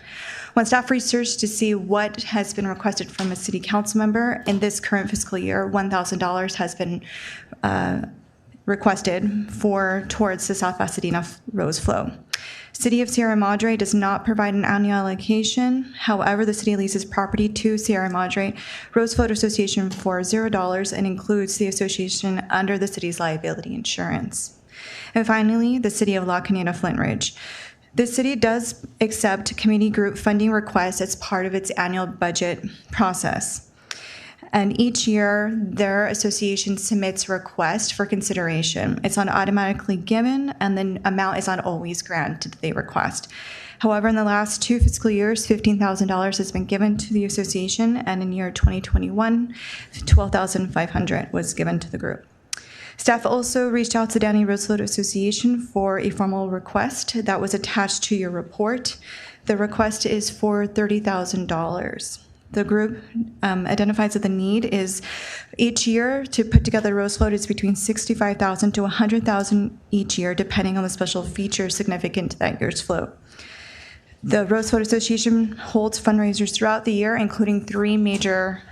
When staff researched to see what has been requested from a City Council member in this current fiscal year, $1,000 has been requested towards the South Pasadena Rose Float. City of Sierra Madre does not provide an annual allocation. However, the city leases property to Sierra Madre Rose Float Association for $0 and includes the association under the city's liability insurance. And finally, the City of La Cañada Flintridge. The city does accept community group funding requests as part of its annual budget process. And each year, their association submits a request for consideration. It's not automatically given, and the amount is not always granted that they request. However, in the last 2 fiscal years, $15,000 has been given to the association, and in year 2021, $12,500 was given to the group. Staff also reached out to Downey Rosewood Association for a formal request that was attached to your report. The request is for $30,000. The group identifies that the need is each year to put together rose float is between $65,000 to $100,000 each year, depending on the special features significant to that year's float. The Rose Float Association holds fundraisers throughout the year, including 3 major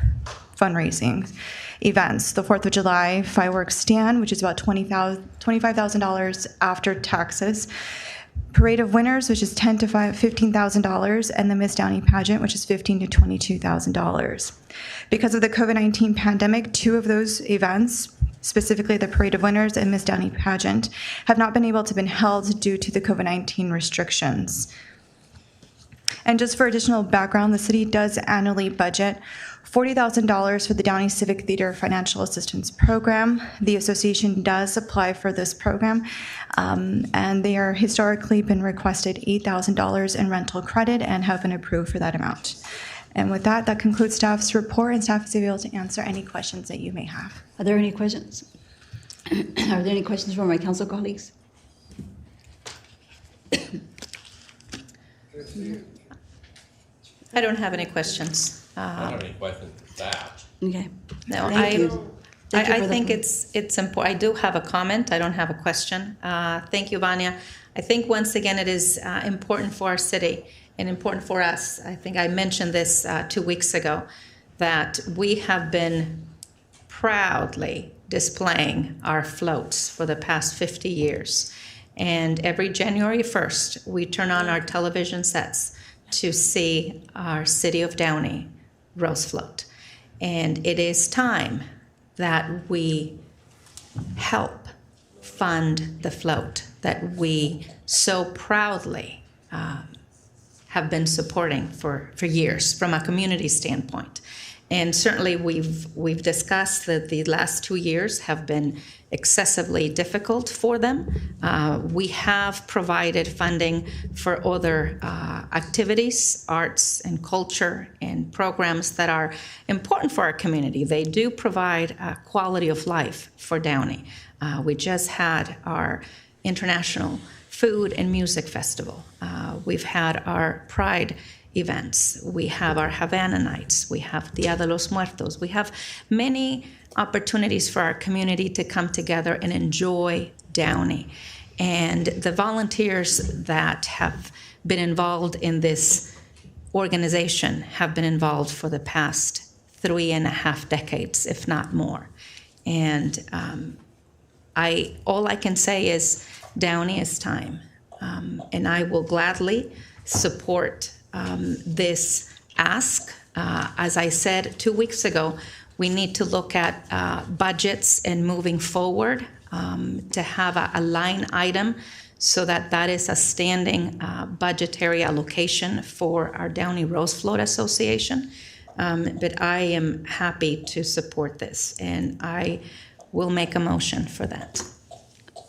fundraising events. The 4th of July fireworks stand, which is about $25,000 after taxes. Parade of Winners, which is $10,000 to $15,000, and the Miss Downey pageant, which is $15,000 to $22,000. Because of the COVID-19 pandemic, 2 of those events, specifically the Parade of Winners and Miss Downey pageant, have not been able to be held due to the COVID-19 restrictions. And just for additional background, the city does annually budget $40,000 for the Downey Civic Theater Financial Assistance Program. The association does apply for this program, and they are historically been requested $8,000 in rental credit and have been approved for that amount. And with that, that concludes staff's report, and staff is able to answer any questions that you may have. Are there any questions? Are there any questions from my council colleagues? I don't have any questions. I don't have any questions for staff. Okay. No, Thank you. I think it's important. I do have a comment. I don't have a question. Thank you, Vanya. I think once again it is important for our city and important for us. I think I mentioned this 2 weeks ago, that we have been proudly displaying our floats for the past 50 years. And every January 1st, we turn on our television sets to see our City of Downey Rose Float. And it is time that we help fund the float that we so proudly have been supporting for years from a community standpoint. And certainly we've discussed that the last 2 years have been excessively difficult for them. We have provided funding for other activities, arts and culture, and programs that are important for our community. They do provide a quality of life for Downey. We just had our International Food and Music Festival. We've had our Pride events. We have our Havana Nights. We have Dia de los Muertos. We have many opportunities for our community to come together and enjoy Downey. And the volunteers that have been involved in this organization have been involved for the past 3.5 decades, if not more. And all I can say is Downey is time. And I will gladly support this ask. As I said 2 weeks ago, we need to look at budgets and moving forward to have a line item so that is a standing budgetary allocation for our Downey Rose Float Association. But I am happy to support this, and I will make a motion for that.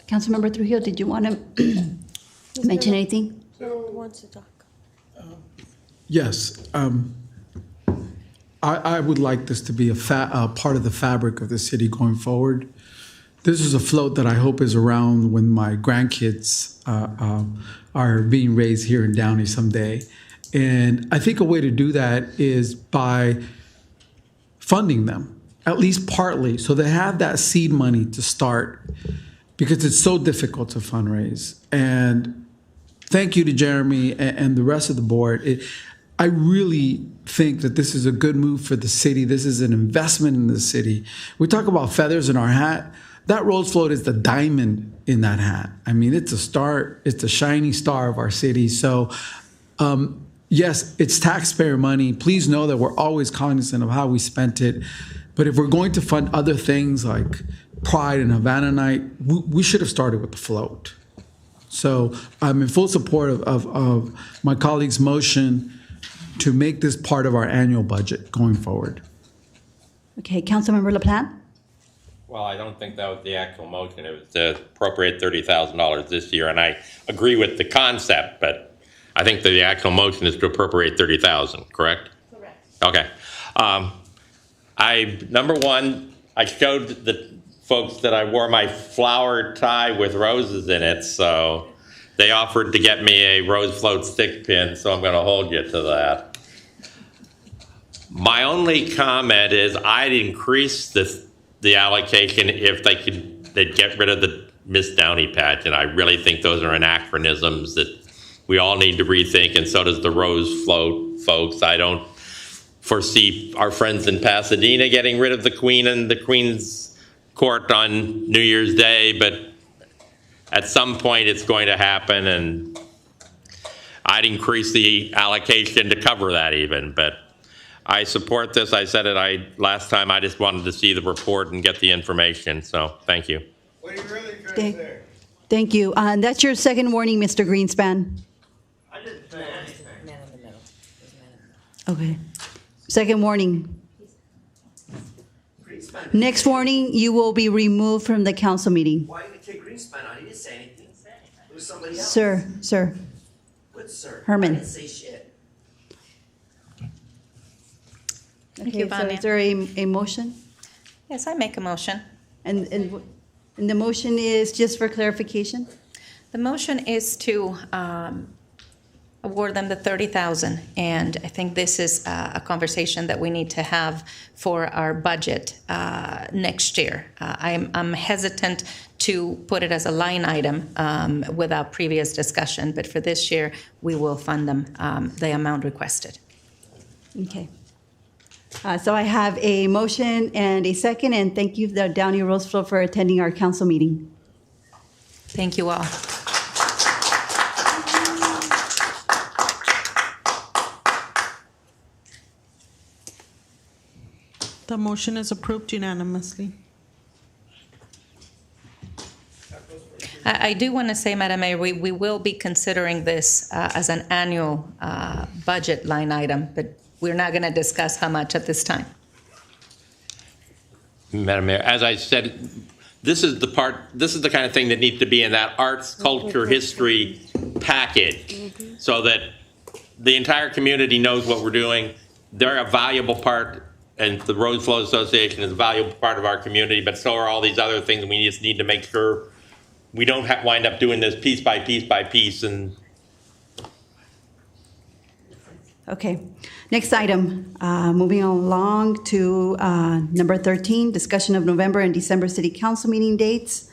Councilmember Trujillo, did you want to mention anything? Who wants to talk? Yes. I would like this to be a part of the fabric of the city going forward. This is a float that I hope is around when my grandkids are being raised here in Downey someday. And I think a way to do that is by funding them, at least partly, so they have that seed money to start, because it's so difficult to fundraise. And thank you to Jeremy and the rest of the board. I really think that this is a good move for the city. This is an investment in the city. We talk about feathers in our hat. That Rose Float is the diamond in that hat. I mean, it's a star. It's the shining star of our city. So, yes, it's taxpayer money. Please know that we're always cognizant of how we spent it. But if we're going to fund other things like Pride and Havana Night, we should have started with the float. So I'm in full support of my colleague's motion to make this part of our annual budget going forward. Okay, Councilmember LaPlante? Well, I don't think that was the actual motion. It was to appropriate $30,000 this year, and I agree with the concept, but I think that the actual motion is to appropriate $30,000, correct? Correct. Okay. Number one, I showed the folks that I wore my flower tie with roses in it, so they offered to get me a rose float stick pin, so I'm going to hold you to that. My only comment is I'd increase the allocation if they'd get rid of the Miss Downey pageant. I really think those are anachronisms that we all need to rethink, and so does the rose float folks. I don't foresee our friends in Pasadena getting rid of the Queen and the Queen's Court on New Year's Day, but at some point it's going to happen, and I'd increase the allocation to cover that even, but I support this. I said it last time. I just wanted to see the report and get the information, so thank you. What are you really trying to say? Thank you. That's your second warning, Mr. Greenspan. I didn't say anything. Okay. Second warning. Next warning, you will be removed from the council meeting. Why did you take Greenspan out? He didn't say anything. It was somebody else. Sir. What, sir? Herman. I didn't say shit. Thank you, Okay, so Vanya. is there a motion? Yes, I make a motion. And the motion is, just for clarification? The motion is to award them the $30,000, and I think this is a conversation that we need to have for our budget next year. I'm hesitant to put it as a line item without previous discussion, but for this year, we will fund them the amount requested. Okay. So I have a motion and a second, and thank you, the Downey Roseville, for attending our council meeting. Thank you all. The motion is approved unanimously. I do want to say, Madam Mayor, we will be considering this as an annual budget line item, but we're not going to discuss how much at this time. Madam Mayor, as I said, this is the kind of thing that needs to be in that arts, culture, history package, so that the entire community knows what we're doing. They're a valuable part, and the Road Flow Association is a valuable part of our community, but so are all these other things. We just need to make sure we don't wind up doing this piece by piece by piece. And Okay. Next item, moving along to number 13, discussion of November and December City Council meeting dates.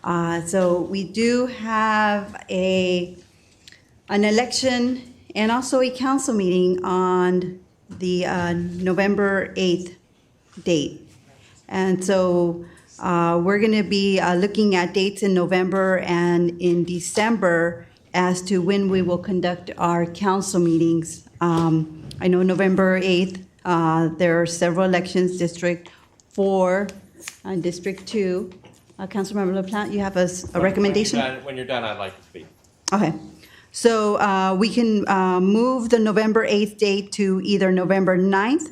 So we do have an election and also a council meeting on the November 8th date. And so we're going to be looking at dates in November and in December as to when we will conduct our council meetings. I know November 8th, there are several elections, District 4 and District 2. Councilmember LaPlante, you have a recommendation? When you're done, I'd like to speak. Okay. So we can move the November 8th date to either November 9th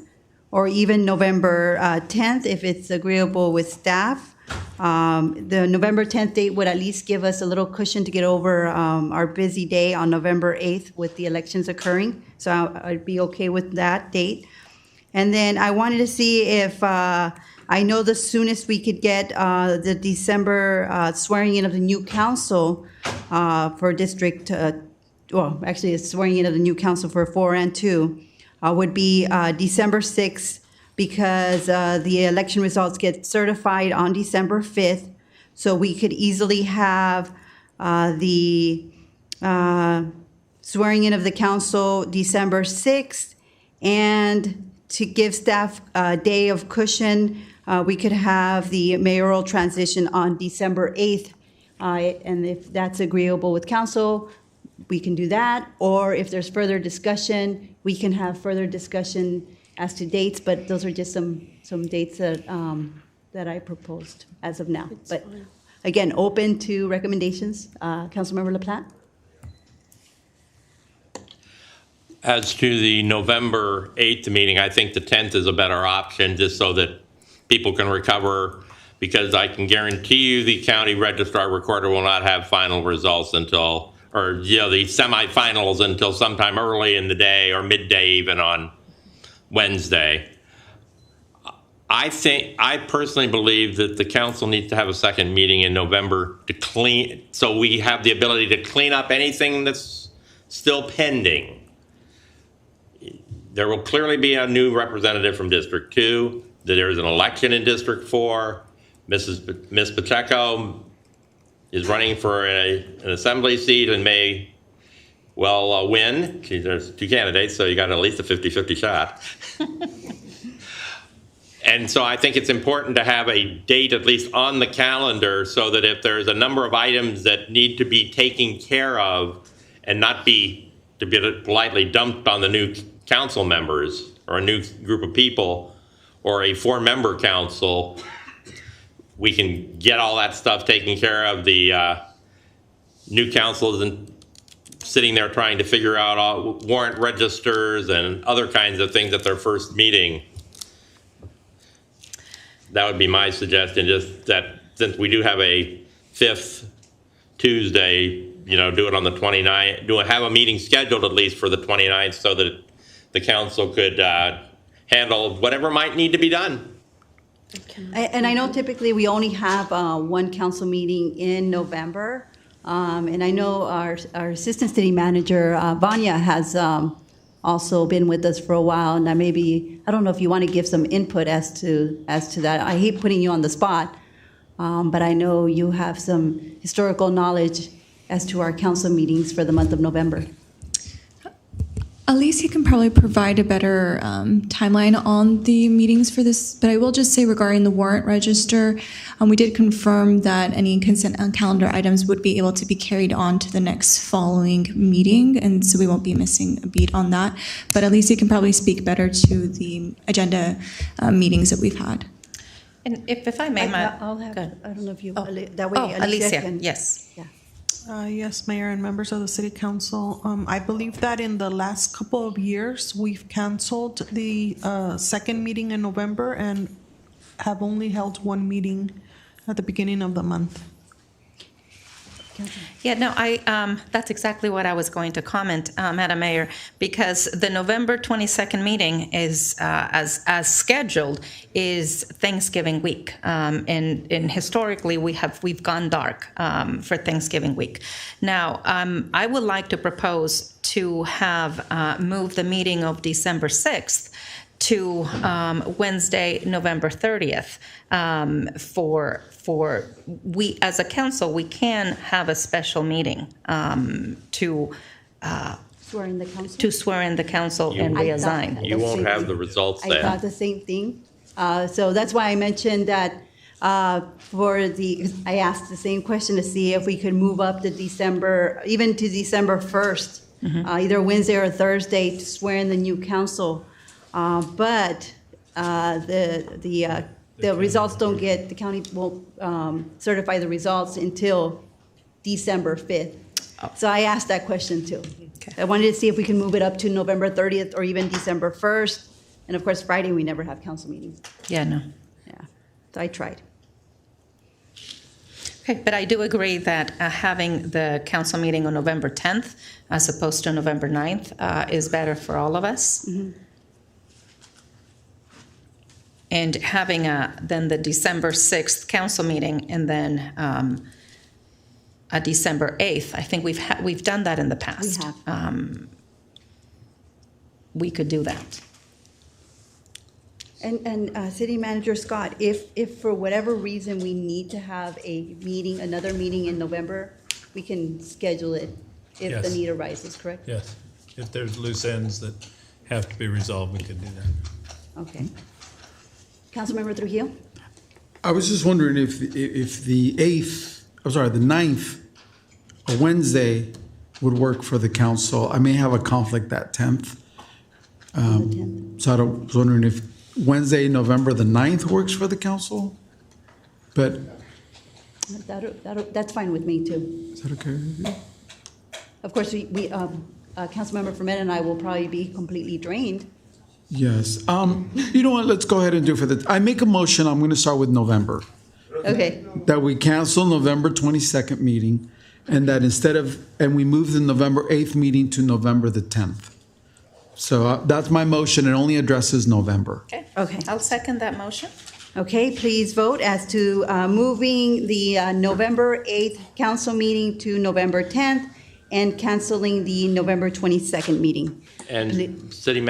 or even November 10th if it's agreeable with staff. The November 10th date would at least give us a little cushion to get over our busy day on November 8th with the elections occurring. So I'd be okay with that date. And then I wanted to see if, I know the soonest we could get the December swearing in of the new council for District, well, actually it's swearing in of the new council for 4 and 2 would be December 6th, because the election results get certified on December 5th. So we could easily have the swearing in of the council December 6th. And to give staff a day of cushion, we could have the mayoral transition on December 8th. And if that's agreeable with council, we can do that. Or if there's further discussion, we can have further discussion as to dates, but those are just some dates that that I proposed as of now. But again, open to recommendations. Councilmember LaPlante? As to the November 8th meeting, I think the 10th is a better option, just so that people can recover, because I can guarantee you the county registrar recorder will not have final results until, or the semifinals until sometime early in the day or midday even on Wednesday. I personally believe that the council needs to have a second meeting in November to so we have the ability to clean up anything that's still pending. There will clearly be a new representative from District 2. There is an election in District 4. Miss Pacheco is running for an assembly seat and may well win. There's two candidates, so you got at least a 50-50 shot. And so I think it's important to have a date at least on the calendar so that if there's a number of items that need to be taken care of and not be, to be politely, dumped on the new council members or a new group of people or a 4-member council, we can get all that stuff taken care of. The new council isn't sitting there trying to figure out all warrant registers and other kinds of things at their first meeting. That would be my suggestion, just that since we do have a 5th Tuesday, do it on the 29th, have a meeting scheduled at least for the 29th so that the council could handle whatever might need to be done. And I know typically we only have one council meeting in November. And I know our assistant city manager, Vanya, has also been with us for a while. And I don't know if you want to give some input as to that. I hate putting you on the spot, but I know you have some historical knowledge as to our council meetings for the month of November. Alicia can probably provide a better timeline on the meetings for this, but I will just say regarding the warrant register, we did confirm that any consent calendar items would be able to be carried on to the next following meeting, and so we won't be missing a beat on that. But Alicia can probably speak better to the agenda meetings that we've had. And if I may, I'll have, I don't know if you, that way Alicia can. Yes. Yeah. Yes, Mayor and members of the City Council. I believe that in the last couple of years, we've canceled the second meeting in November and have only held one meeting at the beginning of the month. Yeah, no, that's exactly what I was going to comment, Madam Mayor, because the November 22nd meeting is, as scheduled, is Thanksgiving week. And historically, we've gone dark for Thanksgiving week. Now, I would like to propose to have move the meeting of December 6th to Wednesday, November 30th, for we, as a council, we can have a special meeting to Swear in the council? to swear in the council and reassign. You won't have the results I then. thought the same thing. So that's why I mentioned that I asked the same question to see if we could move up to December, even to December 1st, either Wednesday or Thursday, to swear in the new council. But the results don't the county won't certify the results until December 5th. So I asked that question too. I wanted to see if we can move it up to November 30th or even December 1st. And of course, Friday, we never have council meetings. Yeah, no. Yeah, so I tried. Okay, but I do agree that having the council meeting on November 10th as opposed to November 9th is better for all of us. And having then the December 6th council meeting and then a December 8th, I think we've done that in the past. We have. We could do that. And City Manager Scott, if for whatever reason we need to have another meeting in November, we can schedule it if the Yes. need arises, correct? Yes. If there's loose ends that have to be resolved, we can do that. Okay. Councilmember Trujillo? I was just wondering if the 9th, a Wednesday, would work for the council. I may have a conflict that 10th. So I was wondering if Wednesday, November the 9th works for the council? But That's fine with me too. is that okay with you? Of course, Councilmember Fermetta and I will probably be completely drained Yes. You know what? Let's go ahead and do it for the, I make a motion, I'm going to start with November. Okay, That we cancel November 22nd meeting and that instead of, and we move the November 8th meeting to November the 10th. So that's my motion. It only addresses November. okay. I'll second that motion. Okay, please vote as to moving the November 8th council meeting to November 10th and canceling the November 22nd meeting. And the city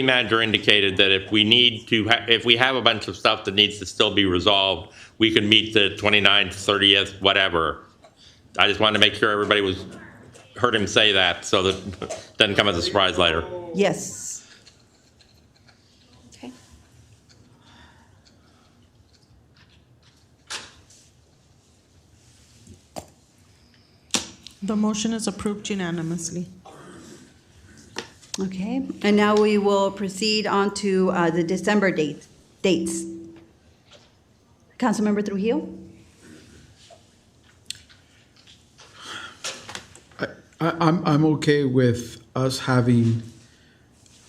manager indicated that if we need to, if we have a bunch of stuff that needs to still be resolved, we can meet the 29th, 30th, whatever. I just wanted to make sure everybody heard him say that so that it doesn't come as a surprise later. Yes. Okay. The motion is approved unanimously. Okay, and now we will proceed on to the December dates. Councilmember Trujillo? I'm okay with us having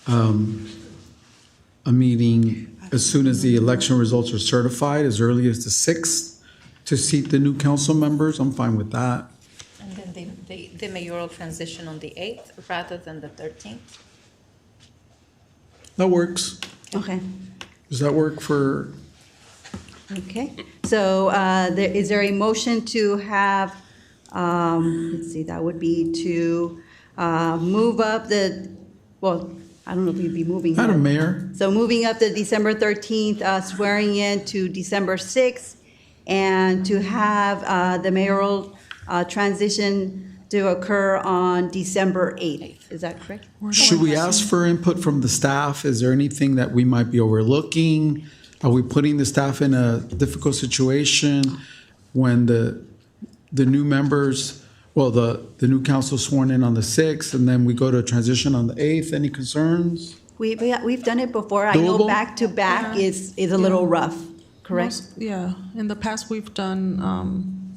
a meeting as soon as the election results are certified, as early as the 6th, to seat the new council members. I'm fine with that. And then the mayoral transition on the 8th rather than the 13th? That works. Okay. Does that work for? Okay, so is there a motion to have, let's see, that would be to move up the, well, I don't know if we'd be moving. Madam Mayor. So moving up the December 13th swearing in to December 6th and to have the mayoral transition to occur on December 8th. Is that correct? Should we ask for input from the staff? Is there anything that we might be overlooking? Are we putting the staff in a difficult situation when the new members, well, the new council sworn in on the 6th, and then we go to a transition on the 8th? Any concerns? We've done it before. I know Doable? back to back is a little rough, correct? Yeah, in the past, we've done,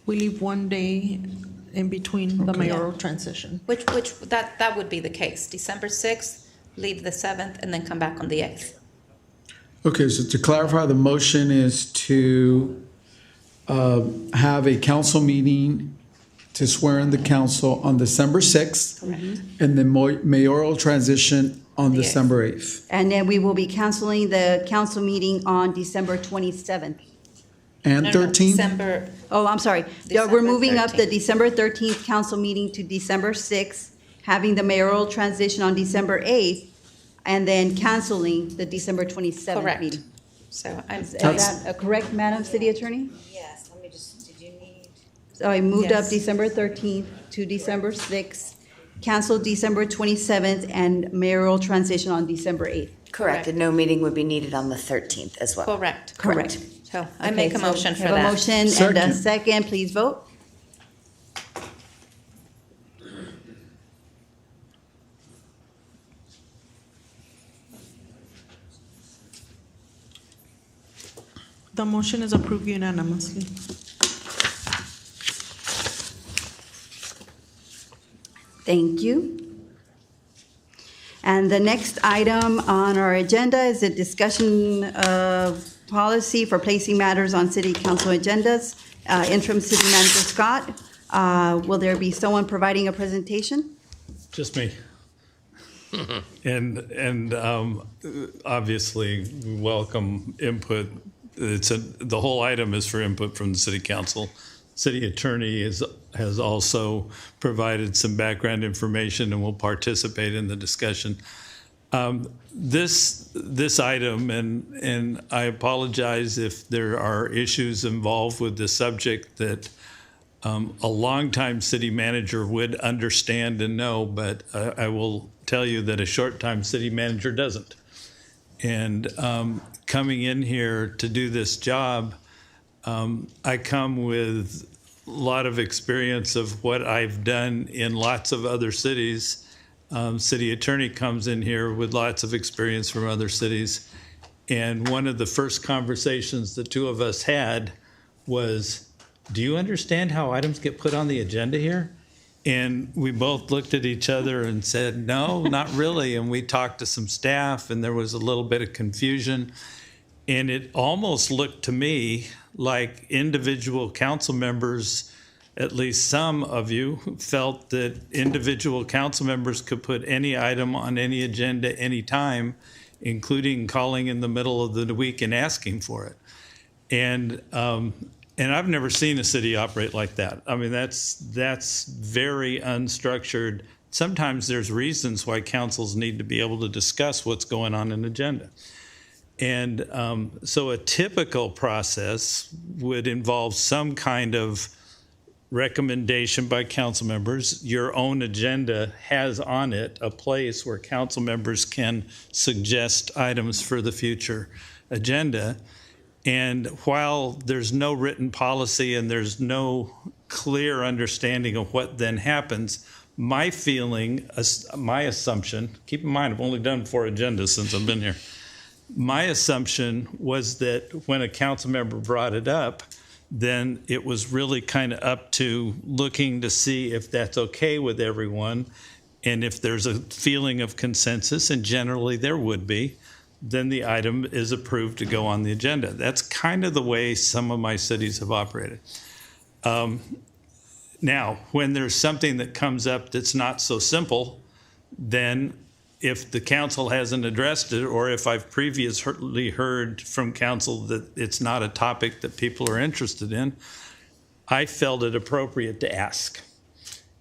we leave one day in between the mayoral transition. Which that would be the case. December 6th, leave the 7th, and then come back on the 8th. Okay, so to clarify, the motion is to have a council meeting to swear in the council on December 6th. Correct. And then mayoral transition on The 8th. December 8th. And then we will be canceling the council meeting on December 27th. And 13th? December. Oh, I'm sorry. Yeah, we're moving up the December 13th council meeting to December 6th, having the mayoral transition on December 8th, and then canceling the December 27th Correct. meeting. So I'm. Is that correct, Madam City Attorney? Yes, let me just, did you need? So I moved up Yes. December 13th to December 6th, canceled December 27th, and mayoral transition on December 8th. Correct, and no meeting would be needed on the 13th as well. Correct. Correct. So I Okay, make a so motion we for have that. a motion and a Second. second, please vote. The motion is approved unanimously. Thank you. And the next item on our agenda is a discussion of policy for placing matters on city council agendas. Interim City Manager Scott, will there be someone providing a presentation? Just me. And obviously, we welcome input. The whole item is for input from the city council. City attorney has also provided some background information and will participate in the discussion. This item, and I apologize if there are issues involved with this subject that a longtime city manager would understand and know, but I will tell you that a short-time city manager doesn't. And coming in here to do this job, I come with a lot of experience of what I've done in lots of other cities. City attorney comes in here with lots of experience from other cities. And one of the first conversations the two of us had was, do you understand how items get put on the agenda here? And we both looked at each other and said, no, not really. And we talked to some staff, and there was a little bit of confusion. And it almost looked to me like individual council members, at least some of you, felt that individual council members could put any item on any agenda anytime, including calling in the middle of the week and asking for it. And I've never seen a city operate like that. I mean, that's very unstructured. Sometimes there's reasons why councils need to be able to discuss what's going on in the agenda. And so a typical process would involve some kind of recommendation by council members. Your own agenda has on it a place where council members can suggest items for the future agenda. And while there's no written policy and there's no clear understanding of what then happens, my feeling, my assumption, keep in mind I've only done 4 agendas since I've been here. My assumption was that when a council member brought it up, then it was really kind of up to looking to see if that's okay with everyone. And if there's a feeling of consensus, and generally there would be, then the item is approved to go on the agenda. That's kind of the way some of my cities have operated. Now, when there's something that comes up that's not so simple, then if the council hasn't addressed it, or if I've previously heard from council that it's not a topic that people are interested in, I felt it appropriate to ask.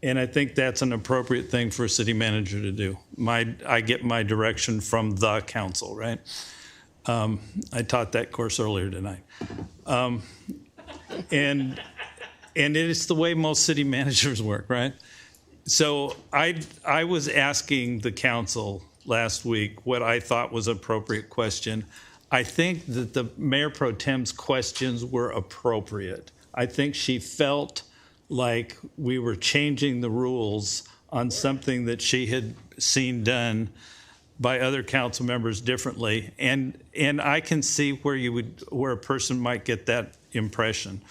And I think that's an appropriate thing for a city manager to do. I get my direction from the council, right? I taught that course earlier tonight. And it's the way most city managers work, right? So I was asking the council last week what I thought was an appropriate question. I think that the Mayor Pro Tem's questions were appropriate. I think she felt like we were changing the rules on something that she had seen done by other council members differently. And I can see where a person might get that impression.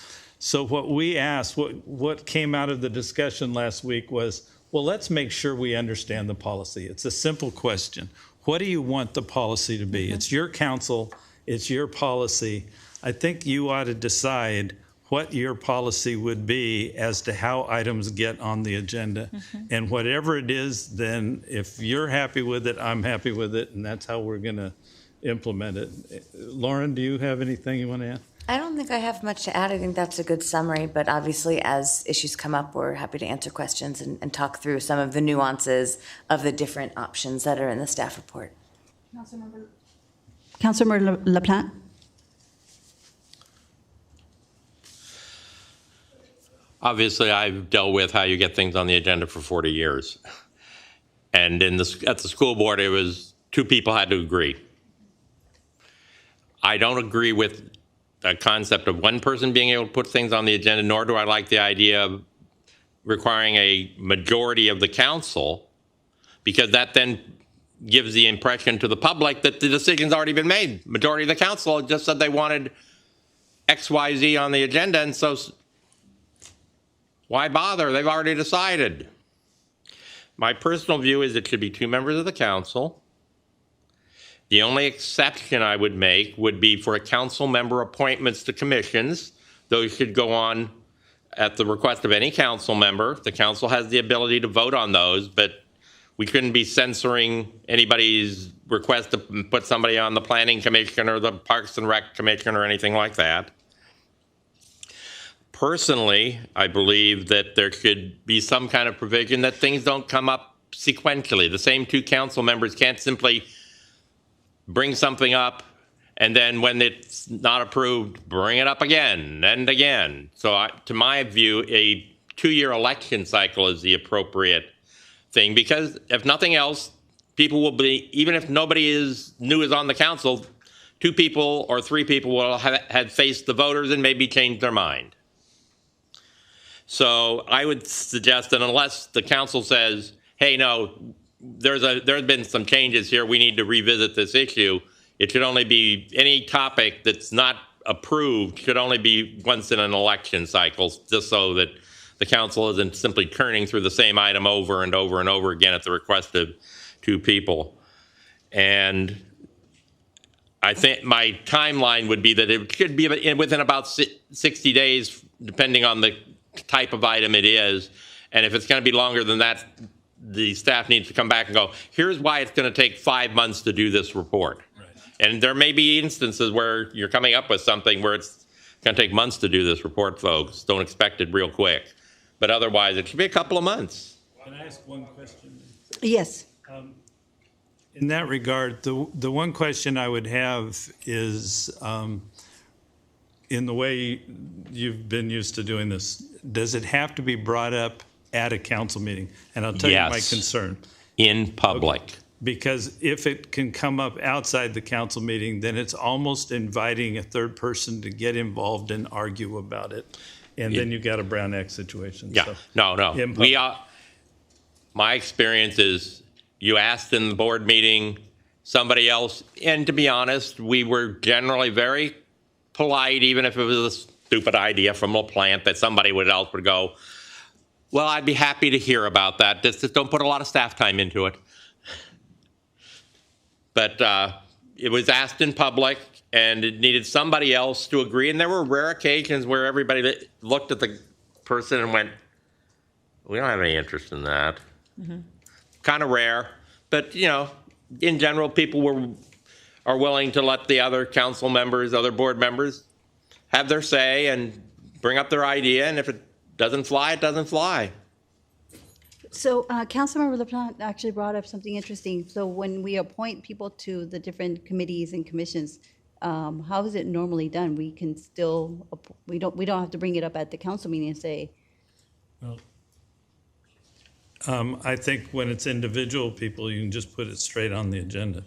So what we asked, what came out of the discussion last week was, well, let's make sure we understand the policy. It's a simple question. What do you want the policy to be? It's your council, it's your policy. I think you ought to decide what your policy would be as to how items get on the agenda. And whatever it is, then if you're happy with it, I'm happy with it, and that's how we're gonna implement it. Lauren, do you have anything you want to add? I don't think I have much to add. I think that's a good summary, but obviously as issues come up, we're happy to answer questions and talk through some of the nuances of the different options that are in the staff report. Councilmember LaPlante? Obviously, I've dealt with how you get things on the agenda for 40 years. And at the school board, it was 2 people had to agree. I don't agree with the concept of one person being able to put things on the agenda, nor do I like the idea of requiring a majority of the council, because that then gives the impression to the public that the decision's already been made. Majority of the council just said they wanted X, Y, Z on the agenda, and so why bother? They've already decided. My personal view is it should be 2 members of the council. The only exception I would make would be for a council member appointments to commissions. Those should go on at the request of any council member. The council has the ability to vote on those, but we couldn't be censoring anybody's request to put somebody on the Planning Commission or the Parks and Rec Commission or anything like that. Personally, I believe that there should be some kind of provision that things don't come up sequentially. The same 2 council members can't simply bring something up and then when it's not approved, bring it up again and again. So to my view, a 2-year election cycle is the appropriate thing, because if nothing else, people will be, even if nobody new is on the council, 2 people or 3 people will have faced the voters and maybe changed their mind. So I would suggest that unless the council says, hey, no, there's been some changes here, we need to revisit this issue, it should only be, any topic that's not approved should only be once in an election cycle, just so that the council isn't simply churning through the same item over and over and over again at the request of two people. And I think my timeline would be that it should be within about 60 days, depending on the type of item it is. And if it's going to be longer than that, the staff needs to come back and go, here's why it's going to take 5 months to do this report. Right. And there may be instances where you're coming up with something where it's going to take months to do this report, folks. Don't expect it real quick. But otherwise, it should be a couple of months. Can I ask one question? Yes. In that regard, the one question I would have is, in the way you've been used to doing this, does it have to be brought up at a council meeting? And I'll tell you my concern. In public. Okay. Because if it can come up outside the council meeting, then it's almost inviting a third person to get involved and argue about it. And then you got a Brown Act situation. Yeah, So, no. My experience is you asked in the board meeting somebody else, and to be honest, we were generally very polite, even if it was a stupid idea from LaPlante that somebody else would go, well, I'd be happy to hear about that. Just don't put a lot of staff time into it. But it was asked in public, and it needed somebody else to agree. And there were rare occasions where everybody looked at the person and went, we don't have any interest in that. Mm-hmm. Kind of rare. But, you know, in general, people are willing to let the other council members, other board members have their say and bring up their idea. And if it doesn't fly, it doesn't fly. So Councilmember LaPlante actually brought up something interesting. So when we appoint people to the different committees and commissions, how is it normally done? We can still, we don't have to bring it up at the council meeting and say. Well, I think when it's individual people, you can just put it straight on the agenda.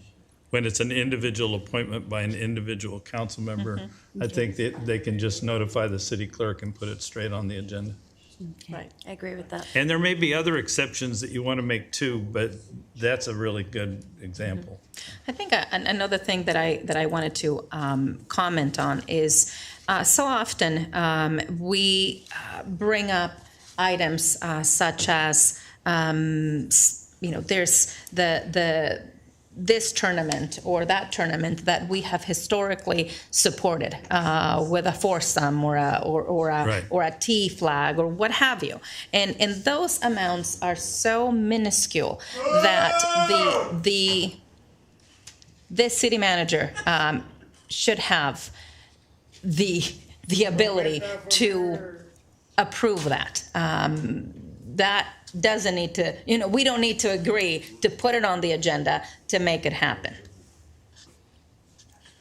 When it's an individual appointment by an individual council member, Mm-hmm. I think that they can just notify the city clerk and put it straight on the agenda. Okay. Right, I agree with that. And there may be other exceptions that you want to make too, but that's a really good example. I think another thing that I wanted to comment on is so often we bring up items such as there's this tournament or that tournament that we have historically supported with a foursome or a T flag or what have you, and those amounts are so minuscule that this city manager should have the ability to approve that. That doesn't need to, we don't need to agree to put it on the agenda to make it happen.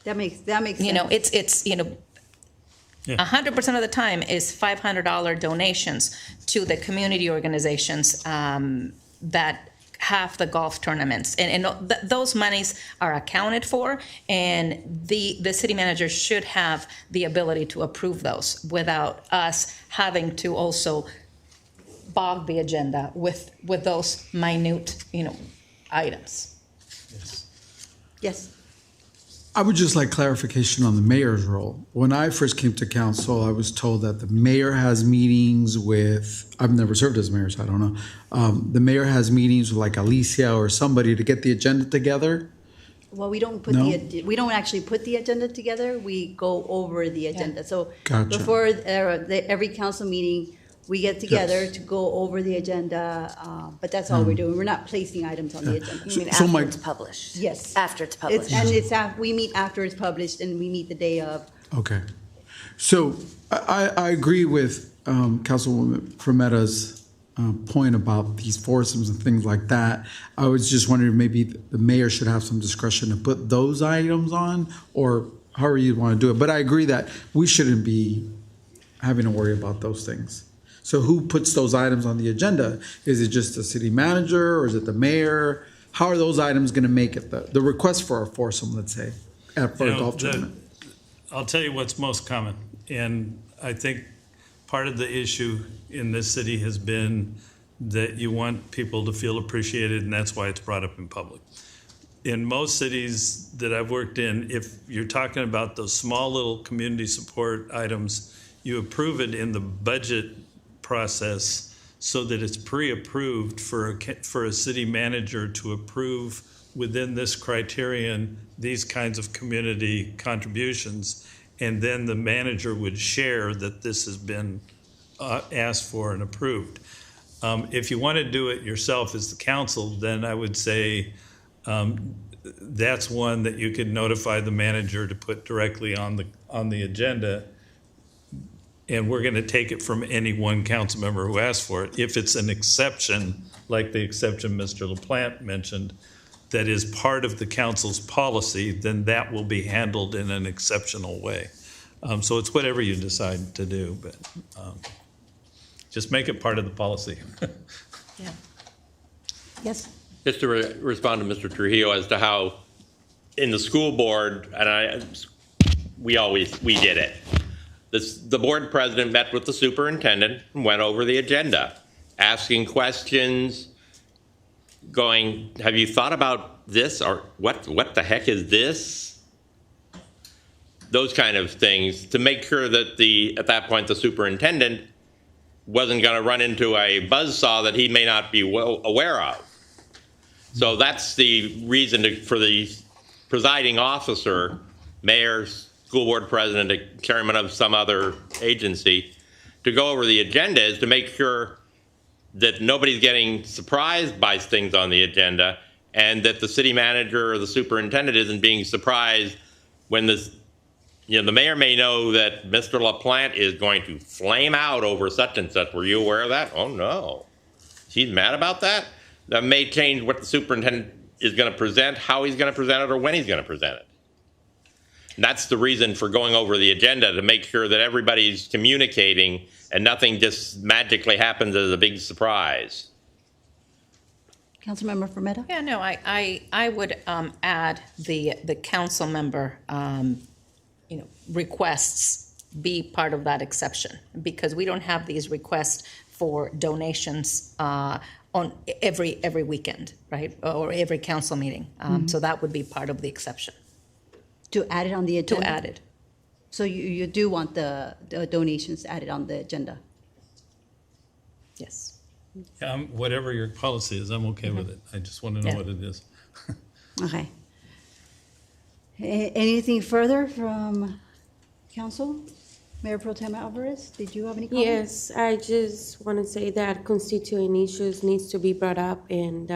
That makes sense. It's 100% of the time is $500 donations to the community organizations that have the golf tournaments, and those monies are accounted for, and the city manager should have the ability to approve those without us having to also bog the agenda with those minute items. Yes. I would just like clarification on the mayor's role. When I first came to council, I was told that the mayor has meetings with, I've never served as mayor, so I don't know. The mayor has meetings with like Alicia or somebody to get the agenda together. Well, we don't we don't actually put the agenda together. We go over the agenda. So Gotcha. before every council meeting, we get together to go over the agenda, but that's all we're doing. We're not placing items on the agenda. You mean after it's published? Yes. After it's published. We meet after it's published, and we meet the day of. Okay. So I agree with Councilwoman Fermetta's point about these foursomes and things like that. I was just wondering if maybe the mayor should have some discretion to put those items on, or however you want to do it. But I agree that we shouldn't be having to worry about those things. So who puts those items on the agenda? Is it just the city manager, or is it the mayor? How are those items going to make it the request for a foursome, let's say, for a golf tournament? I'll tell you what's most common, and I think part of the issue in this city has been that you want people to feel appreciated, and that's why it's brought up in public. In most cities that I've worked in, if you're talking about those small little community support items, you approve it in the budget process so that it's pre-approved for a city manager to approve within this criterion these kinds of community contributions, and then the manager would share that this has been asked for and approved. If you want to do it yourself as the council, then I would say that's one that you could notify the manager to put directly on the agenda, and we're going to take it from any one council member who asked for it. If it's an exception, like the exception Mr. LaPlante mentioned, that is part of the council's policy, then that will be handled in an exceptional way. So it's whatever you decide to do, but just make it part of the policy. Yeah. Yes. Just to respond to Mr. Trujillo as to how in the school board, and we did it. The board president met with the superintendent and went over the agenda, asking questions, going, have you thought about this, or what the heck is this? Those kind of things, to make sure that at that point the superintendent wasn't going to run into a buzzsaw that he may not be well aware of. So that's the reason for the presiding officer, mayor, school board president, chairman of some other agency, to go over the agenda, is to make sure that nobody's getting surprised by things on the agenda, and that the city manager or the superintendent isn't being surprised when the mayor may know that Mr. LaPlante is going to flame out over such and such. Were you aware of that? Oh no. He's mad about that? That may change what the superintendent is going to present, how he's going to present it, or when he's going to present it. And that's the reason for going over the agenda, to make sure that everybody's communicating and nothing just magically happens as a big surprise. Councilmember Fermetta? Yeah, no, I would add the council member requests be part of that exception, because we don't have these requests for donations on every weekend, right, or every council meeting. So that would be part of the exception. To add it on the agenda? To add it. So you do want the donations added on the agenda? Yes. Whatever your policy is, I'm okay with it. I just want to know what it is. Okay. Anything further from council? Mayor Pro Tem Alvarez, did you have any comments? Yes, I just want to say that constituent issues needs to be brought up, and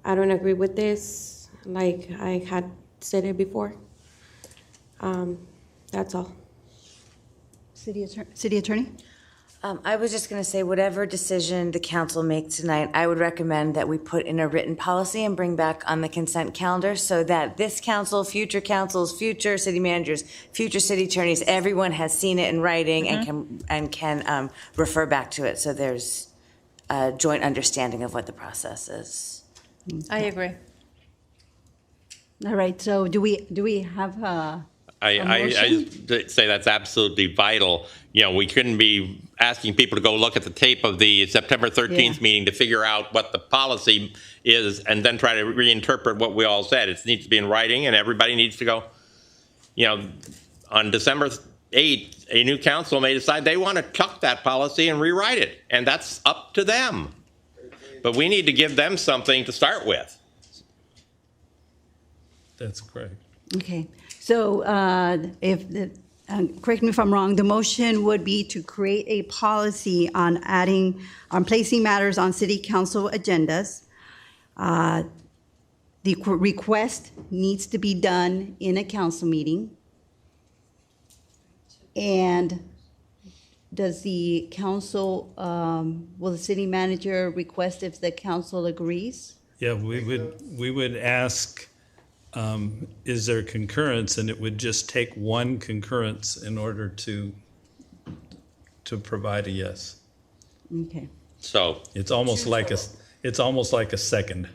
I don't agree with this, like I had said it before. That's all. City Attorney? I was just going to say, whatever decision the council makes tonight, I would recommend that we put in a written policy and bring back on the consent calendar, so that this council, future councils, future city managers, future city attorneys, everyone has seen it in writing and can refer back to it. So there's a joint understanding of what the process is. I agree. All right. So do we have I just say that's absolutely vital. We couldn't be asking people to go look at the tape of the September 13th meeting to figure out what the policy is and then try to reinterpret what we all said. It needs to be in writing, and everybody needs to go, on December 8th, a new council may decide they want to chuck that policy and rewrite it, and that's up to them. But we need to give them something to start with. That's correct. Okay. So correct me if I'm wrong, the motion would be to create a policy on placing matters on city council agendas. The request needs to be done in a council meeting. And does the council, will the city manager request if the council agrees? Yeah, we would ask, is there concurrence? And it would just take one concurrence in order to provide a yes. Okay. So it's almost like a second.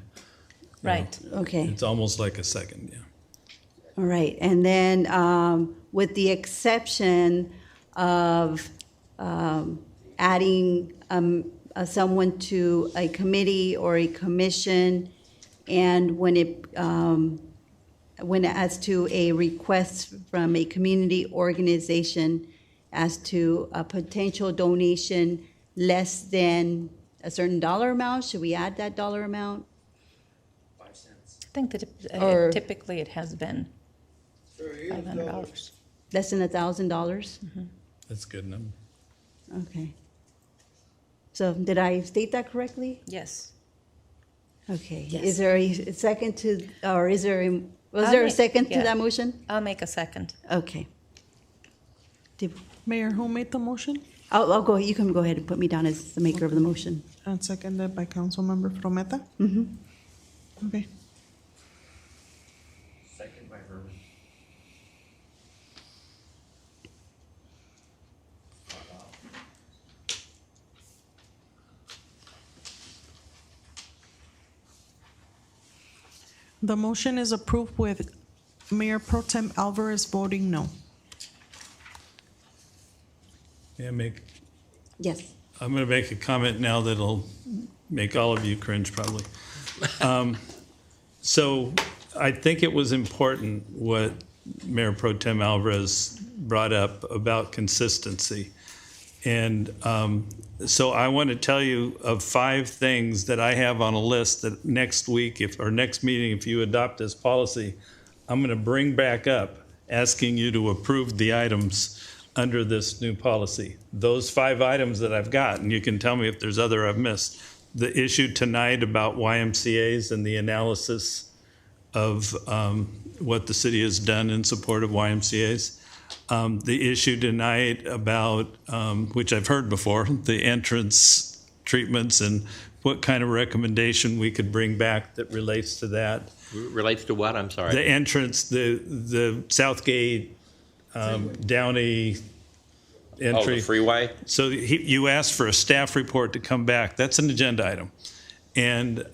Right. Okay. It's almost like a second. Yeah. All right. And then with the exception of adding someone to a committee or a commission, and when as to a request from a community organization, as to a potential donation less than a certain dollar amount? Should we add that dollar amount? I think that Or- typically it has been $500. Less than $1,000? That's a good number. Okay. So did I state that correctly? Yes. Okay. Yes. Is there a second to, or is there, was there a second to that motion? I'll make a second. Okay. Mayor, who made the motion? I'll go, you can go ahead and put me down as the maker of the motion. And seconded by Councilmember Frometa? Mm-hmm. Okay. Second by Herman. The motion is approved with Mayor Pro Tem Alvarez voting no. Yeah, Yes. I'm going to make a comment now that'll make all of you cringe probably. So I think it was important what Mayor Pro Tem Alvarez brought up about consistency. And so I want to tell you of 5 things that I have on a list that next week, or next meeting, if you adopt this policy, I'm going to bring back up asking you to approve the items under this new policy. Those 5 items that I've got, and you can tell me if there's other I've missed. The issue tonight about YMCA's and the analysis of what the city has done in support of YMCA's. The issue tonight about, which I've heard before, the entrance treatments and what kind of recommendation we could bring back that relates to that. Relates to what? I'm sorry. The entrance, the Southgate, Downey entry. Oh, the freeway? So you asked for a staff report to come back. That's an agenda item. And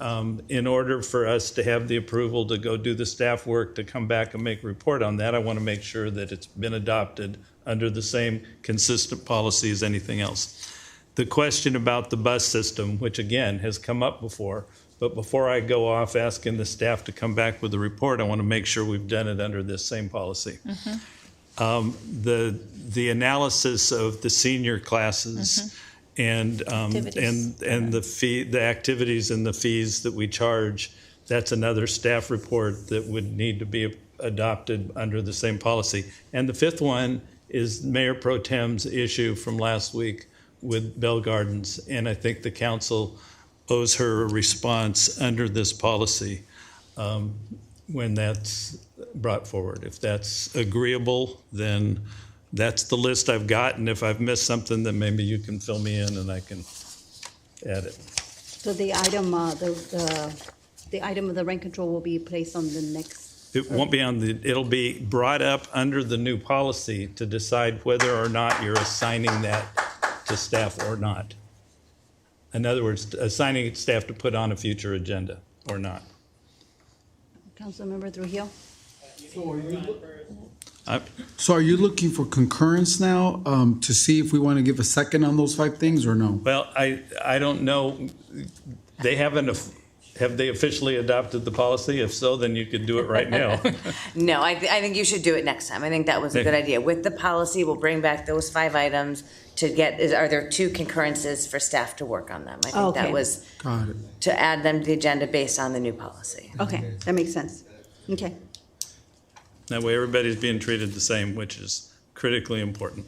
in order for us to have the approval to go do the staff work to come back and make a report on that, I want to make sure that it's been adopted under the same consistent policy as anything else. The question about the bus system, which again has come up before, but before I go off asking the staff to come back with a report, I want to make sure we've done it under this same policy. The analysis of the senior classes and the activities and the fees that we charge, that's another staff report that would need to be adopted under the same policy. And the 5th one is Mayor Pro Tem's issue from last week with Bell Gardens, and I think the council owes her a response under this policy when that's brought forward. If that's agreeable, then that's the list I've got, and if I've missed something, then maybe you can fill me in and I can add it. So the item, the item of the rent control will be placed on the next. It won't be on the, it'll be brought up under the new policy to decide whether or not you're assigning that to staff or not. In other words, assigning staff to put on a future agenda or not. Councilmember Trujillo? So are you looking for concurrence now to see if we want to give a second on those 5 things or no? Well, I don't know. They haven't, have they officially adopted the policy? If so, then you could do it right now. No, I think you should do it next time. I think that was a good idea. With the policy, we'll bring back those 5 items to get, are there 2 concurrences for staff to work on them? I think that was Got it. to add them to the agenda based on the new policy. Okay, that makes sense. Okay. That way everybody's being treated the same, which is critically important.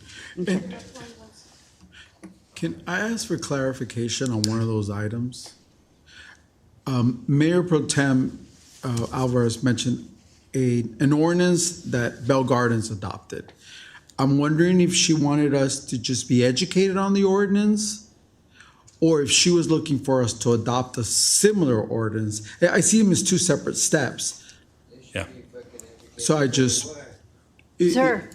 Can I ask for clarification on one of those items? Mayor Pro Tem Alvarez mentioned an ordinance that Bell Gardens adopted. I'm wondering if she wanted us to just be educated on the ordinance, or if she was looking for us to adopt a similar ordinance. I see them as 2 separate steps. Yeah. So I just. Sir.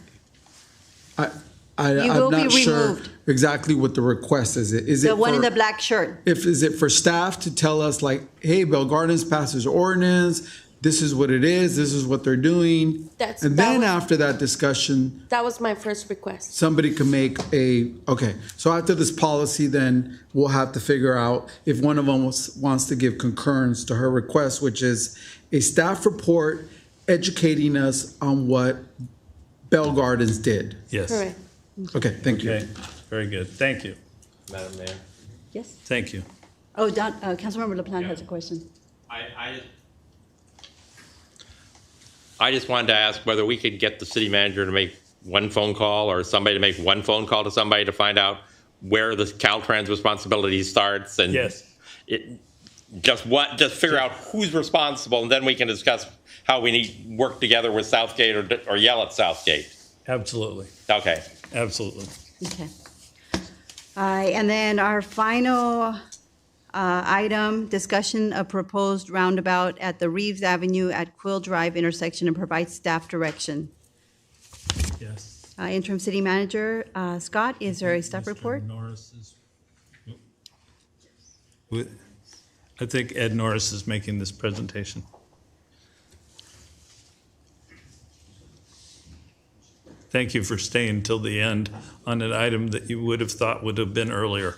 I'm will not be sure removed. exactly what the request is. Is it The one in for- the black shirt. Is it for staff to tell us like, hey, Bell Gardens passes ordinance, this is what it is, this is what they're doing? And then after that discussion, That was my first request. somebody can make okay, so after this policy, then we'll have to figure out if one of them wants to give concurrence to her request, which is a staff report educating us on what Bell Gardens did. Yes. Correct. Okay, thank you. Okay, very good. Thank you. Madam Mayor? Yes? Thank you. Oh, Councilmember LaPlante has a question. I just wanted to ask whether we could get the city manager to make one phone call or somebody to make one phone call to somebody to find out where the Caltrans responsibility starts and just figure out who's responsible, and then we can discuss how we need work together with Southgate or yell at Southgate. Absolutely. Okay. Absolutely. Okay. And then our final item, discussion of proposed roundabout at the Reeves Avenue at Quill Drive intersection and provide staff direction. Yes. Interim City Manager Scott, is there a staff report? I think Ed Norris is making this presentation. Thank you for staying till the end on an item that you would have thought would have been earlier.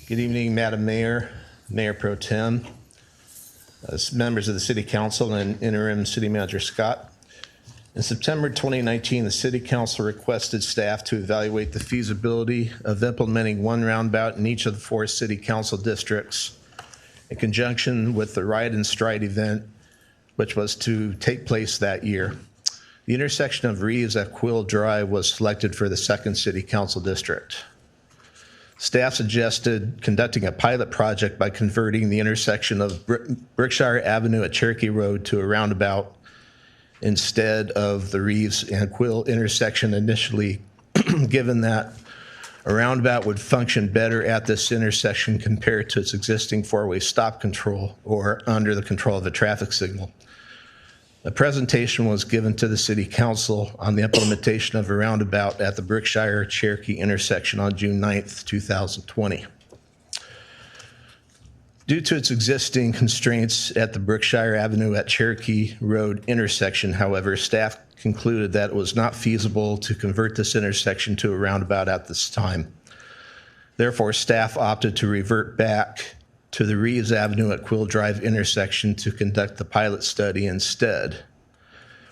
Good evening, Madam Mayor, Mayor Pro Tem, members of the City Council, and Interim City Manager Scott. In September 2019, the City Council requested staff to evaluate the feasibility of implementing one roundabout in each of the 4 City Council districts in conjunction with the Ride and Stride event, which was to take place that year. The intersection of Reeves at Quill Drive was selected for the 2nd City Council district. Staff suggested conducting a pilot project by converting the intersection of Berkshire Avenue at Cherokee Road to a roundabout instead of the Reeves and Quill intersection initially, given that a roundabout would function better at this intersection compared to its existing 4-way stop control or under the control of a traffic signal. A presentation was given to the City Council on the implementation of a roundabout at the Berkshire-Cherokee intersection on June 9th, 2020. Due to its existing constraints at the Berkshire Avenue at Cherokee Road intersection, however, staff concluded that it was not feasible to convert this intersection to a roundabout at this time. Therefore, staff opted to revert back to the Reeves Avenue at Quill Drive intersection to conduct the pilot study instead,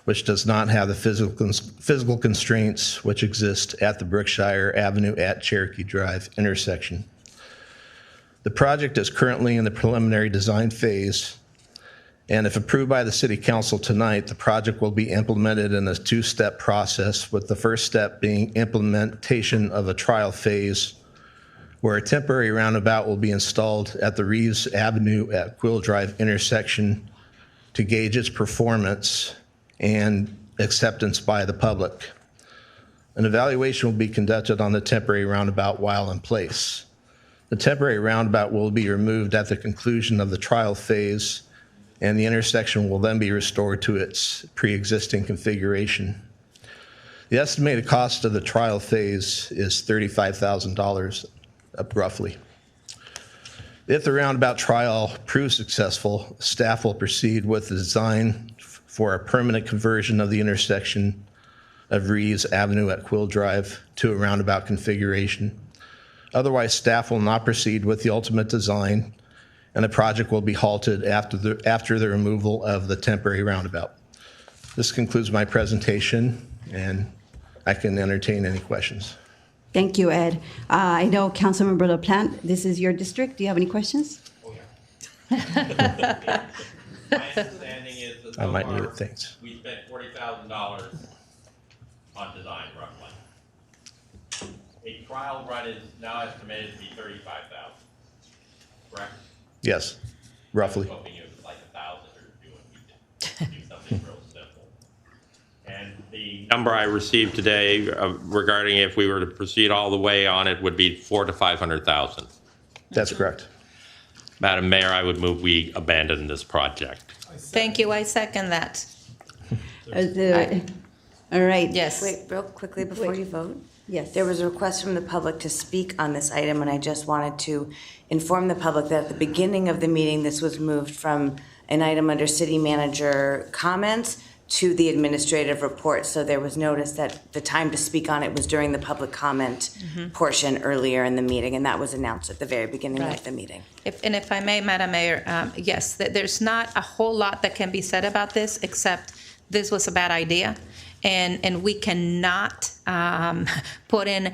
which does not have the physical constraints which exist at the Berkshire Avenue at Cherokee Drive intersection. The project is currently in the preliminary design phase, and if approved by the City Council tonight, the project will be implemented in a 2-step process, with the first step being implementation of a trial phase where a temporary roundabout will be installed at the Reeves Avenue at Quill Drive intersection to gauge its performance and acceptance by the public. An evaluation will be conducted on the temporary roundabout while in place. The temporary roundabout will be removed at the conclusion of the trial phase, and the intersection will then be restored to its pre-existing configuration. The estimated cost of the trial phase is $35,000. Roughly. If the roundabout trial proves successful, staff will proceed with the design for a permanent conversion of the intersection of Reeves Avenue at Quill Drive to a roundabout configuration. Otherwise, staff will not proceed with the ultimate design, and the project will be halted after the removal of the temporary roundabout. This concludes my presentation, and I can entertain any questions. Thank you, Ed. I know Councilmember LaPlante, this is your district. Do you have any questions? My understanding is that I might need it, thanks. we spent $40,000 on design, roughly. A trial run is now estimated to be $35,000, correct? Yes, roughly. I was hoping it was like 1,000 or 200. Do something real simple. And the number I received today regarding if we were to proceed all the way on it would be $400,000 to $500,000. That's correct. Madam Mayor, I would move we abandon this project. Thank you. I second that. All right. Yes. Wait, real quickly before you vote. Yes. There was a request from the public to speak on this item, and I just wanted to inform the public that at the beginning of the meeting, this was moved from an item under city manager comments to the administrative report. So there was notice that the time to speak on it was during the public comment portion earlier in the meeting, and that was announced at the very beginning of the meeting. If I may, Madam Mayor, yes, there's not a whole lot that can be said about this, except this was a bad idea, and we cannot put in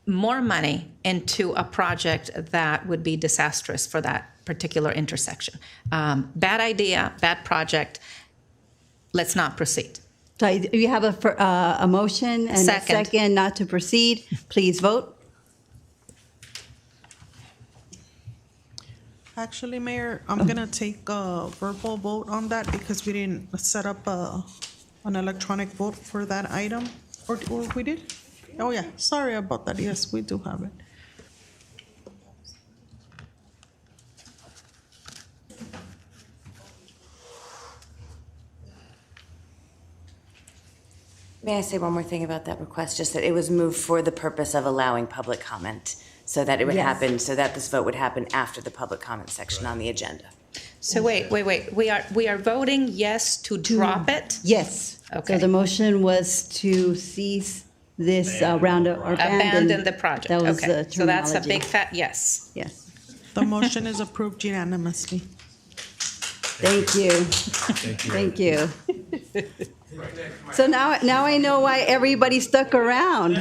more money into a project that would be disastrous for that particular intersection. Bad idea, bad project. Let's not proceed. So you have a motion and a second not to proceed. Please vote. Actually, Mayor, I'm going to take a verbal vote on that because we didn't set up an electronic vote for that item. Or we did? Oh, yeah. Sorry about that. Yes, we do have it. May I say one more thing about that request? Just that it was moved for the purpose of allowing public comment, so that it would happen, so that this vote would happen after the public comment section on the agenda. So wait. We are voting yes to drop it? Yes. Okay. So the motion was to cease this round or Abandon the project. That was Okay. the So that's a terminology. big fat yes. Yes. The motion is approved unanimously. Thank you. Thank you. So now I know why everybody stuck around.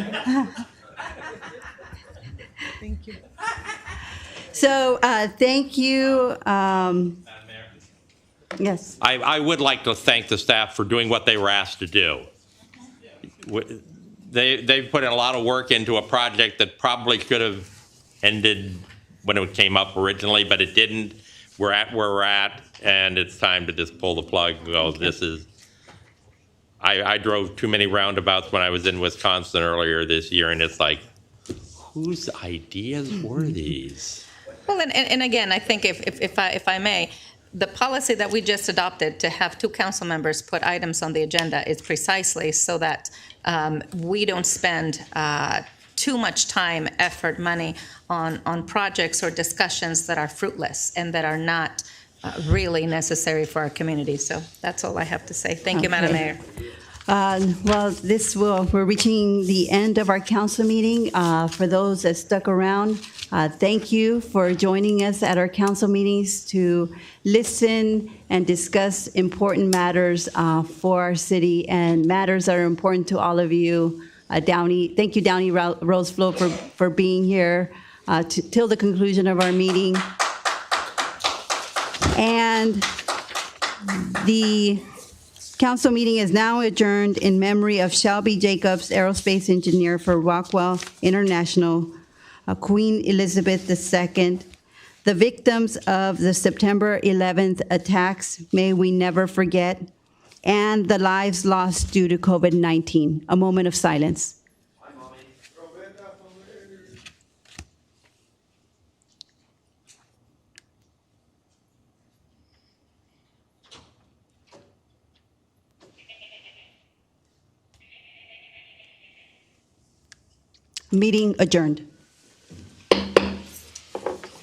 Thank you. So thank you. Yes. I would like to thank the staff for doing what they were asked to do. They put in a lot of work into a project that probably could have ended when it came up originally, but it didn't. We're at where we're at, and it's time to just pull the plug and go, this is... I drove too many roundabouts when I was in Wisconsin earlier this year, and it's like, whose ideas were these? Well, and again, I think if I may, the policy that we just adopted to have 2 council members put items on the agenda is precisely so that we don't spend too much time, effort, money on projects or discussions that are fruitless and that are not really necessary for our community. So that's all I have to say. Thank you, Madam Mayor. Well, we're reaching the end of our council meeting. For those that stuck around, thank you for joining us at our council meetings to listen and discuss important matters for our city and matters that are important to all of you. Downey, thank you, Downey Roseflo, for being here till the conclusion of our meeting. And the council meeting is now adjourned in memory of Shelby Jacobs, aerospace engineer for Rockwell International, Queen Elizabeth II. The victims of the September 11th attacks, may we never forget, and the lives lost due to COVID-19. A moment of silence. Meeting adjourned.